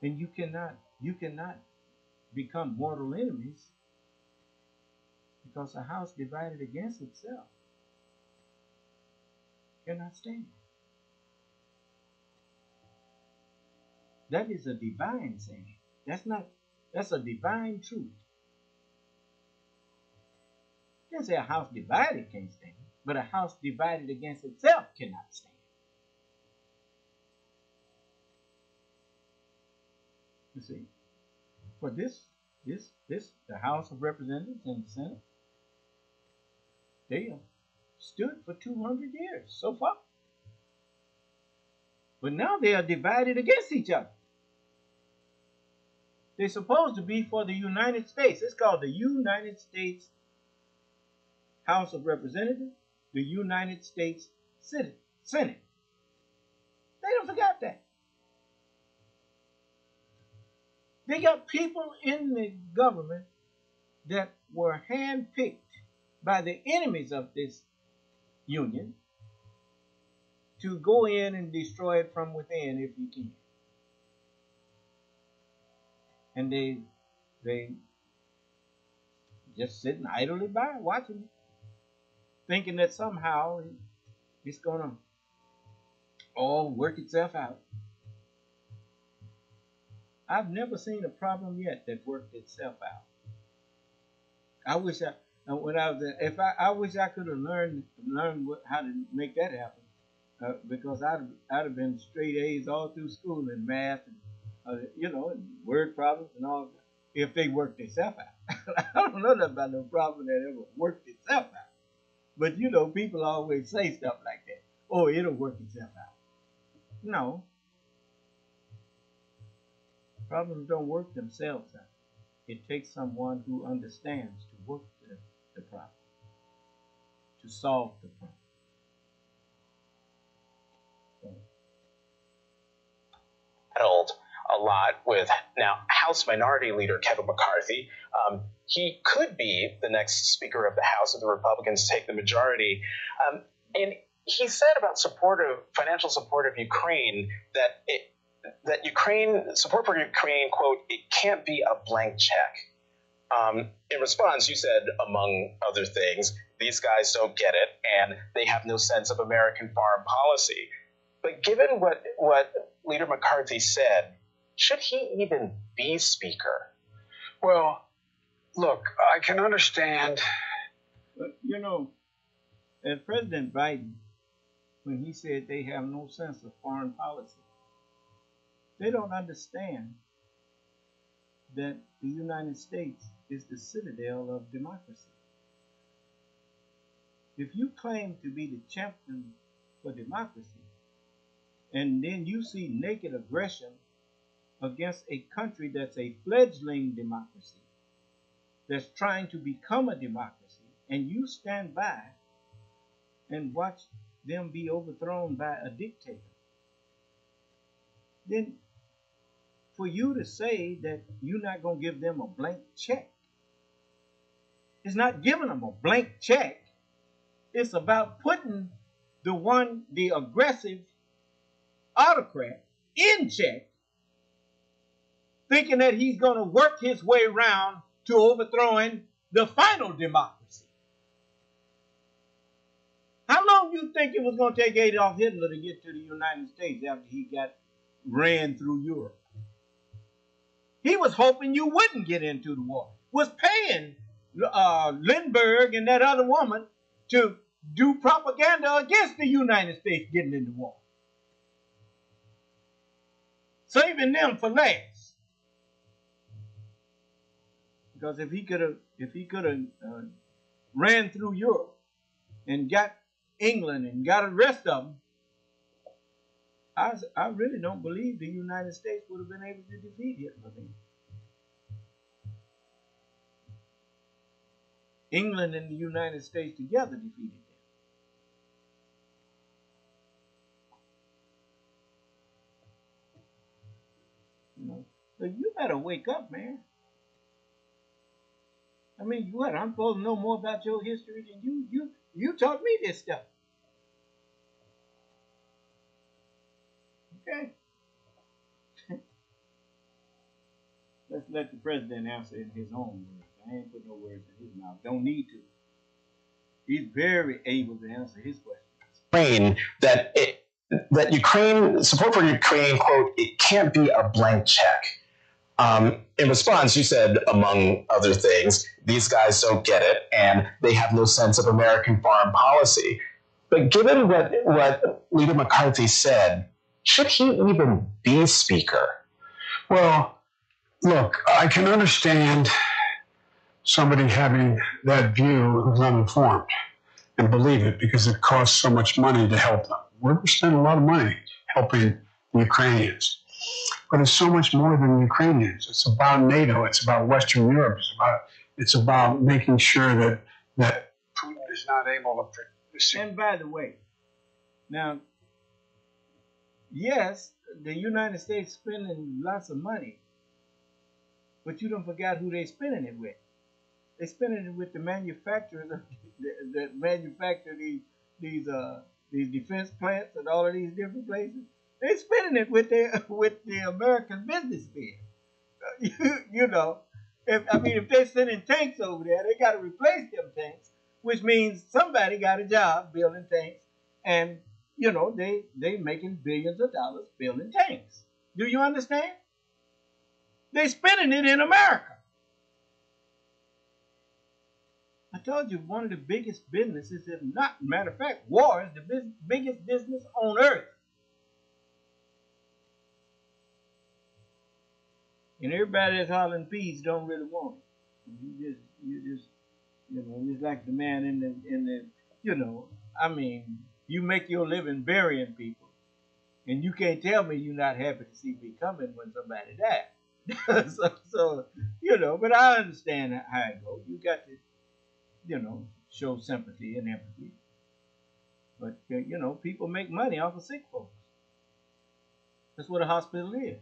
And you cannot become mortal enemies, because a house divided against itself cannot stand. That is a divine saying. That's a divine truth. You can't say a house divided can't stand, but a house divided against itself cannot stand. You see, for this, the House of Representatives and the Senate, they have stood for 200 years so far. But now they are divided against each other. They're supposed to be for the United States. It's called the United States House of Representatives, the United States Senate. They don't forgot that. They got people in the government that were handpicked by the enemies of this union to go in and destroy it from within if you can. And they just sitting idly by watching it, thinking that somehow it's going to all work itself out. I've never seen a problem yet that worked itself out. I wish I could have learned how to make that happen, because I'd have been straight A's all through school in math and and word problems and all. If they worked itself out, I don't know nothing about no problem that ever worked itself out. But people always say stuff like that. Oh, it'll work itself out. No. Problems don't work themselves out. It takes someone who understands to work the problem, to solve the problem. Battled a lot with now House Minority Leader Kevin McCarthy. He could be the next Speaker of the House if the Republicans take the majority. And he said about financial support of Ukraine that support for Ukraine, quote, it can't be a blank check. In response, you said, among other things, these guys don't get it and they have no sense of American foreign policy. But given what Leader McCarthy said, should he even be Speaker? Well, look, I can understand. But, as President Biden, when he said they have no sense of foreign policy, they don't understand that the United States is the citadel of democracy. If you claim to be the champion for democracy, and then you see naked aggression against a country that's a fledgling democracy, that's trying to become a democracy, and you stand by and watch them be overthrown by a dictator, then for you to say that you're not going to give them a blank check, it's not giving them a blank check. It's about putting the aggressive autocrat in check, thinking that he's going to work his way around to overthrowing the final democracy. How long do you think it was going to take Adolf Hitler to get to the United States after he ran through Europe? He was hoping you wouldn't get into the war. Was paying Lindbergh and that other woman to do propaganda against the United States getting into war, saving them for last. Because if he could have ran through Europe and got England and got the rest of them, I really don't believe the United States would have been able to defeat Hitler then. England and the United States together defeated them. So you better wake up, man. I mean, what? I'm supposed to know more about your history than you. You taught me this stuff. Okay. Let's let the president answer in his own words. I ain't put no words in his mouth. Don't need to. He's very able to answer his questions. That that Ukraine, support for Ukraine, quote, it can't be a blank check. In response, you said, among other things, these guys don't get it and they have no sense of American foreign policy. But given what Leader McCarthy said, should he even be speaker? Well, look, I can understand somebody having that view who's uninformed and believe it because it costs so much money to help them. We're spending a lot of money helping the Ukrainians. But it's so much more than the Ukrainians. It's about NATO. It's about Western Europe. It's about making sure that Putin is not able to. And by the way, now, yes, the United States spending lots of money, but you don't forget who they spending it with. They spending it with the manufacturers that manufacture these defense plants and all of these different places. They spending it with the American businessmen. You know, if they're sending tanks over there, they got to replace them tanks, which means somebody got a job building tanks, and you know they making billions of dollars building tanks. Do you understand? They spending it in America. I told you one of the biggest businesses, if not, matter of fact, war is the biggest business on earth. And everybody that's hollering peace don't really want it. You just like the man in the you make your living burying people, and you can't tell me you're not happy to see me coming when somebody died. so but I understand how it goes. You got to, show sympathy and empathy. But people make money off of sick folks. That's what a hospital is.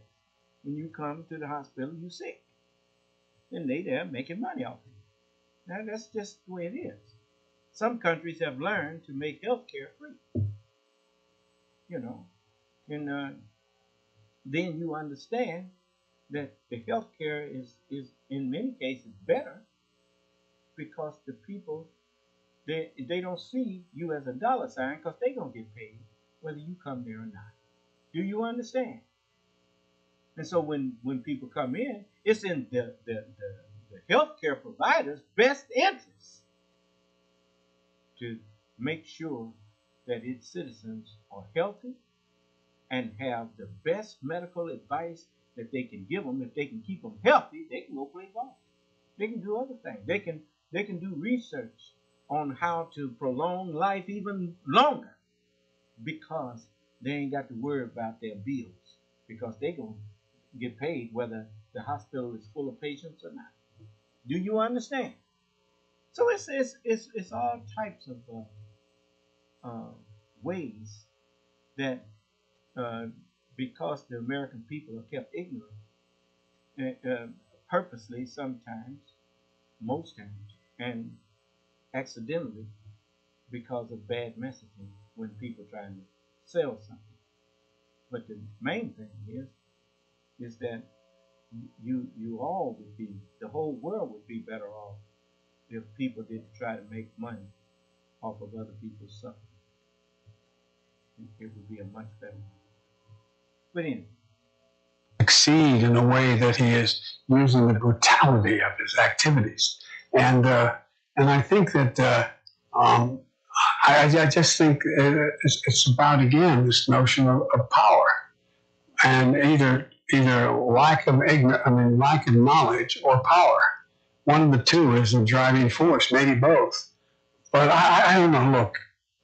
When you come to the hospital, you're sick. And they're making money off of you. Now, that's just the way it is. Some countries have learned to make health care free. And then you understand that the health care is in many cases better because the people, they don't see you as a dollar sign because they're going to get paid whether you come there or not. Do you understand? And so when people come in, it's in the healthcare provider's best interest to make sure that its citizens are healthy and have the best medical advice that they can give them. If they can keep them healthy, they can go play golf. They can do other things. They can do research on how to prolong life even longer because they ain't got to worry about their bills because they're going to get paid whether the hospital is full of patients or not. Do you understand? So it's all types of ways that because the American people are kept ignorant, purposely sometimes, most times, and accidentally because of bad messaging when people trying to sell something. But the main thing is that you all would be, the whole world would be better off if people didn't try to make money off of other people's suffering. It would be a much better world. But anyway. Succeed in a way that he is using the brutality of his activities. And I think that I just think it's about, again, this notion of power and either lack of knowledge or power. One of the two is the driving force, maybe both. But I don't know. Look,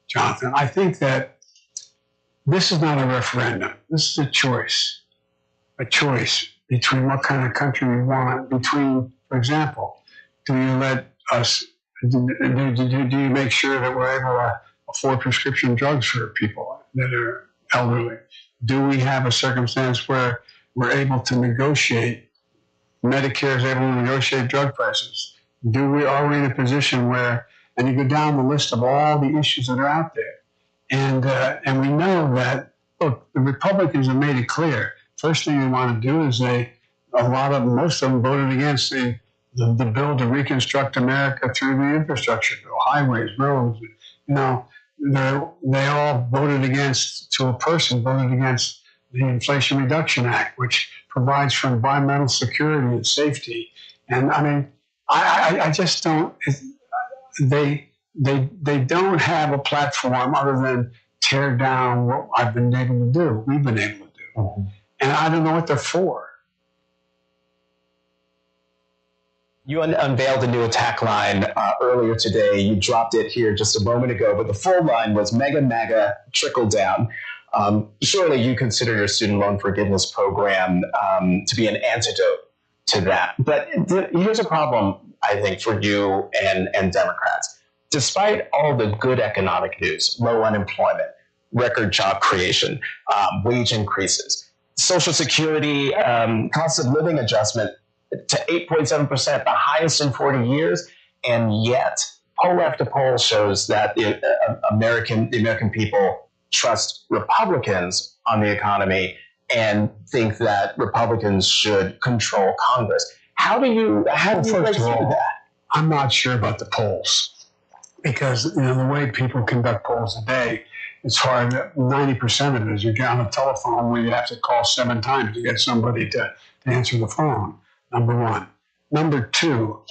Jonathan, I think that this is not a referendum. This is a choice between what kind of country we want. Between, for example, do you let us? Do you make sure that we're able to afford prescription drugs for people that are elderly? Do we have a circumstance where we're able to negotiate? Medicare is able to negotiate drug prices. Are we in a position where, and you go down the list of all the issues that are out there, and we know that, look, the Republicans have made it clear. First thing they want to do is most of them voted against the bill to reconstruct America through the infrastructure bill, highways, roads. they all voted against, to a person, voted against the Inflation Reduction Act, which provides for environmental security and safety. And I mean, I just don't. They don't have a platform other than tear down what I've been able to do. We've been able to do, and I don't know what they're for. You unveiled a new attack line earlier today. You dropped it here just a moment ago, but the full line was Mega MAGA Trickle Down. Surely you consider your student loan forgiveness program to be an antidote to that. But here's a problem, I think, for you and Democrats. Despite all the good economic news, low unemployment, record job creation, wage increases, Social Security cost of living adjustment to 8.7%, the highest in 40 years, and yet poll after poll shows that the American people trust Republicans on the economy and think that Republicans should control Congress. How do you break through that? I'm not sure about the polls, because the way people conduct polls today, it's hard. 90% of it is you get on a telephone where you have to call 7 times to get somebody to answer the phone. Number one. Number two,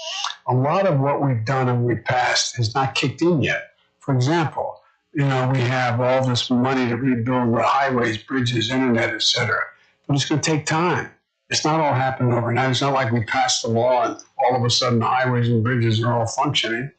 a lot of what we've done and we've passed has not kicked in yet. For example, we have all this money to rebuild the highways, bridges, internet, etc. But it's going to take time. It's not all happening overnight. It's not like we passed the law and all of a sudden the highways and bridges are all functioning.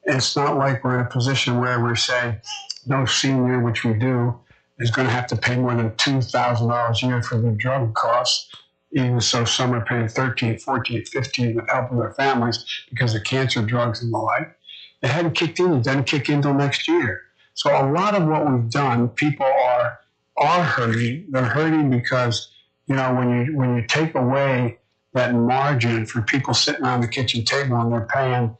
It's not like we're in a position where we're saying no senior, which we do, is going to have to pay more than $2,000 a year for their drug costs. Even so, some are paying $13, $14, $15 with helping their families because of cancer drugs and the like. It hadn't kicked in. It doesn't kick in until next year. So a lot of what we've done, people are hurting. They're hurting because, when you take away that margin for people sitting around the kitchen table and they're paying,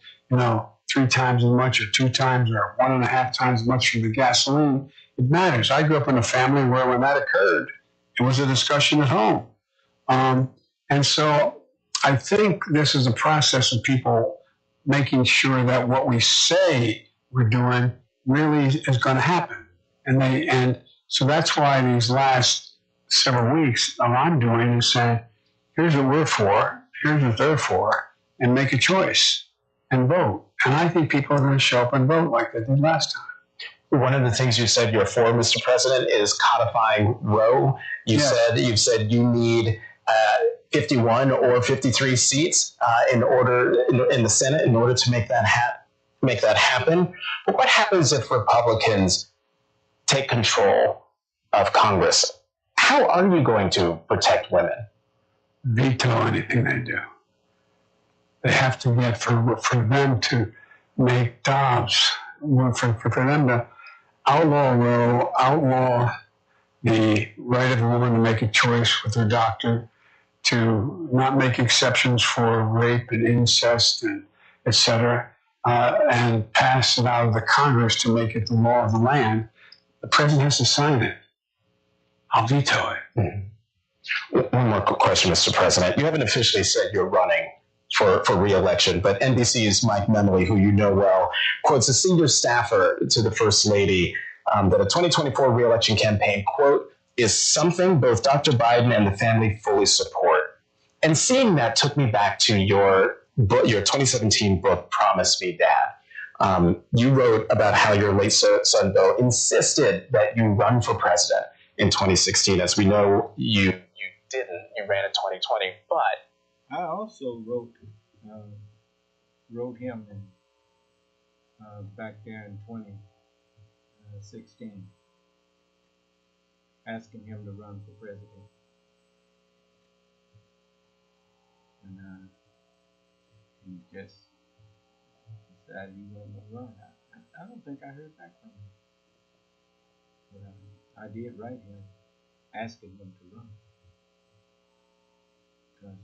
3 times as much or 2 times or 1.5 times as much for the gasoline, it matters. I grew up in a family where when that occurred, it was a discussion at home. And so I think this is a process of people making sure that what we say we're doing really is going to happen. And so that's why these last several weeks, all I'm doing is saying, here's what we're for, here's what they're for, and make a choice and vote. And I think people are going to show up and vote like they did last time. One of the things you said you're for, Mr. President, is codifying Roe. You've said you need 51 or 53 seats in the Senate in order to make that happen. But what happens if Republicans take control of Congress? How are you going to protect women? Veto anything they do. They have to get for them to make Dobbs, for them to outlaw Roe, outlaw the right of a woman to make a choice with her doctor, to not make exceptions for rape and incest and et cetera, and pass it out of the Congress to make it the law of the land. The president has to sign it. I'll veto it. One more quick question, Mr. President. You haven't officially said you're running for re-election, but NBC's Mike Memley, who you know well, quotes a senior staffer to the First Lady that a 2024 re-election campaign, quote, is something both Dr. Biden and the family fully support. And seeing that took me back to your 2017 book, Promise Me, Dad. You wrote about how your late son, Bill, insisted that you run for president in 2016. As we know, you didn't. You ran in 2020, but I also wrote him back there in 2016, asking him to run for president. And he just decided he wasn't going to run. I don't think I heard back from him. But I did write him asking him to run. Because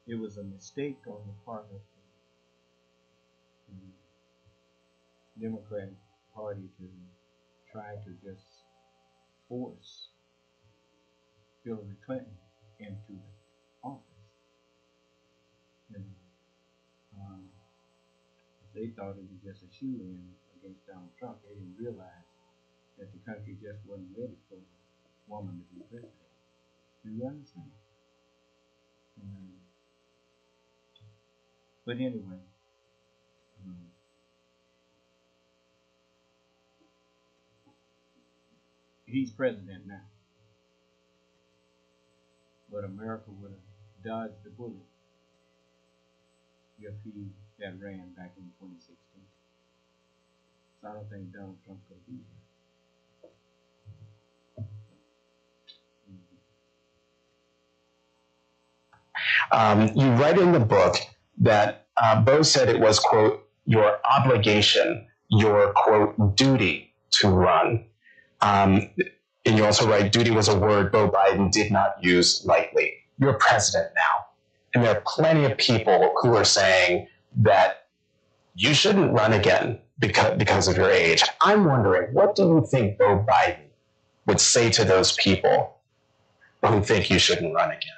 it was a mistake on the part of the Democratic Party to try to just force Hillary Clinton into office. And they thought it was just a shoe-in against Donald Trump, they didn't realize that the country just wasn't ready for a woman to be president. Do you understand? But anyway, he's president now. But America would have dodged the bullet if he had ran back in 2016. So I don't think Donald Trump could be here. You write in the book that Bo said it was, quote, your obligation, your, quote, duty to run. And you also write, duty was a word Bo Biden did not use lightly. You're president now. And there are plenty of people who are saying that you shouldn't run again because of your age. I'm wondering, what do you think Bo Biden would say to those people who think you shouldn't run again?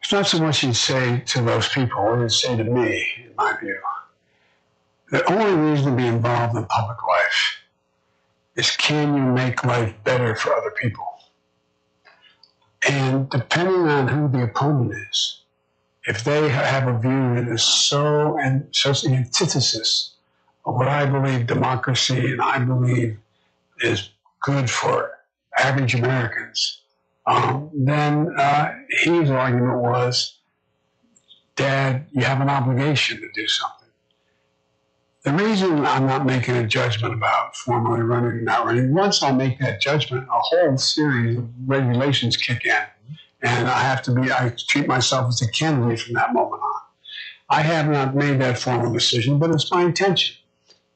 It's not so much he'd say to those people, or he'd say to me, in my view. The only reason to be involved in public life is, can you make life better for other people? And depending on who the opponent is, if they have a view that is so and such the antithesis of what I believe democracy and I believe is good for average Americans, then his argument was, Dad, you have an obligation to do something. The reason I'm not making a judgment about formally running or not running, once I make that judgment, a whole series of regulations kick in. And I treat myself as a candidate from that moment on. I have not made that formal decision, but it's my intention.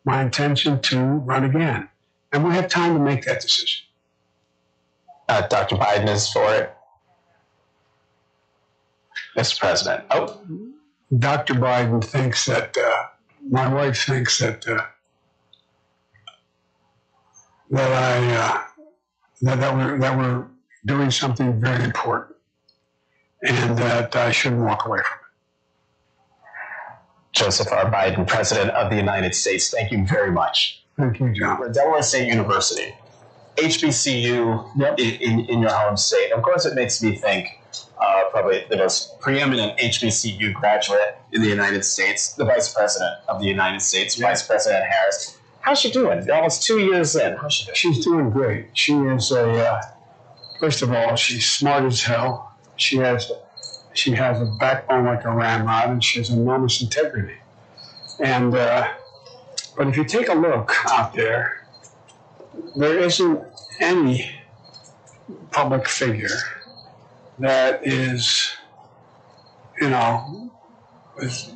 My intention to run again. And we have time to make that decision. Dr. Biden is for it. Mr. President. Oh. Dr. Biden thinks that, my wife thinks that we're doing something very important, and that I shouldn't walk away from it. Joseph R. Biden, President of the United States, thank you very much. Thank you, John. We're at Delaware State University, HBCU. Yep. in your home state. Of course, it makes me think probably the most preeminent HBCU graduate in the United States, the Vice President of the United States, Vice President Harris. How's she doing? Almost 2 years in. How's she doing? She's doing great. She is first of all, she's smart as hell. She has a backbone like a ramrod, and she has enormous integrity. And but if you take a look out there, there isn't any public figure that is, with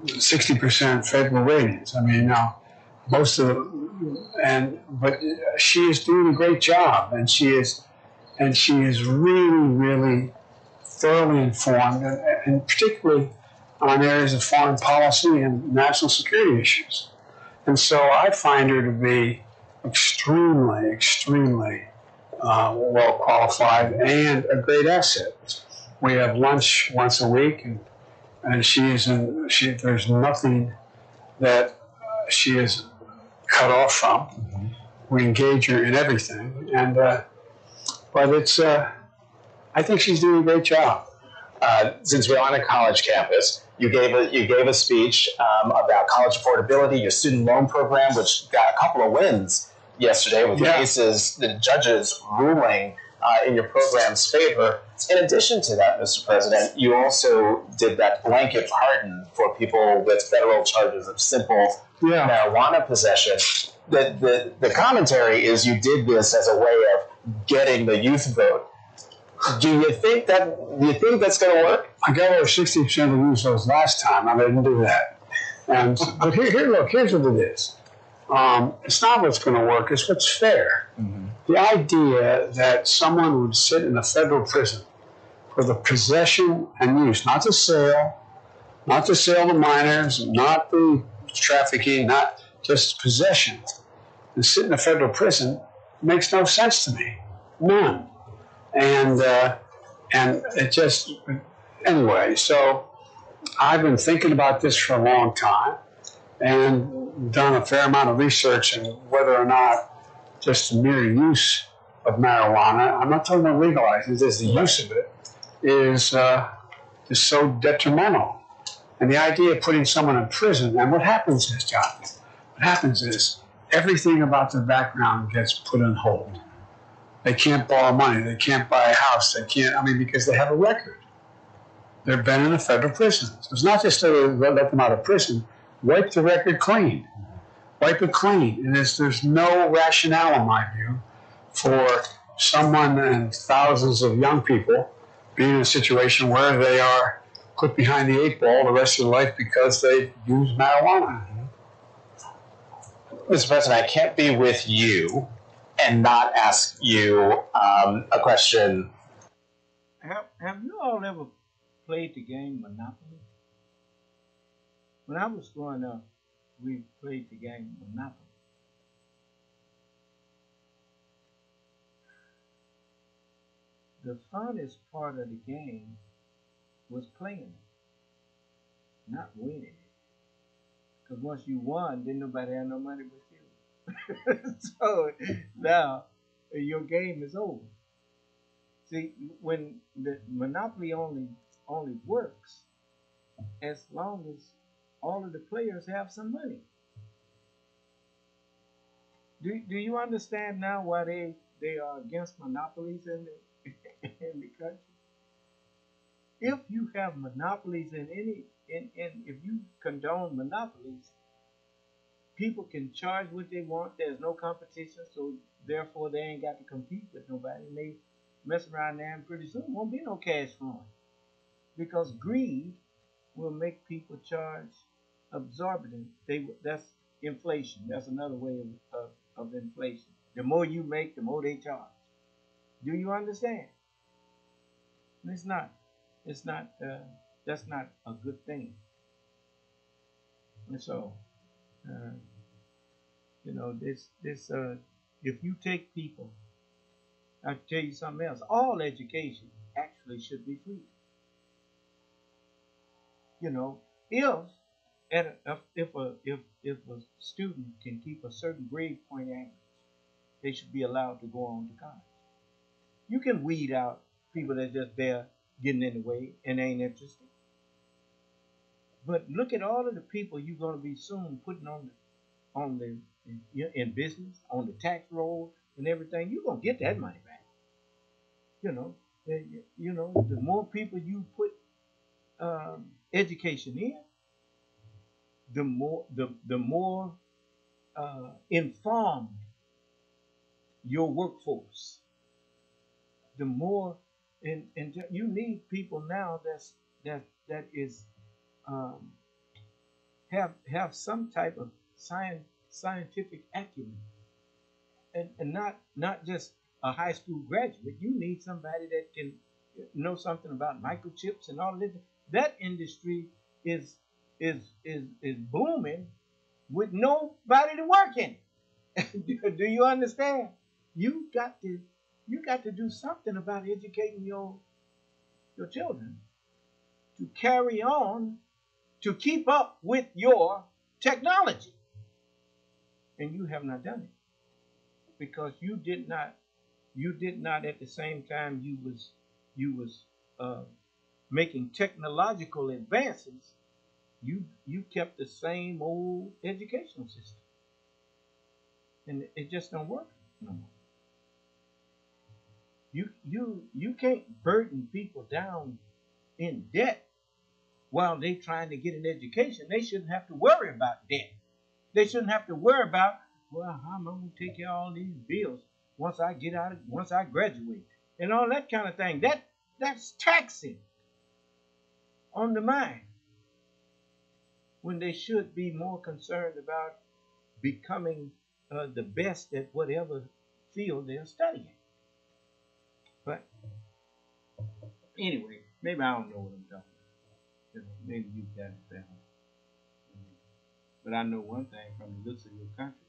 60% favorable ratings. I mean, now but she is doing a great job, and she is really, really thoroughly informed, and particularly on areas of foreign policy and national security issues. And so I find her to be extremely, extremely well qualified and a great asset. We have lunch once a week, and there's nothing that she is cut off from. Mm-hmm. We engage her in everything, but it's I think she's doing a great job. Since we're on a college campus, you gave a speech about college affordability, your student loan program, which got a couple of wins yesterday with the judges ruling in your program's favor. In addition to that, Mr. President, you also did that blanket pardon for people with federal charges of simple marijuana possession. The commentary is you did this as a way of getting the youth vote. Do you think that's going to work? I got over 60% of the youth votes last time. I didn't do that. But here's what it is. It's not what's going to work. It's what's fair. Mm-hmm. The idea that someone would sit in a federal prison for the possession and use, not the sale to minors, not the trafficking, not just possession, and sit in a federal prison makes no sense to me. None. And it just, anyway, so I've been thinking about this for a long time, and done a fair amount of research on whether or not just the mere use of marijuana, I'm not talking about legalizing, just the use of it, is so detrimental. And the idea of putting someone in prison, and what happens is, John, what happens is everything about their background gets put on hold. They can't borrow money, they can't buy a house, they can't, because they have a record. They've been in a federal prison. So it's not just to let them out of prison, wipe the record clean. Wipe it clean. And there's no rationale, in my view, for someone and thousands of young people being in a situation where they are put behind the 8 ball the rest of their life because they use marijuana. Mr. President, I can't be with you and not ask you a question. Have you all ever played the game Monopoly? When I was growing up, we played the game Monopoly. The funnest part of the game was playing it, not winning it. Because once you won, then nobody had no money but you. So now your game is over. See, when the Monopoly only works as long as all of the players have some money. Do you understand now why they are against monopolies in the country? If you have monopolies if you condone monopolies, people can charge what they want. There's no competition, so therefore they ain't got to compete with nobody. And they mess around there, and pretty soon won't be no cash flowing, because greed will make people charge exorbitant. That's inflation. That's another way of inflation. The more you make, the more they charge. Do you understand? It's not. That's not a good thing. And so, if you take people, I'll tell you something else. All education actually should be free. If a student can keep a certain grade point average, they should be allowed to go on to college. You can weed out people that just there getting in the way and ain't interested. But look at all of the people you're going to be soon putting in business, on the tax roll and everything. You're going to get that money back. The more people you put education in, the more informed your workforce. The more, and you need people now that is have some type of scientific acumen, and not just a high school graduate. You need somebody that can know something about microchips and all of this. That industry is booming with nobody to work in it. Do you understand? You got to do something about educating your children to carry on, to keep up with your technology. And you have not done it, because you did not at the same time you was making technological advances, you kept the same old educational system. And it just don't work no more. You can't burden people down in debt while they trying to get an education. They shouldn't have to worry about debt. They shouldn't have to worry about, well, how am I going to take care of all these bills once I graduate, and all that kind of thing. That's taxing on the mind, when they should be more concerned about becoming the best at whatever field they're studying. But anyway, maybe I don't know what I'm talking about. Maybe you got it better. But I know one thing from the looks of your country,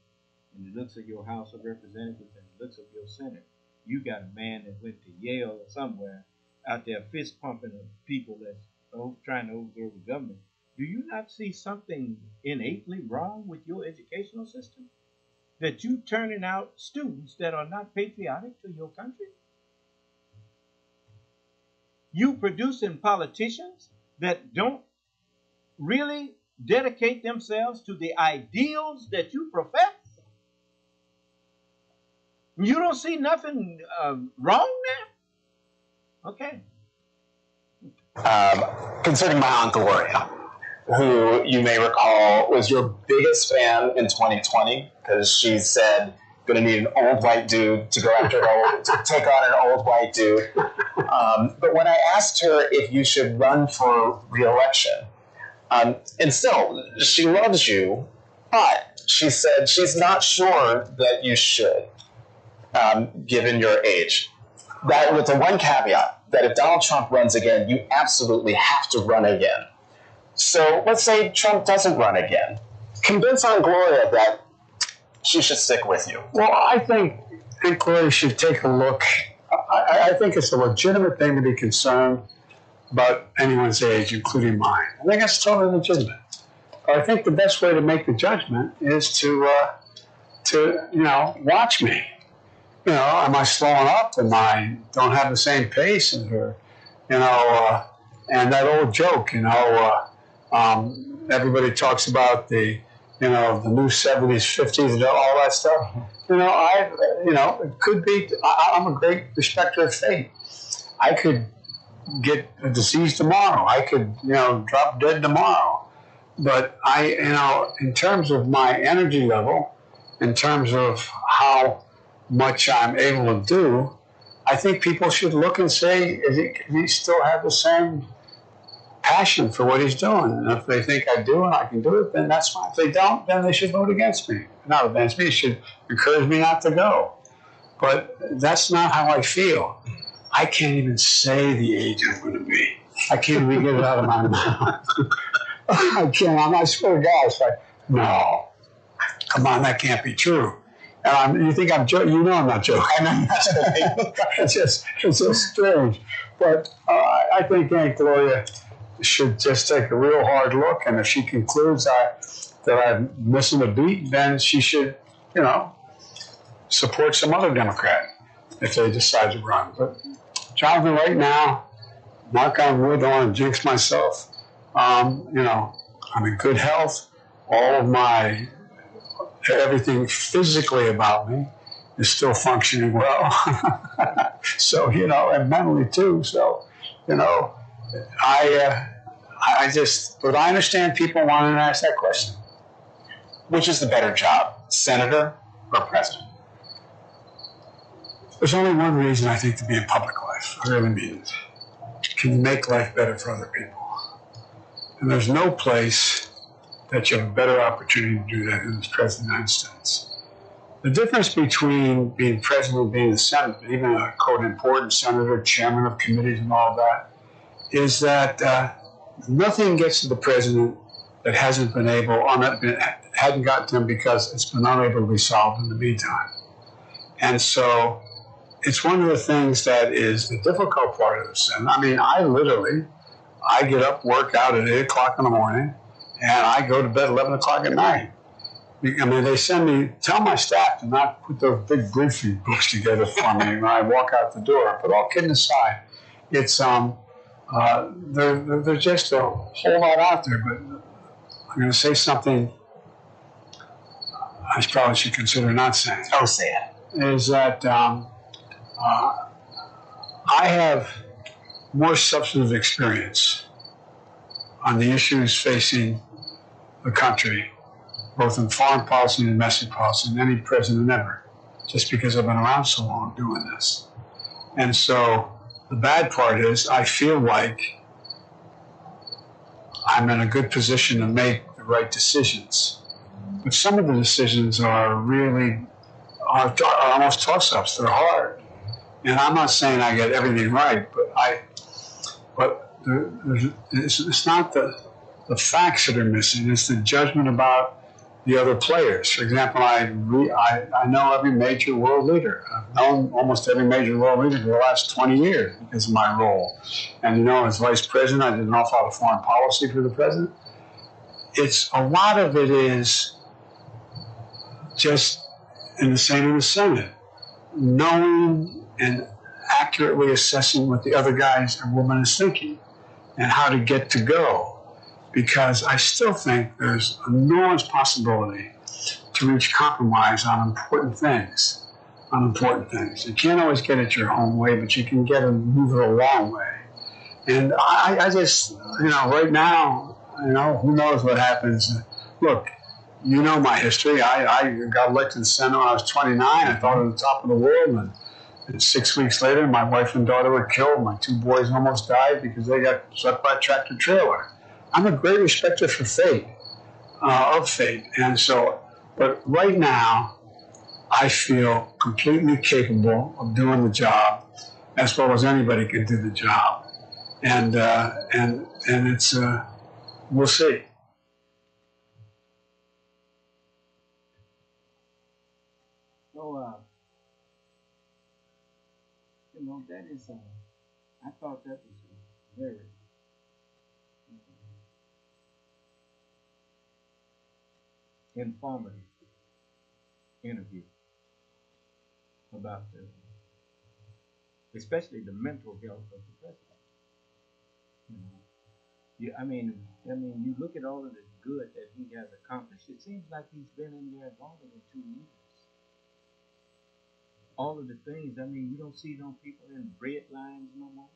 and the looks of your House of Representatives, and the looks of your Senate. You got a man that went to Yale or somewhere out there fist pumping people that's trying to overthrow the government. Do you not see something innately wrong with your educational system? That you turning out students that are not patriotic to your country? You producing politicians that don't really dedicate themselves to the ideals that you profess? You don't see nothing wrong there? Okay. Concerning my Aunt Gloria, who you may recall was your biggest fan in 2020 because she said, "Gonna need an old white dude to go after to take on an old white dude." But when I asked her if you should run for re-election, and still, she loves you, but she said she's not sure that you should, given your age. That with the one caveat that if Donald Trump runs again, you absolutely have to run again. So let's say Trump doesn't run again. Convince Aunt Gloria that she should stick with you. Well, I think Aunt Gloria should take a look. I think it's a legitimate thing to be concerned about anyone's age, including mine. I think that's totally legitimate. But I think the best way to make the judgment is to watch me. Am I slowing up? Am I don't have the same pace as her? And that old joke, everybody talks about the new 70s, 50s, and all that stuff. It could be, I'm a great respecter of fate. I could get a disease tomorrow. I could, drop dead tomorrow. But in terms of my energy level, in terms of how much I'm able to do, I think people should look and say, does he still have the same passion for what he's doing? And if they think I do and I can do it, then that's fine. If they don't, then they should vote against me. Not against me, they should encourage me not to go. But that's not how I feel. I can't even say the age I'm going to be. I can't even get it out of my mouth. I can't. I swear to God, it's like, no. Come on, that can't be true. And you think I'm joking? You know I'm not joking. I know you're not joking. It's just strange. But I think Aunt Gloria should just take a real hard look, and if she concludes that I'm missing a beat, then she should, support some other Democrat if they decide to run. But Jonathan, right now, knock on wood, don't want to jinx myself. I'm in good health. All of everything physically about me is still functioning well. So, and mentally too. So, but I understand people wanting to ask that question. Which is the better job, senator or president? There's only one reason I think to be in public life. I really mean it. Can you make life better for other people? And there's no place that you have a better opportunity to do that than as president of the United States. The difference between being president and being a senator, even a quote important senator, chairman of committees and all that, is that nothing gets to the president that hadn't gotten to him because it's been unable to be solved in the meantime. And so it's one of the things that is the difficult part of this. And I mean, I get up, work out at 8 o'clock in the morning, and I go to bed 11 o'clock at night. I mean, they tell my staff to not put those big briefing books together for me when I walk out the door. But all kidding aside, it's there's just a whole lot out there. But I'm going to say something I probably should consider not saying. Oh, say it. Is that I have more substantive experience on the issues facing the country, both in foreign policy and domestic policy, than any president ever, just because I've been around so long doing this. And so the bad part is I feel like I'm in a good position to make the right decisions. But some of the decisions are almost toss-ups. They're hard. And I'm not saying I get everything right, but it's not the facts that are missing. It's the judgment about the other players. For example, I know every major world leader. I've known almost every major world leader for the last 20 years because of my role. And as vice president, I did an awful lot of foreign policy for the president. it's a lot of it is just in the same in the Senate, knowing and accurately assessing what the other guys and woman is thinking and how to get to go. Because I still think there's enormous possibility to reach compromise on important things. You can't always get it your own way, but you can get it, move it a long way. And I just, right now, who knows what happens. Look, you know my history. I got elected senator when I was 29. I thought I was the top of the world. And 6 weeks later, my wife and daughter were killed. My 2 boys almost died because they got struck by a tractor trailer. I'm a great respecter for fate, And so, but right now, I feel completely capable of doing the job as well as anybody can do the job. And it's, we'll see. So, that is, I thought that was a very informative interview about especially the mental health of the president. I mean, you look at all of the good that he has accomplished. It seems like he's been in there longer than 2 years. All of the things, you don't see no people in bread lines no more.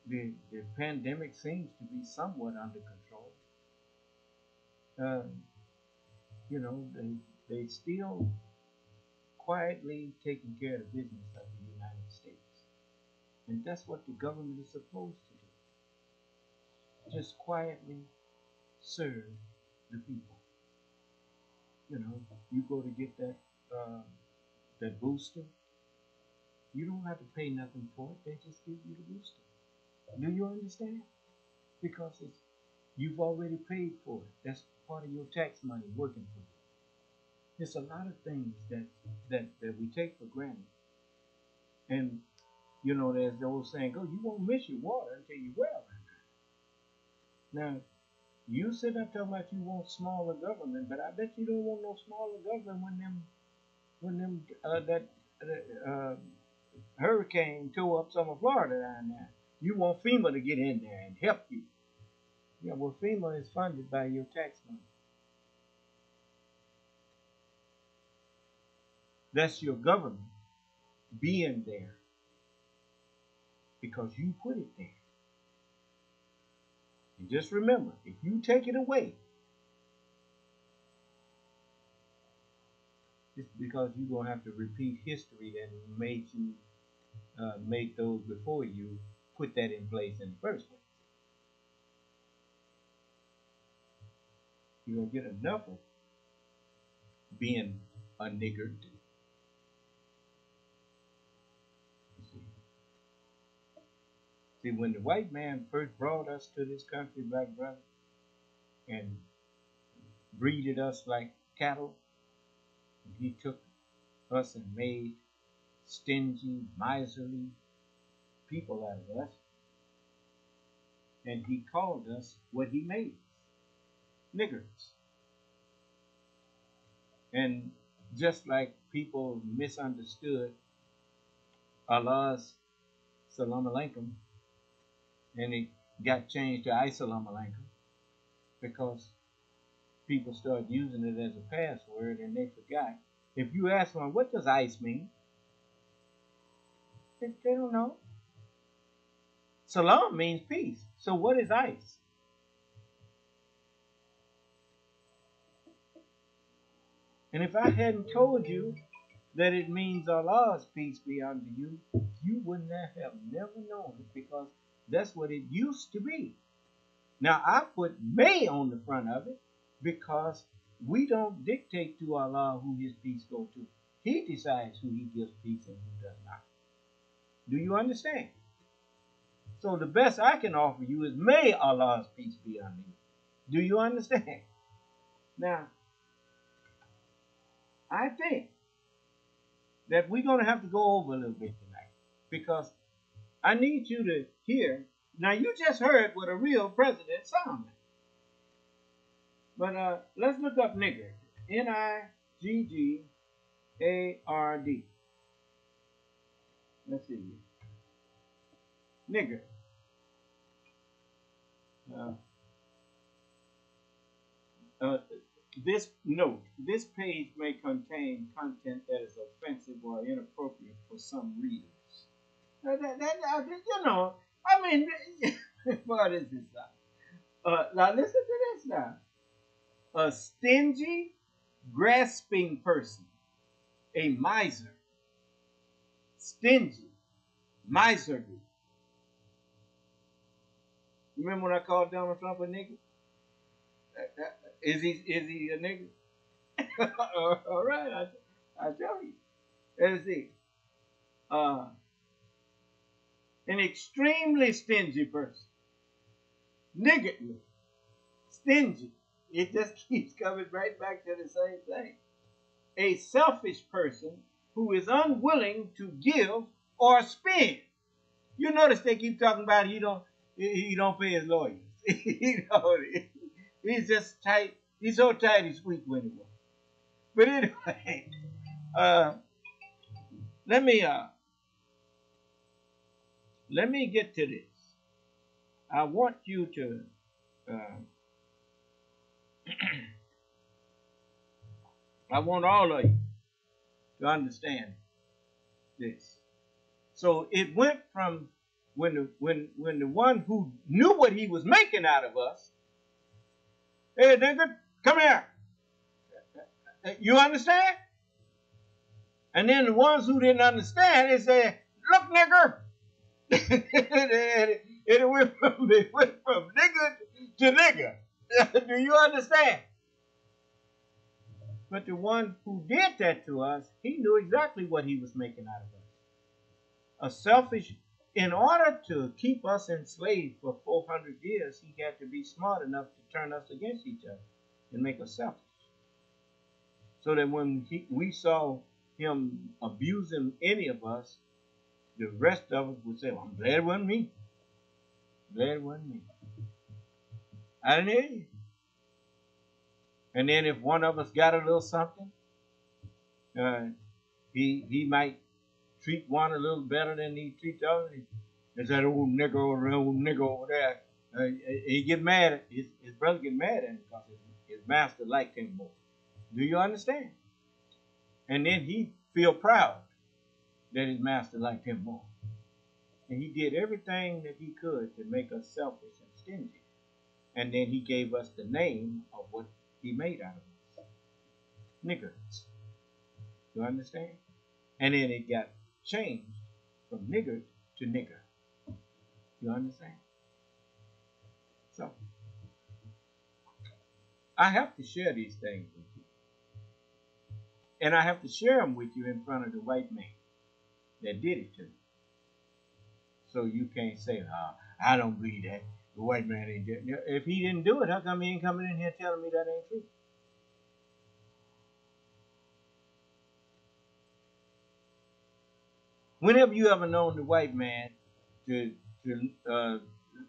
The pandemic seems to be somewhat under control. They still quietly taking care of the business of the United States. And that's what the government is supposed to do. Just quietly serve the people. You go to get that booster, you don't have to pay nothing for it. They just give you the booster. Do you understand? Because you've already paid for it. That's part of your tax money working for you. There's a lot of things that we take for granted. And, there's the old saying, you won't miss your water until you well. Now, you sit up talking about you want smaller government, but I bet you don't want no smaller government when that hurricane tore up some of Florida down there. You want FEMA to get in there and help you. Yeah, well, FEMA is funded by your tax money. That's your government being there because you put it there. And just remember, if you take it away, it's because you're going to have to repeat history that made you, made those before you put that in place in the first place. You're going to get enough of being a niggard. See, when the white man first brought us to this country, black brother, and breeded us like cattle, he took us and made stingy, miserly people out of us, and he called us what he made us, niggers. And just like people misunderstood Allah's salam alaikum, and it got changed to Assalamu alaikum because people started using it as a password and they forgot. If you ask them, what does ice mean? They don't know. Salam means peace. So what is ice? And if I hadn't told you that it means Allah's peace be unto you, you would not have never known it because that's what it used to be. Now I put may on the front of it because we don't dictate to Allah who his peace goes to. He decides who he gives peace and who does not. Do you understand? So the best I can offer you is may Allah's peace be unto you. Do you understand? Now, I think that we're going to have to go over a little bit tonight because I need you to hear. Now, you just heard what a real president sounds like. But let's look up niggard. Niggard. Let's see. Niggard. This page may contain content that is offensive or inappropriate for some readers. You know, I mean, what is this now? Now listen to this now. A stingy, grasping person, a miser, stingy, miserly. Remember when I called Donald Trump a nigger? Is he a nigger? All right, I tell you. Let's see. An extremely stingy person. Niggardly. Stingy. It just keeps coming right back to the same thing. A selfish person who is unwilling to give or spend. You notice they keep talking about he don't pay his lawyers. He's just tight. He's so tight he squeaks when he wants. But anyway, let me get to this. I want you to I want all of you to understand this. So it went from when the one who knew what he was making out of us, hey nigga, come here. You understand? And then the ones who didn't understand, they said, look nigger. it went from nigger to nigger. Do you understand? But the one who did that to us, he knew exactly what he was making out of us. A selfish, in order to keep us enslaved for 400 years, he had to be smart enough to turn us against each other and make us selfish. So that when we saw him abusing any of us, the rest of us would say, well, I'm glad it wasn't me. Glad it wasn't me. I didn't hear you. And then if one of us got a little something, he might treat one a little better than he treats the other. There's that old nigger over there. He get mad. His brother get mad at him because his master liked him more. Do you understand? And then he feel proud that his master liked him more. And he did everything that he could to make us selfish and stingy. And then he gave us the name of what he made out of us. Niggards. You understand? And then it got changed from niggard to nigger. You understand? So, I have to share these things with you. And I have to share them with you in front of the white man that did it to me. So you can't say, I don't believe that. The white man ain't did it. If he didn't do it, how come he ain't coming in here telling me that ain't true? Whenever you ever known the white man to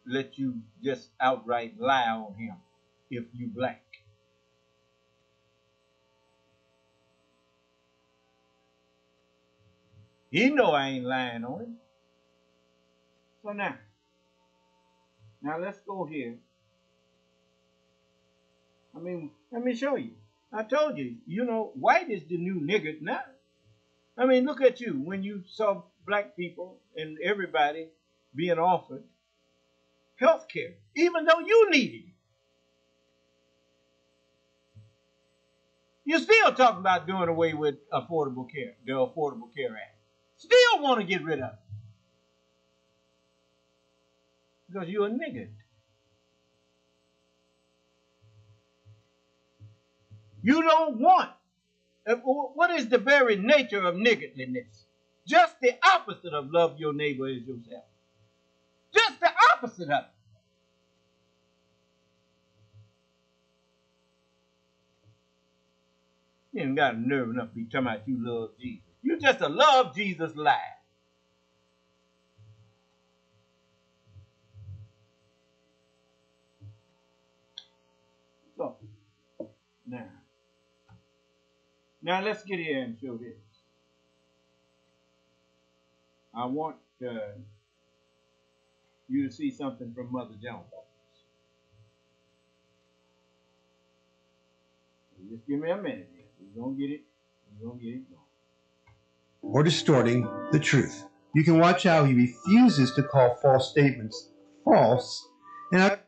let you just outright lie on him if you black? He know I ain't lying on him. So now let's go here. I mean, let me show you. I told you, white is the new nigger now. I mean, look at you. When you saw black people and everybody being offered health care, even though you needed it. You're still talking about doing away with affordable care, the Affordable Care Act. Still want to get rid of it. Because you're a nigger. You don't want. What is the very nature of niggardliness? Just the opposite of love your neighbor as yourself. Just the opposite of it. You ain't got a nerve enough to be talking about you love Jesus. You just a love Jesus lie. So, Now let's get here and show this. I want you to see something from Mother Jones. Just give me a minute here. We're gonna get it. We're gonna get it going. Or distorting the truth. You can watch how he refuses to call false statements false. And a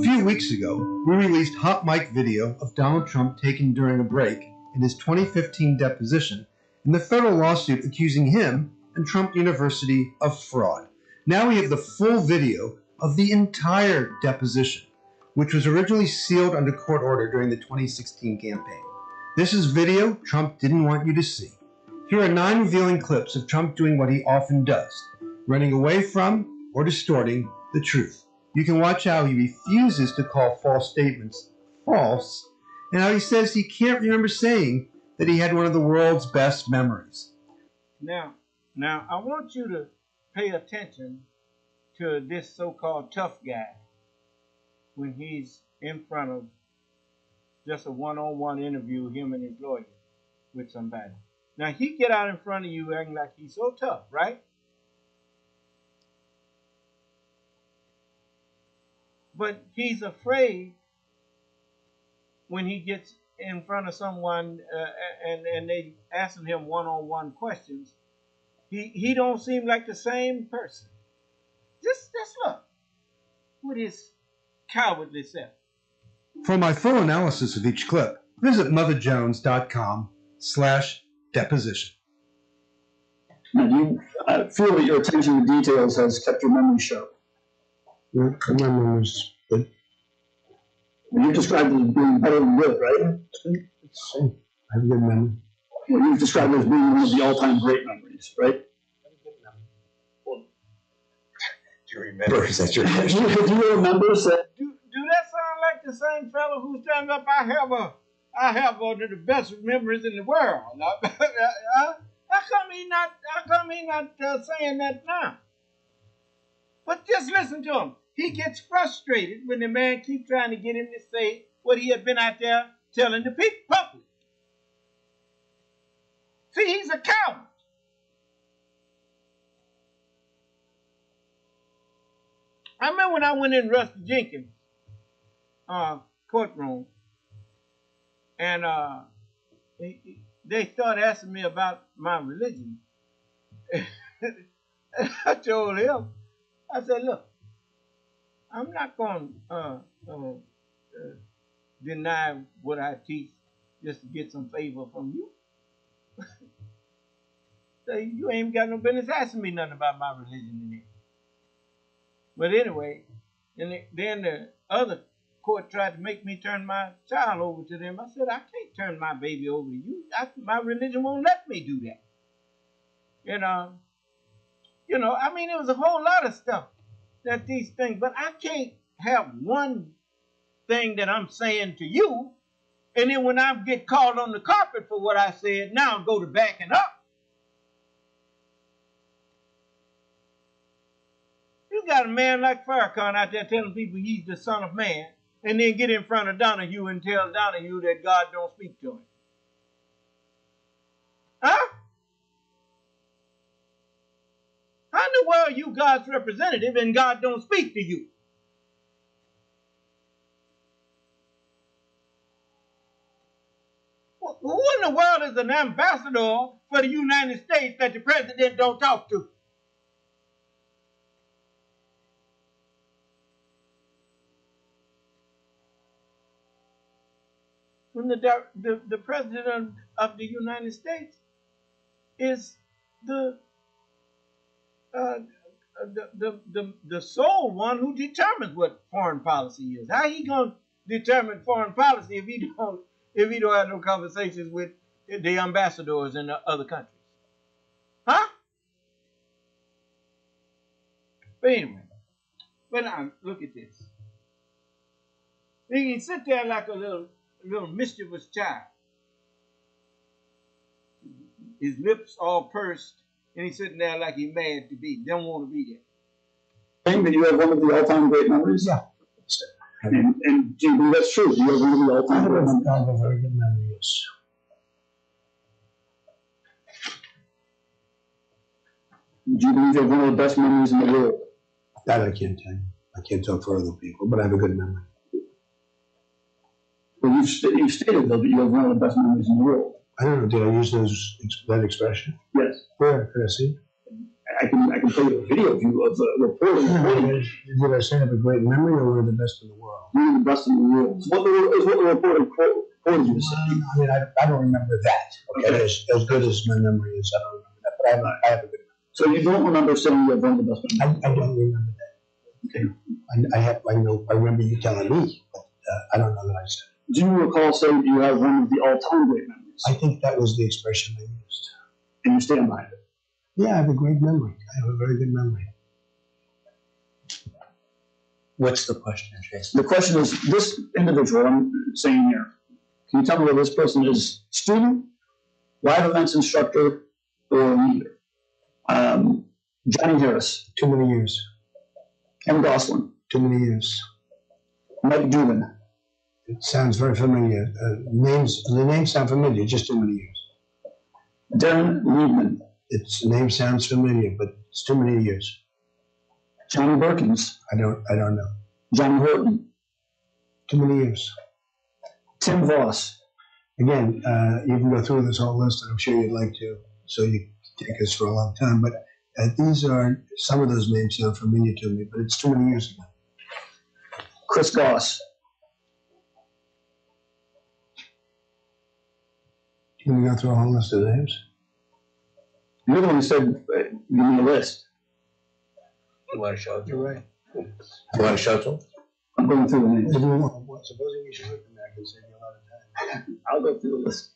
few weeks ago, we released hot mic video of Donald Trump taken during a break in his 2015 deposition and the federal lawsuit accusing him and Trump University of fraud. Now we have the full video of the entire deposition, which was originally sealed under court order during the 2016 campaign. This is video Trump didn't want you to see. Here are 9 revealing clips of Trump doing what he often does, running away from or distorting the truth. You can watch how he refuses to call false statements false, and how he says he can't remember saying that he had one of the world's best memories. Now, I want you to pay attention to this so-called tough guy when he's in front of just a one-on-one interview, him and his lawyer with somebody. Now, he get out in front of you acting like he's so tough, right? But he's afraid when he gets in front of someone and they asking him one-on-one questions. He don't seem like the same person. Just look with his cowardly self. For my full analysis of each clip, visit motherjones.com/deposition. Now, do you feel that your attention to details has kept your memory sharp? Yeah, my memory's good. Well, you've described it as being better than good, right? I have a good memory. Well, you've described it as being one of the all-time great memories, right? Do you remember? Do you remember? Do that sound like the same fellow who stands up? I have one of the best memories in the world. How come he not saying that now? But just listen to him. He gets frustrated when the man keeps trying to get him to say what he had been out there telling the public. See, he's a coward. I remember when I went in Rusty Jenkins' courtroom, and they started asking me about my religion. I told him, I said, look, I'm not going to deny what I teach just to get some favor from you. So you ain't got no business asking me nothing about my religion in here. But anyway, and then the other court tried to make me turn my child over to them. I said, I can't turn my baby over to you. My religion won't let me do that. I mean, it was a whole lot of stuff that these things, but I can't have one thing that I'm saying to you, and then when I get called on the carpet for what I said, now go to backing up. You got a man like Farrakhan out there telling people he's the Son of Man, and then get in front of Donahue and tell Donahue that God don't speak to him. Huh? How in the world you God's representative and God don't speak to you? Who in the world is an ambassador for the United States that the president don't talk to? When the president of the United States is the sole one who determines what foreign policy is. How he gonna determine foreign policy if he don't have no conversations with the ambassadors in the other countries? Huh? But anyway, look at this. He can sit there like a little mischievous child. His lips all pursed, and he's sitting there like he's mad to be. Don't want to be there. Saying that you have one of the all-time great memories? Yeah. And do you believe that's true? Do you have one of the all-time great memories? I have a very good memory, yes. Do you believe you have one of the best memories in the world? That I can't tell you. I can't talk for other people, but I have a good memory. Well, you've stated, though, that you have one of the best memories in the world. I don't know, did I use that expression? Yes. Where? Could I see? I can play you a video view of the reporting. Did I say I have a great memory, or we're the best in the world? We're the best in the world. Is what the reporter quoted you to say. I mean, I don't remember that. Okay. As good as my memory is, I don't remember that. But I have a good memory. So you don't remember saying you have one of the best memories? I don't remember that. Okay. I remember you telling me, but I don't know that I said it. Do you recall saying that you have one of the all-time great memories? I think that was the expression I used. And you stand by it? Yeah, I have a great memory. I have a very good memory. What's the question, Jason? The question is, this individual I'm saying here, can you tell me whether this person is student, live events instructor, or leader? Johnny Harris. Too many years. Ken Gosselin. Too many years. Mike Dubin. It sounds very familiar. The names sound familiar, just too many years. Darren Liebman. Its name sounds familiar, but it's too many years. Johnny Perkins. I don't know. Johnny Horton. Too many years. Tim Voss. Again, you can go through this whole list, and I'm sure you'd like to, so you can take us for a long time, but these are, some of those names sound familiar to me, but it's too many years ago. Chris Goss. Can we go through a whole list of names? You're the one who said, give me a list. You want to show it? You're right. You want to show it to him? I'm going through the names. Supposing you should look at that, I can save you a lot of time. I'll go through the list.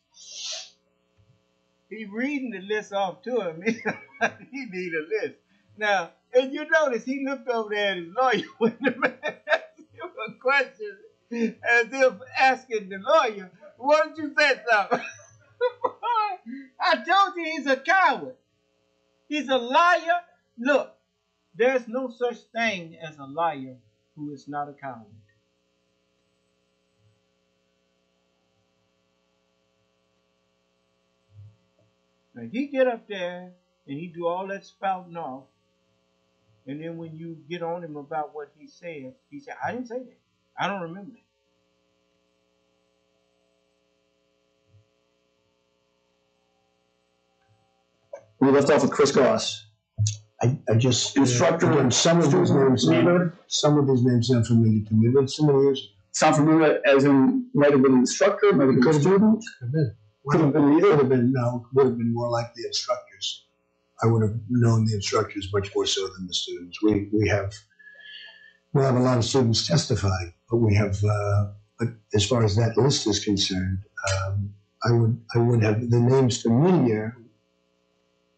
He's reading the list off to him. He need a list. Now, and you notice he looked over there at his lawyer when the man asked him a question, as if asking the lawyer, "Why don't you say something?" I told you he's a coward. He's a liar. Look, there's no such thing as a liar who is not a coward. Now, he get up there and he do all that spouting off, and then when you get on him about what he said, "I didn't say that. I don't remember that." We left off with Chris Goss. I just instructor. Again, some of these names sound familiar to me, but so many years ago. Sound familiar as in might have been an instructor, might have been a student. Could have been either. Would have been more like the instructors. I would have known the instructors much more so than the students. We have a lot of students testifying, but we have. But as far as that list is concerned, I would have the names familiar.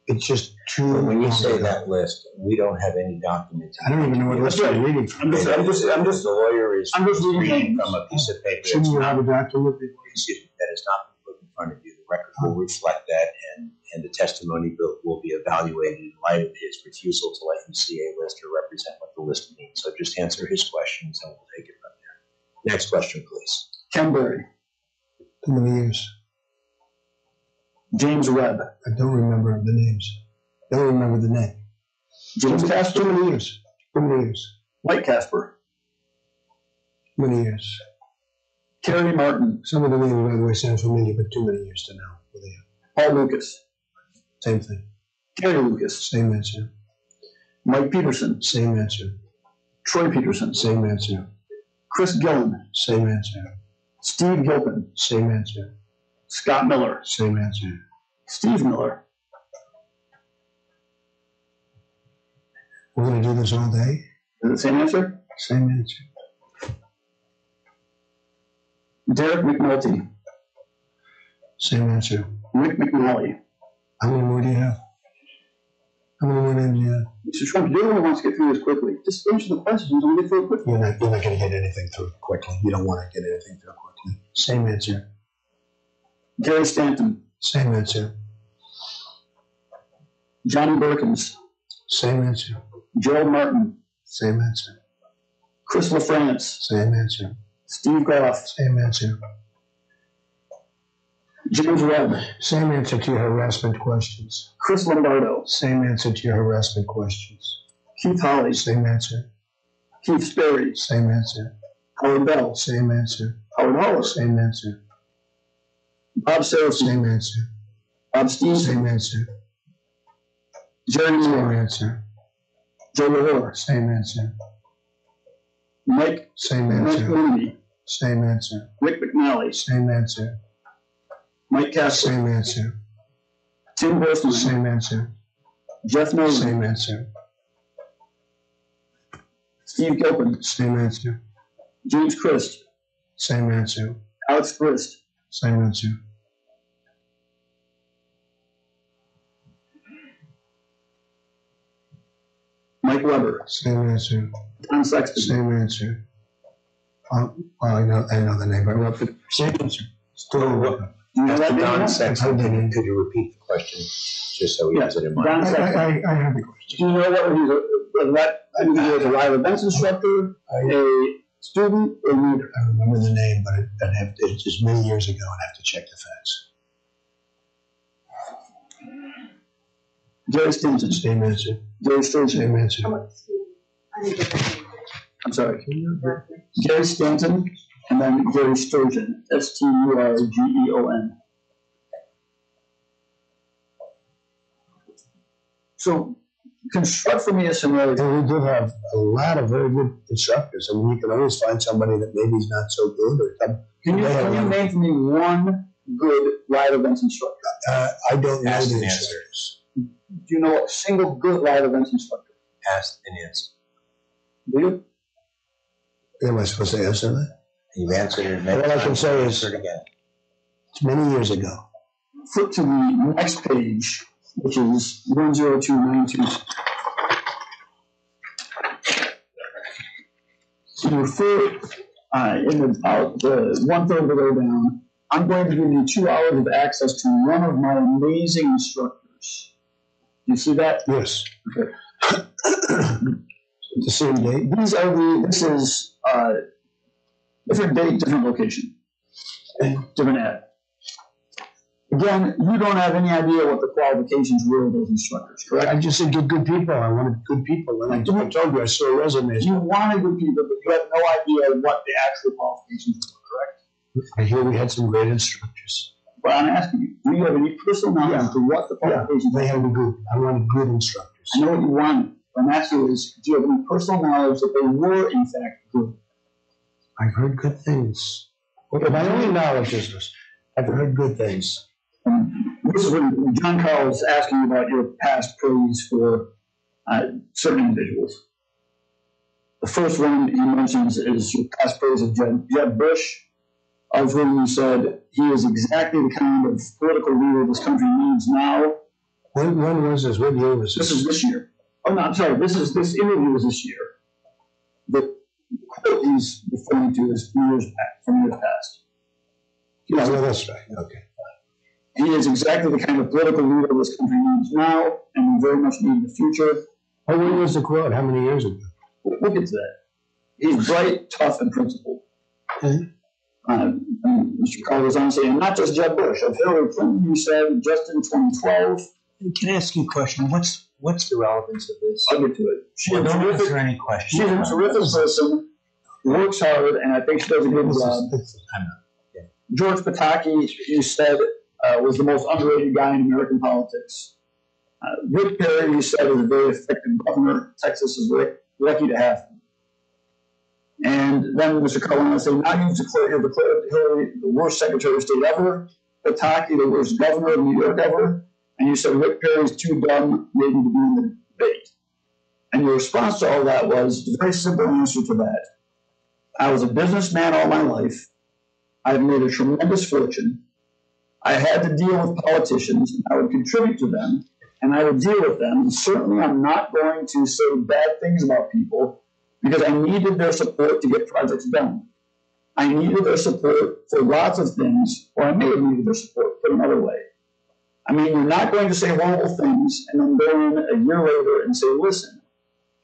It's just too. But when you say that list, we don't have any documents. I don't even know what list you're reading from. The lawyer is reading from a piece of paper. Shouldn't you have a document? Excuse me, that is not put in front of you. The record will reflect that, and the testimony will be evaluated in light of his refusal to let you see a list or represent what the list means. So just answer his questions, and we'll take it from there. Next question, please. Ken Berry. Too many years. James Webb. I don't remember the names. I don't remember the name. James Casper. Too many years. Too many years. Mike Casper. Too many years. Terry Martin. Some of the names, by the way, sound familiar, but too many years to know who they are. Paul Lucas. Same thing. Terry Lucas. Same answer. Mike Peterson. Same answer. Troy Peterson. Same answer. Chris Gillen. Same answer. Steve Gilpin. Same answer. Scott Miller. Same answer. Steve Miller. We're going to do this all day? Is it the same answer? Same answer. Derek McNulty. Same answer. Rick McNally. How many more do you have? How many more names do you have? Mr. Trump, you're the one who wants to get through this quickly. Just answer the questions and we'll get through it quickly. You're not going to get anything through quickly. You don't want to get anything through quickly. Same answer. Gary Stanton. Same answer. Johnny Perkins. Same answer. Gerald Martin. Same answer. Chris LaFrance. Same answer. Steve Goff. Same answer. James Webb. Same answer to your harassment questions. Chris Lombardo. Same answer to your harassment questions. Keith Holly. Same answer. Keith Sperry. Same answer. Howard Bell. Same answer. Howard Holler. Same answer. Bob Saracen. Same answer. Bob Stevenson. Same answer. Jeremy Same Moore. answer. Joe Lahore. Same answer. Mike. Same Mike answer. Mooney. Same answer. Rick McNally. Same answer. Mike Casper. Same answer. Tim Horstman. Same answer. Jeff Nolan. Same answer. Steve Gilpin. Same answer. James Christ. Same answer. Alex Christ. Same answer. Mike Weber. Same answer. Don Sexton. Same answer. Well, I know the name, but same answer. Still, you know that Don name? Sexton, could you repeat the question just so he has it in mind? Don Sexton. I have the question. Do you know whether he was a live events instructor, a student, or leader? I remember the name, but it's just many years ago. I'd have to check the facts. Jerry Stinson. Same answer. Gary Sturgeon. Same answer. I'm sorry. Gary Stanton and then Gary Sturgeon. Sturgeon. So, construct for me a scenario. And we do have a lot of very good instructors. I mean, you can always find somebody that maybe is not so good. Or Can you name for me one good live events instructor? I don't know Ask the and instructors. Do you know a single good live events instructor? Ask and answer. Do you? Am I supposed to answer that? You've answered it. All I can say is Answer it again. it's many years ago. Flip to the next page, which is 10292. So you refer in about one-third of the way down. I'm going to give you 2 hours of access to one of my amazing instructors. Do you see that? Yes. Okay. The same date. This is different date, different location, different ad. Again, you don't have any idea what the qualifications were of those instructors, correct? I just said get good people. I wanted good people. And I told you I saw resumes. You wanted good people, but you had no idea what the actual qualifications were, correct? I hear we had some great instructors. But I'm asking you, do you have any personal knowledge to what the qualifications They were? had good. I wanted good instructors. I know what you wanted. What I'm asking you is, do you have any personal knowledge that they were, in fact, good? I've heard good things. Okay, my only knowledge is this. I've heard good things. This is when John Carl is asking you about your past praise for certain individuals. The first one he mentions is your past praise of Jeb Bush, of whom you said he is exactly the kind of political leader this country needs now. When was this? What year was this? This is this year. Oh no, I'm sorry. This interview was this year. The quote he's referring to is from years past. Yeah, well, that's right. Okay. He is exactly the kind of political leader this country needs now, and we very much need in the future. Oh, when was the quote? How many years ago? We'll get to that. He's bright, tough, and principled. Okay. And Mr. Carl goes on to say, and not just Jeb Bush. Of Hillary Clinton, he said, just in 2012. Can I ask you a question? What's the relevance of this? I'll get to it. She's Well, a don't terrific, answer any questions. she's a terrific person, works hard, and I think she does a good job. George Pataki, you said, was the most underrated guy in American politics. Rick Perry, you said, is a very effective governor. Texas is lucky to have him. And then Mr. Carl went on to say, now you've declared Hillary the worst Secretary of State ever, Pataki the worst governor of New York ever, and you said Rick Perry's too dumb maybe to be in the debate. And your response to all that was a very simple answer to that. I was a businessman all my life. I've made a tremendous fortune. I had to deal with politicians, and I would contribute to them, and I would deal with them. And certainly I'm not going to say bad things about people because I needed their support to get projects done. I needed their support for lots of things, or I may have needed their support, put another way. I mean, you're not going to say horrible things and then go in a year later and say, listen,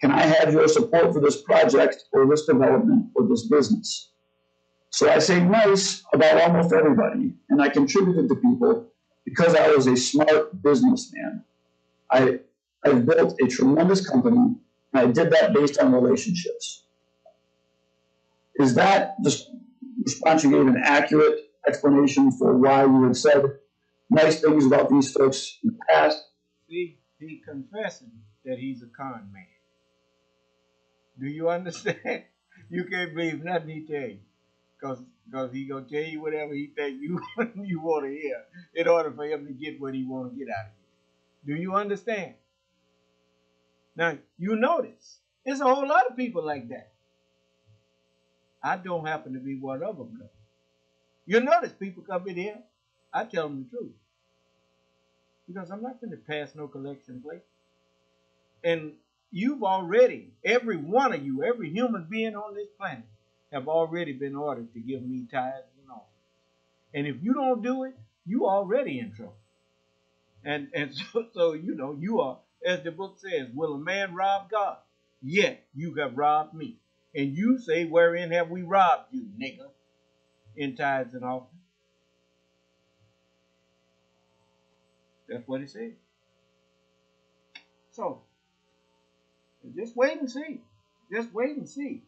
can I have your support for this project or this development or this business? So I say nice about almost everybody, and I contributed to people because I was a smart businessman. I've built a tremendous company, and I did that based on relationships. Is that the response you gave an accurate explanation for why you had said nice things about these folks in the past? See, he confessing that he's a con man. Do you understand? You can't believe nothing he tell you. Because he going to tell you whatever he think you want to hear in order for him to get what he want to get out of you. Do you understand? Now, you notice, there's a whole lot of people like that. I don't happen to be one of them, though. You notice people come in here, I tell them the truth. Because I'm not going to pass no collection plate. And you've already, every one of you, every human being on this planet, have already been ordered to give me tithes and offerings. And if you don't do it, you already in trouble. And so you know, you are, as the book says, will a man rob God? Yet you have robbed me. And you say, wherein have we robbed you, nigga? In tithes and offerings. That's what it says. So, just wait and see. Just wait and see.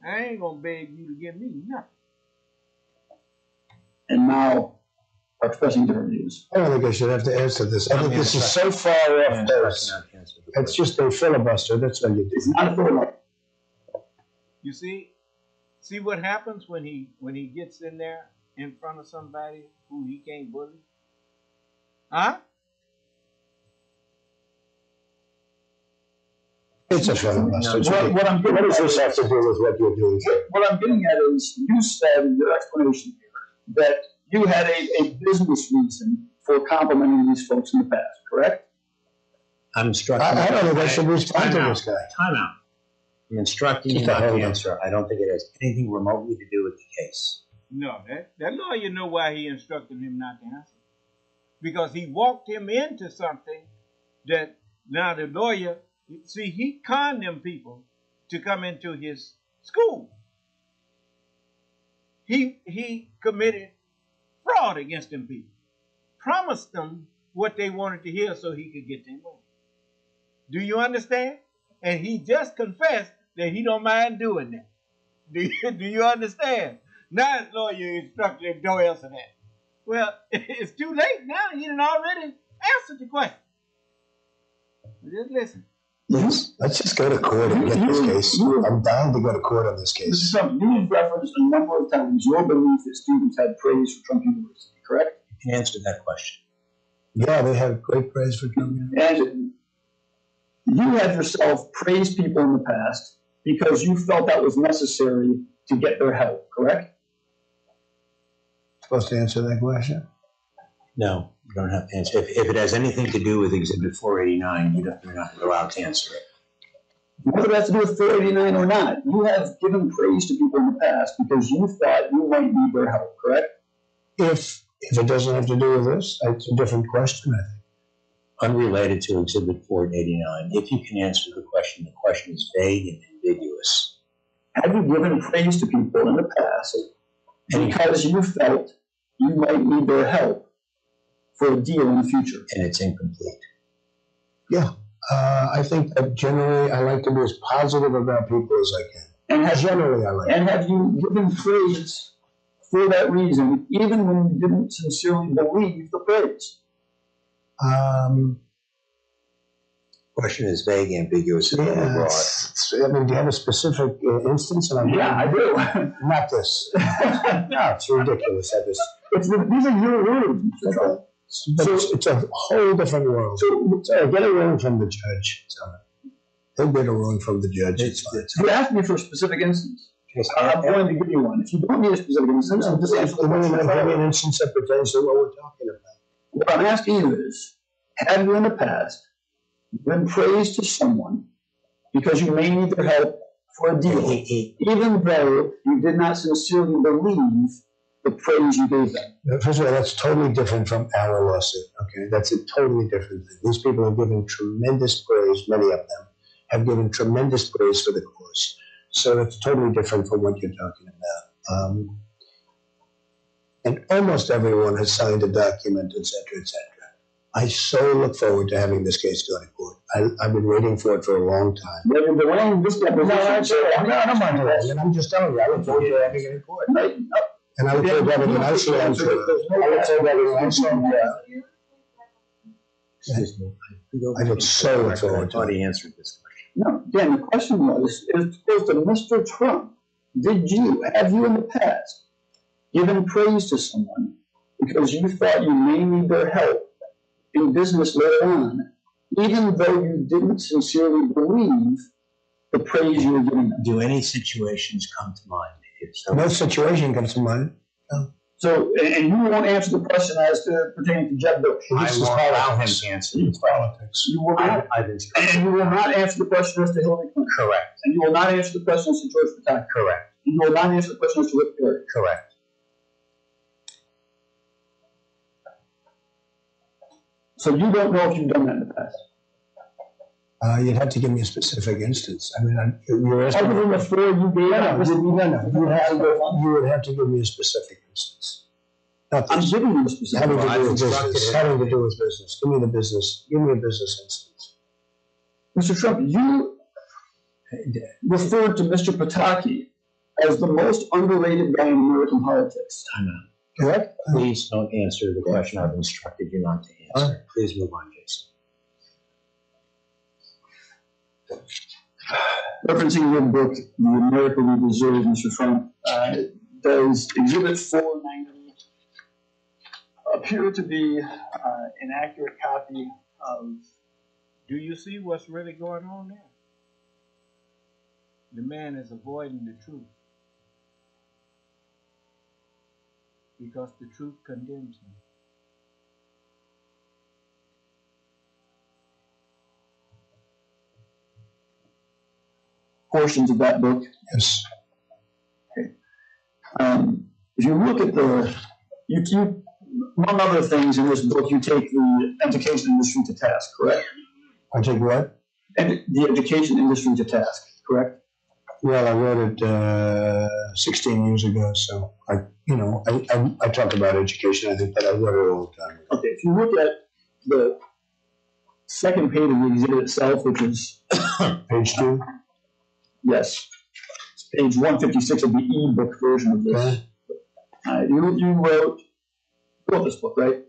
I ain't gonna beg you to give me nothing. And now are expressing different views. I don't think I should have to answer this. I think this is so far off base. It's just a filibuster. That's all you do. It's not a filibuster. You see what happens when he gets in there in front of somebody who he can't bully? Huh? It's a filibuster. What does this have to do with what you're doing? What I'm getting at is, you said in your explanation here that you had a business reason for complimenting these folks in the past, correct? I'm instructing. I don't think I should respond to this guy. Time out. I'm instructing you not to answer. I don't think it has anything remotely to do with the case. No, that lawyer know why he instructed him not to answer. Because he walked him into something that now the lawyer, see, he conned them people to come into his school. He committed fraud against them people. Promised them what they wanted to hear so he could get their money. Do you understand? And he just confessed that he don't mind doing that. Do you understand? Now his lawyer instructed him, don't answer that. Well, it's too late now. He done already answered the question. Just listen. Let's just go to court and get this case. I'm dying to go to court on this case. This is something you've referenced a number of times. Your belief that students had praise for Trump University, correct? You can answer that question. Yeah, they have great praise for Trump University. And you had yourself praised people in the past because you felt that was necessary to get their help, correct? Supposed to answer that question? No, you don't have to answer. If it has anything to do with Exhibit 489, you're not allowed to answer it. Whether it has to do with 489 or not, you have given praise to people in the past because you thought you might need their help, correct? If it doesn't have to do with this, it's a different question, I think. Unrelated to Exhibit 489, if you can answer the question is vague and ambiguous. Have you given praise to people in the past because you felt you might need their help for a deal in the future? And it's incomplete. Yeah. I think that generally I like to be as positive about people as I can. And generally I like. And have you given praise for that reason, even when you didn't sincerely believe the praise? Question is vague, ambiguous, and broad. I mean, do you have a specific instance? Yeah, I do. Not this. No, it's ridiculous. These are your words. Okay. So it's a whole different world. So get a ruling from the judge. They'll get a ruling from the judge. It's fine. You asked me for a specific instance. I'm going to give you one. If you don't need a specific instance, I'm just asking give me an instance that pertains to what we're talking about. What I'm asking you is, have you in the past been praised to someone because you may need their help for a deal, even though you did not sincerely believe the praise you gave them? First of all, that's totally different from our lawsuit, okay? That's a totally different thing. These people have given tremendous praise, many of them have given tremendous praise for the course. So that's totally different from what you're talking about. And almost everyone has signed a document, et cetera, et cetera. I so look forward to having this case go to court. I've been waiting for it for a long time. But the way this deposition, I don't mind that. I'm just telling you, I look forward to having it in court. And I look forward to having a nice long trial. I look forward to having a nice long trial. I look so much forward to it. He answered this question. No, Dan, the question was, is supposed to Mr. Trump, have you in the past given praise to someone because you thought you may need their help in business later on, even though you didn't sincerely believe the praise you were giving them? Do any situations come to mind? If so, no situation comes to mind. No. So, and you won't answer the question as to pertaining to Jeb Bush. I won't allow him to answer. It's politics. You will not. And you will not answer the question as to Hillary Clinton. Correct. And you will not answer the question as to George Pataki. Correct. And you will not answer the question as to Rick Perry. Correct. So you don't know if you've done that in the past? You'd have to give me a specific instance. I mean, you're asking. Other than the four you gave out. No. You would have to give me a specific instance. I'm giving you a specific having to do with business. Give me the business. Give me a business instance. Mr. Trump, you referred to Mr. Pataki as the most underrated guy in American politics. Time out. Correct? Please don't answer the question I've instructed you not to answer. Please move on, Jason. Referencing your book, The America We Deserve, Mr. Trump, does Exhibit 490 appear to be an accurate copy of... Do you see what's really going on there? The man is avoiding the truth because the truth condemns him. Portions of that book? Yes. Okay. If you look at you, among other things in this book, you take the education industry to task, correct? I take what? And the education industry to task, correct? Well, I wrote it 16 years ago, so I talk about education. I think that I wrote it all the time. Okay, if you look at the second page of the exhibit itself, which is page 2. Yes, it's page 156 of the e-book version of this. You wrote this book, right?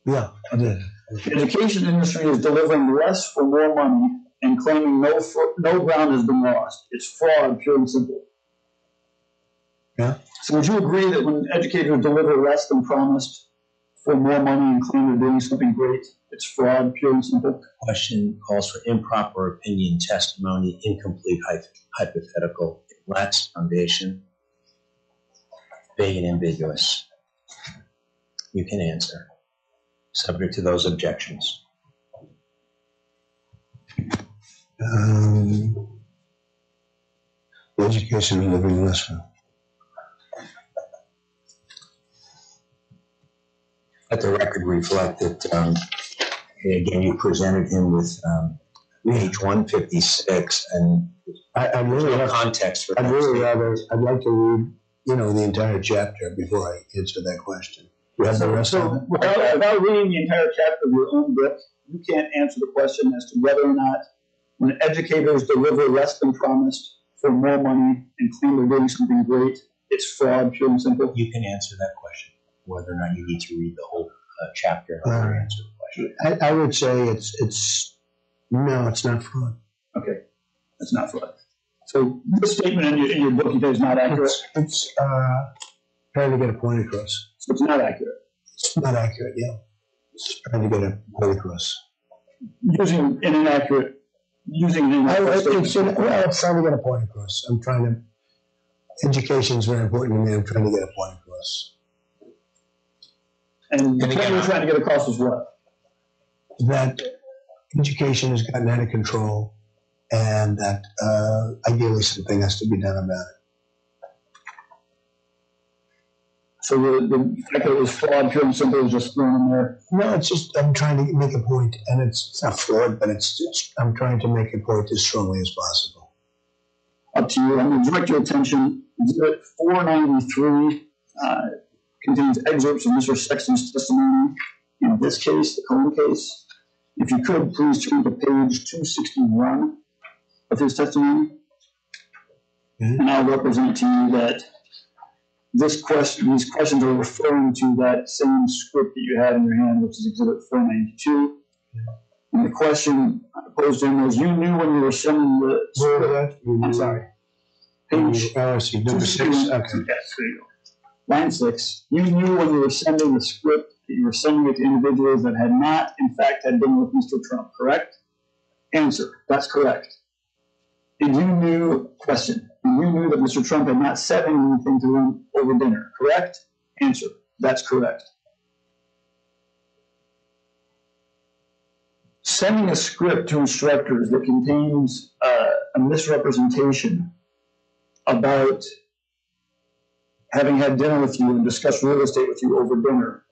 Yeah, I did. The education industry is delivering less for more money and claiming no ground has been lost. It's fraud, pure and simple. Yeah. So would you agree that when educators deliver less than promised for more money and claim they're doing something great, it's fraud, pure and simple? Question calls for improper opinion, testimony, incomplete hypothetical, it lacks foundation, vague and ambiguous. You can answer, subject to those objections. Education and living lesson. Let the record reflect that, again, you presented him with page 156, and I really no have context for that. I'd like to read, the entire chapter before I answer that question. You have the rest of it? Without reading the entire chapter of your own book, you can't answer the question as to whether or not when educators deliver less than promised for more money and claim they're doing something great, it's fraud, pure and simple. You can answer that question, whether or not you need to read the whole chapter in order to answer the question. I would say no, it's not fraud. Okay, it's not fraud. So this statement in your book, you say is not accurate? It's trying to get a point across. So it's not accurate? It's not accurate, yeah. It's trying to get a point across. Using an inaccurate statement. It's trying to get a point across. Education is very important to me. I'm trying to get a point across. And what you're trying to get across is what? That education has gotten out of control, and that ideally something has to be done about it. So the fact that it was flawed, pure and simple, is just thrown in there? No, it's just I'm trying to make a point, and it's not flawed, but I'm trying to make a point as strongly as possible. up to you. I'm going to direct your attention. Exhibit 493 contains excerpts of Mr. Sexton's testimony. In this case, the Cohen case. If you could, please turn to page 261 of his testimony. And I'll represent to you that these questions are referring to that same script that you had in your hand, which is Exhibit 492. And the question posed to him was, you knew when you were sending the script. I'm sorry. Page number 6. Okay. Yes, there you go. Line 6. You knew when you were sending the script that you were sending it to individuals that had not, in fact, had been with Mr. Trump, correct? Answer. That's correct. And you knew, question, and you knew that Mr. Trump had not said anything to him over dinner, correct? Answer. That's correct. Sending a script to instructors that contains a misrepresentation about having had dinner with you and discussed real estate with you over dinner,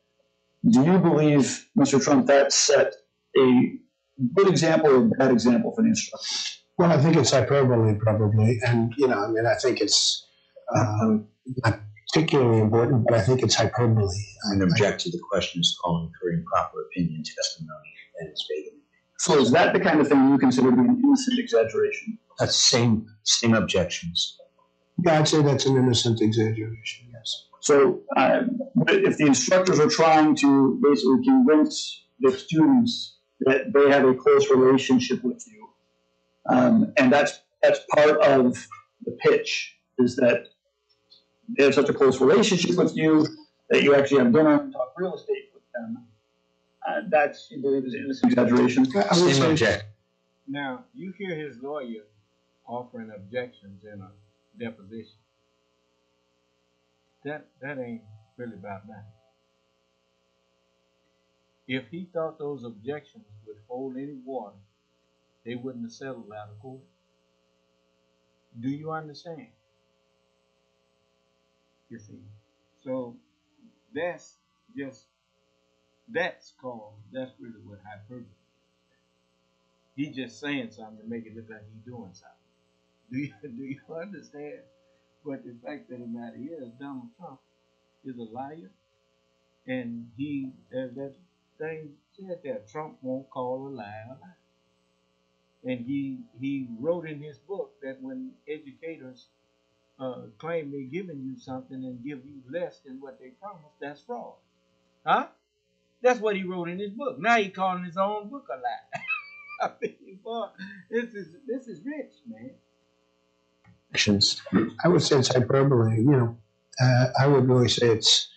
do you believe, Mr. Trump, that set a good example or a bad example for the instructors? Well, I think it's hyperbole, probably. And, I mean, I think it's not particularly important, but I think it's hyperbole. I object to the questions calling for improper opinion testimony and it's vague. So is that the kind of thing you consider to be an innocent exaggeration? That's same objections. Yeah, I'd say that's an innocent exaggeration, yes. So if the instructors are trying to basically convince the students that they have a close relationship with you, and that's part of the pitch, is that they have such a close relationship with you that you actually have dinner and talk real estate with them. That's, you believe, is innocent exaggeration? Same object. Now, you hear his lawyer offering objections in a deposition. That ain't really about that. If he thought those objections would hold any water, they wouldn't have settled out of court. Do you understand? You see. So that's really what hyperbole. He's just saying something to make it look like he's doing something. Do you understand? But the fact of the matter is, Donald Trump is a liar, and he, as that thing said there, Trump won't call a lie a lie. And he wrote in his book that when educators claim they're giving you something and give you less than what they promised, that's fraud. Huh? That's what he wrote in his book. Now he's calling his own book a lie. I mean, boy, this is rich, man. I would say it's hyperbole. I would really say it's,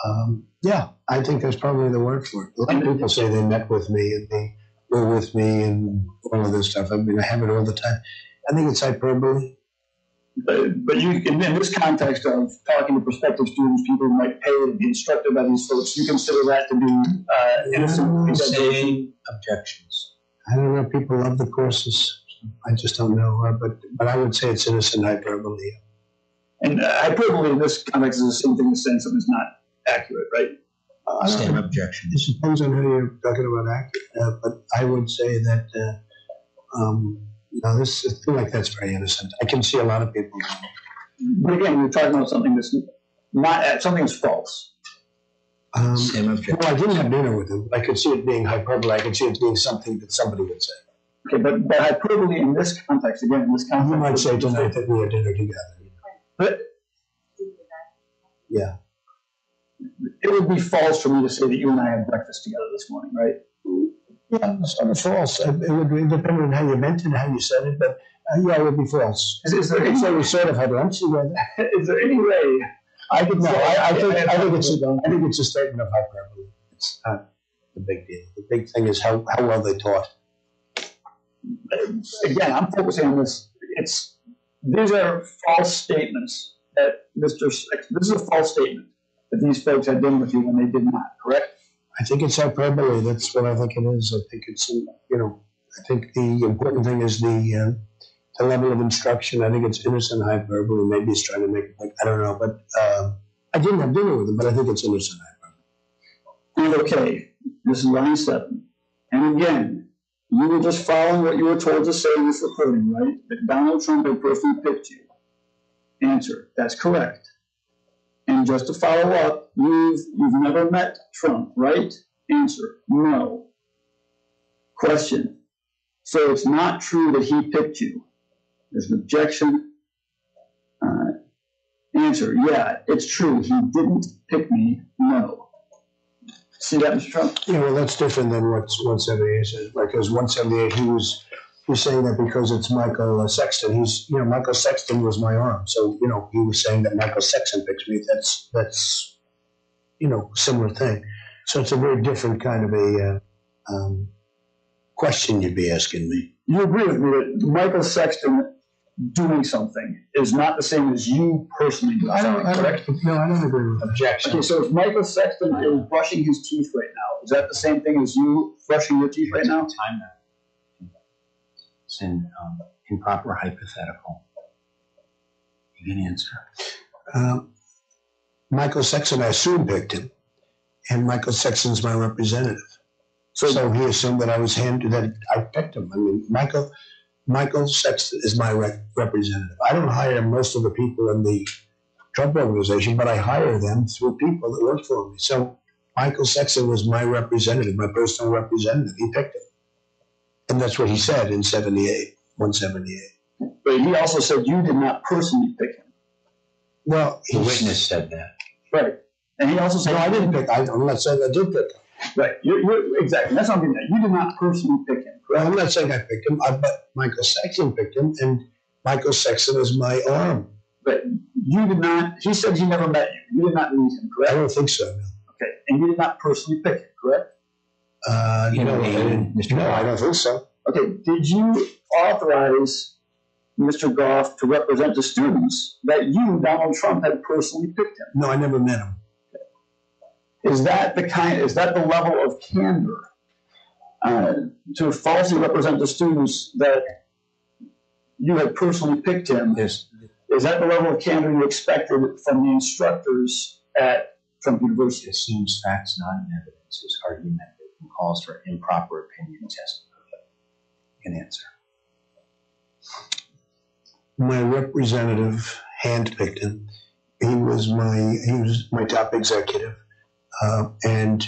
I think that's probably the word for it. A lot of people say they met with me and they were with me and all of this stuff. I mean, I have it all the time. I think it's hyperbole. But you, in this context of talking to prospective students, people who might pay to be instructed by these folks, you consider that to be innocent? Same objections. I don't know. People love the courses. I just don't know. But I would say it's innocent hyperbole. And hyperbole in this context is the same thing as saying something's not accurate, right? Same objection. It depends on who you're talking about accurate. But I would say that this thing like that's very innocent. I can see a lot of people. But again, we're talking about something that's not something that's false. Same objection. Well, I didn't have dinner with him, but I could see it being hyperbole. I could see it being something that somebody would say. Okay, but hyperbole in this context, again, in this context, you might say tonight that we had dinner together. But yeah, it would be false for me to say that you and I had breakfast together this morning, right? Yeah, it's sort of false. It would depend on how you meant it and how you said it, but it would be false. Is there so we sort of had lunch together. Is there any way? I think it's a statement of hyperbole. It's not the big deal. The big thing is how well they taught. Again, I'm focusing on this. These are false statements that this is a false statement that these folks had dinner with you when they did not, correct? I think it's hyperbole. That's what I think it is. I think it's, I think the important thing is the level of instruction. I think it's innocent hyperbole. Maybe he's trying to make it like, I don't know, but I didn't have dinner with him, but I think it's innocent hyperbole. And okay, this is line 7. And again, You were just following what you were told to say in this recording, right? That Donald Trump had personally picked you. Answer, that's correct. And just to follow up, you've never met Trump, right? Answer, no. Question, so it's not true that he picked you. There's an objection. Answer, yeah, it's true. He didn't pick me, no. See that, Mr. Trump? Yeah, well, that's different than what 178 says. Because 178, he was saying that because it's Michael Sexton. Michael Sexton was my arm. So, he was saying that Michael Sexton picks me. That's similar thing. So it's a very different kind of a question you'd be asking me. You agree with me that Michael Sexton doing something is not the same as you personally doing something, correct? No, I don't agree with that. Objection. Okay, so if Michael Sexton is brushing his teeth right now, is that the same thing as you brushing your teeth right now? Time that. It's an improper hypothetical. You can answer. Michael Sexton, I assume, picked him, and Michael Sexton's my representative. So he assumed that that I picked him. I mean, Michael Sexton is my representative. I don't hire most of the people in the Trump organization, but I hire them through people that work for me. So Michael Sexton was my representative, my personal representative. He picked him. And that's what he said in 178. But he also said you did not personally pick him. Well, the witness said that. Right. And he also said, no, I didn't pick him. I'm not saying I did pick him. Right. You're exactly. That's what I'm getting at. You did not personally pick him. Well, I'm not saying I picked him, but Michael Sexton picked him, and Michael Sexton is my arm. But you did not, he said he never met you. You did not meet him, correct? I don't think so, no. Okay. And you did not personally pick him, correct? No, I don't think so. Okay. Did you authorize Mr. Goff to represent the students that you, Donald Trump, had personally picked him? No, I never met him. Is that the level of candor to falsely represent the students that you had personally picked him? Yes. Is that the level of candor you expected from the instructors at Trump University? Assumes facts, not evidence, is argumentative and calls for improper opinion testimony. You can answer. My representative handpicked him. He was my top executive. And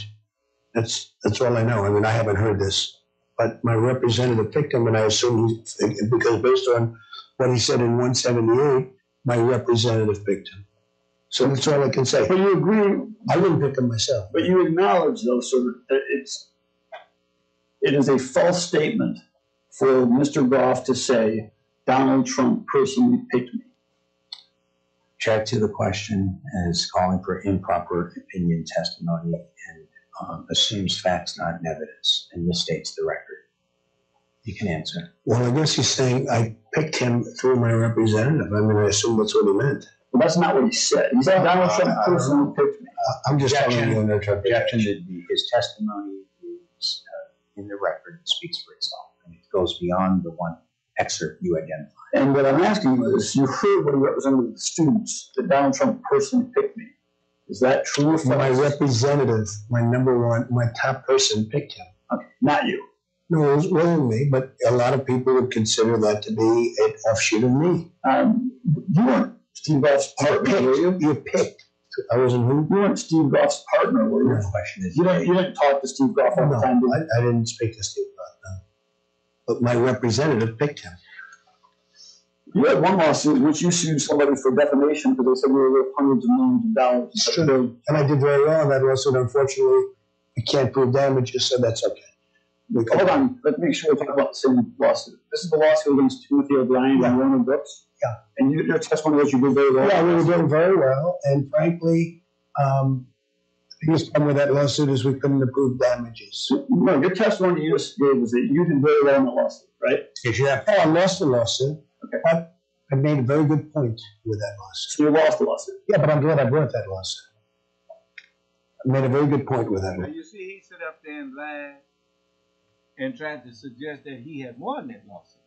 that's all I know. I mean, I haven't heard this, but my representative picked him, and I assume because based on what he said in 178, my representative picked him. So that's all I can say. But you agree? I didn't pick him myself. But you acknowledge, though, sir, that it is a false statement for Mr. Goff to say Donald Trump personally picked me. Check to the question as calling for improper opinion testimony and assumes facts, not evidence, and misstates the record. You can answer. Well, I guess he's saying I picked him through my representative. I mean, I assume that's what he meant. Well, that's not what he said. He said Donald Trump personally picked me. I'm just telling you. Objection that his testimony is in the record. It speaks for itself, and it goes beyond the one excerpt you identified. And what I'm asking you is, you heard what he represented the students, that Donald Trump personally picked me. Is that true or false? My representative, my number one, my top person picked him. Okay, not you. No, it wasn't me, but a lot of people would consider that to be an offshoot of me. You weren't Steve Goff's partner, were you? You picked. I wasn't who? You weren't Steve Goff's partner, were you? The question is, you didn't talk to Steve Goff all the time, did you? I didn't speak to Steve Goff, no. But my representative picked him. You had one lawsuit in which you sued somebody for defamation because they said you were worth hundreds of millions of dollars. It's true. And I did very well in that lawsuit. Unfortunately, I can't prove damages, so that's okay. Hold on. Let's make sure we talk about the same lawsuit. This is the lawsuit against Timothy O'Brien and Ronan Brooks. Yeah. And your testimony was you did very well. Yeah, we were doing very well. And frankly, the biggest problem with that lawsuit is we couldn't prove damages. No, your testimony you just gave was that you did very well in the lawsuit, right? Yeah. Oh, I lost the lawsuit. Okay. But I made a very good point with that lawsuit. So you lost the lawsuit? Yeah, but I'm glad I brought that lawsuit. I made a very good point with that. Well, you see, he stood up there and lied and tried to suggest that he had won that lawsuit.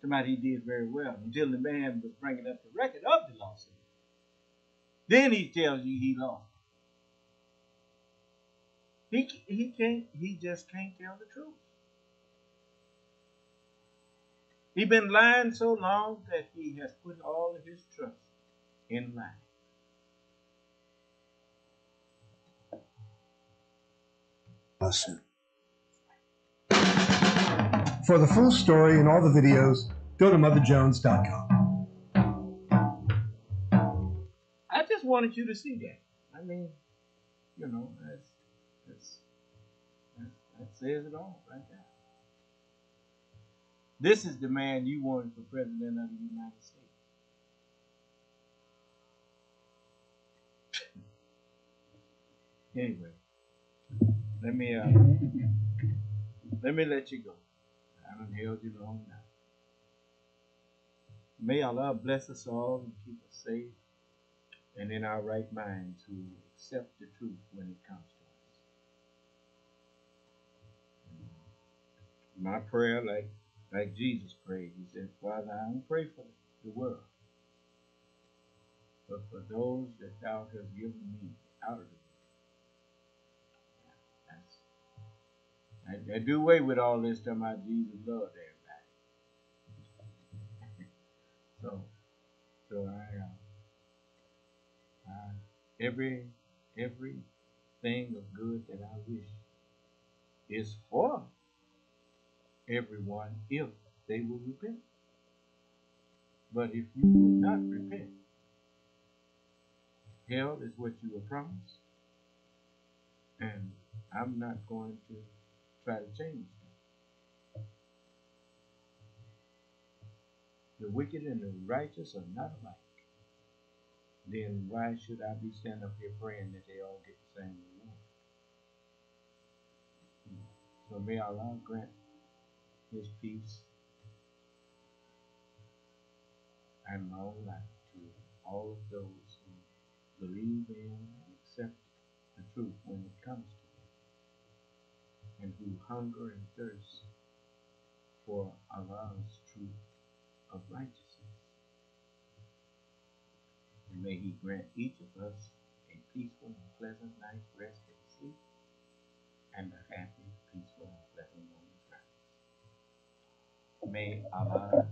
Somebody he did very well until the man was bringing up the record of the lawsuit. Then he tells you he lost. He just can't tell the truth. He's been lying so long that he has put all of his trust in lying. Listen. For the full story and all the videos, go to motherjones.com. I just wanted you to see that. I mean, you know, that says it all right there. This is the man you wanted for president of the United States. Anyway, let me let you go. I done held you long enough. May Allah bless us all and keep us safe and in our right mind to accept the truth when it comes to us. My prayer, like Jesus prayed, he said, Father, I don't pray for the world, but for those that thou hast given me out of the world. I do away with all this time about Jesus loved everybody. So everything of good that I wish is for everyone if they will repent. But if you will not repent, hell is what you were promised, and I'm not going to try to change that. The wicked and the righteous are not alike. Then why should I be standing up here praying that they all get the same reward? So may Allah grant His peace and long life to all of those who believe in and accept the truth when it comes to them, and who hunger and thirst for Allah's truth of righteousness. And may He grant each of us a peaceful and pleasant night's rest and sleep, and a happy, peaceful, and pleasant morning's rise. May Allah's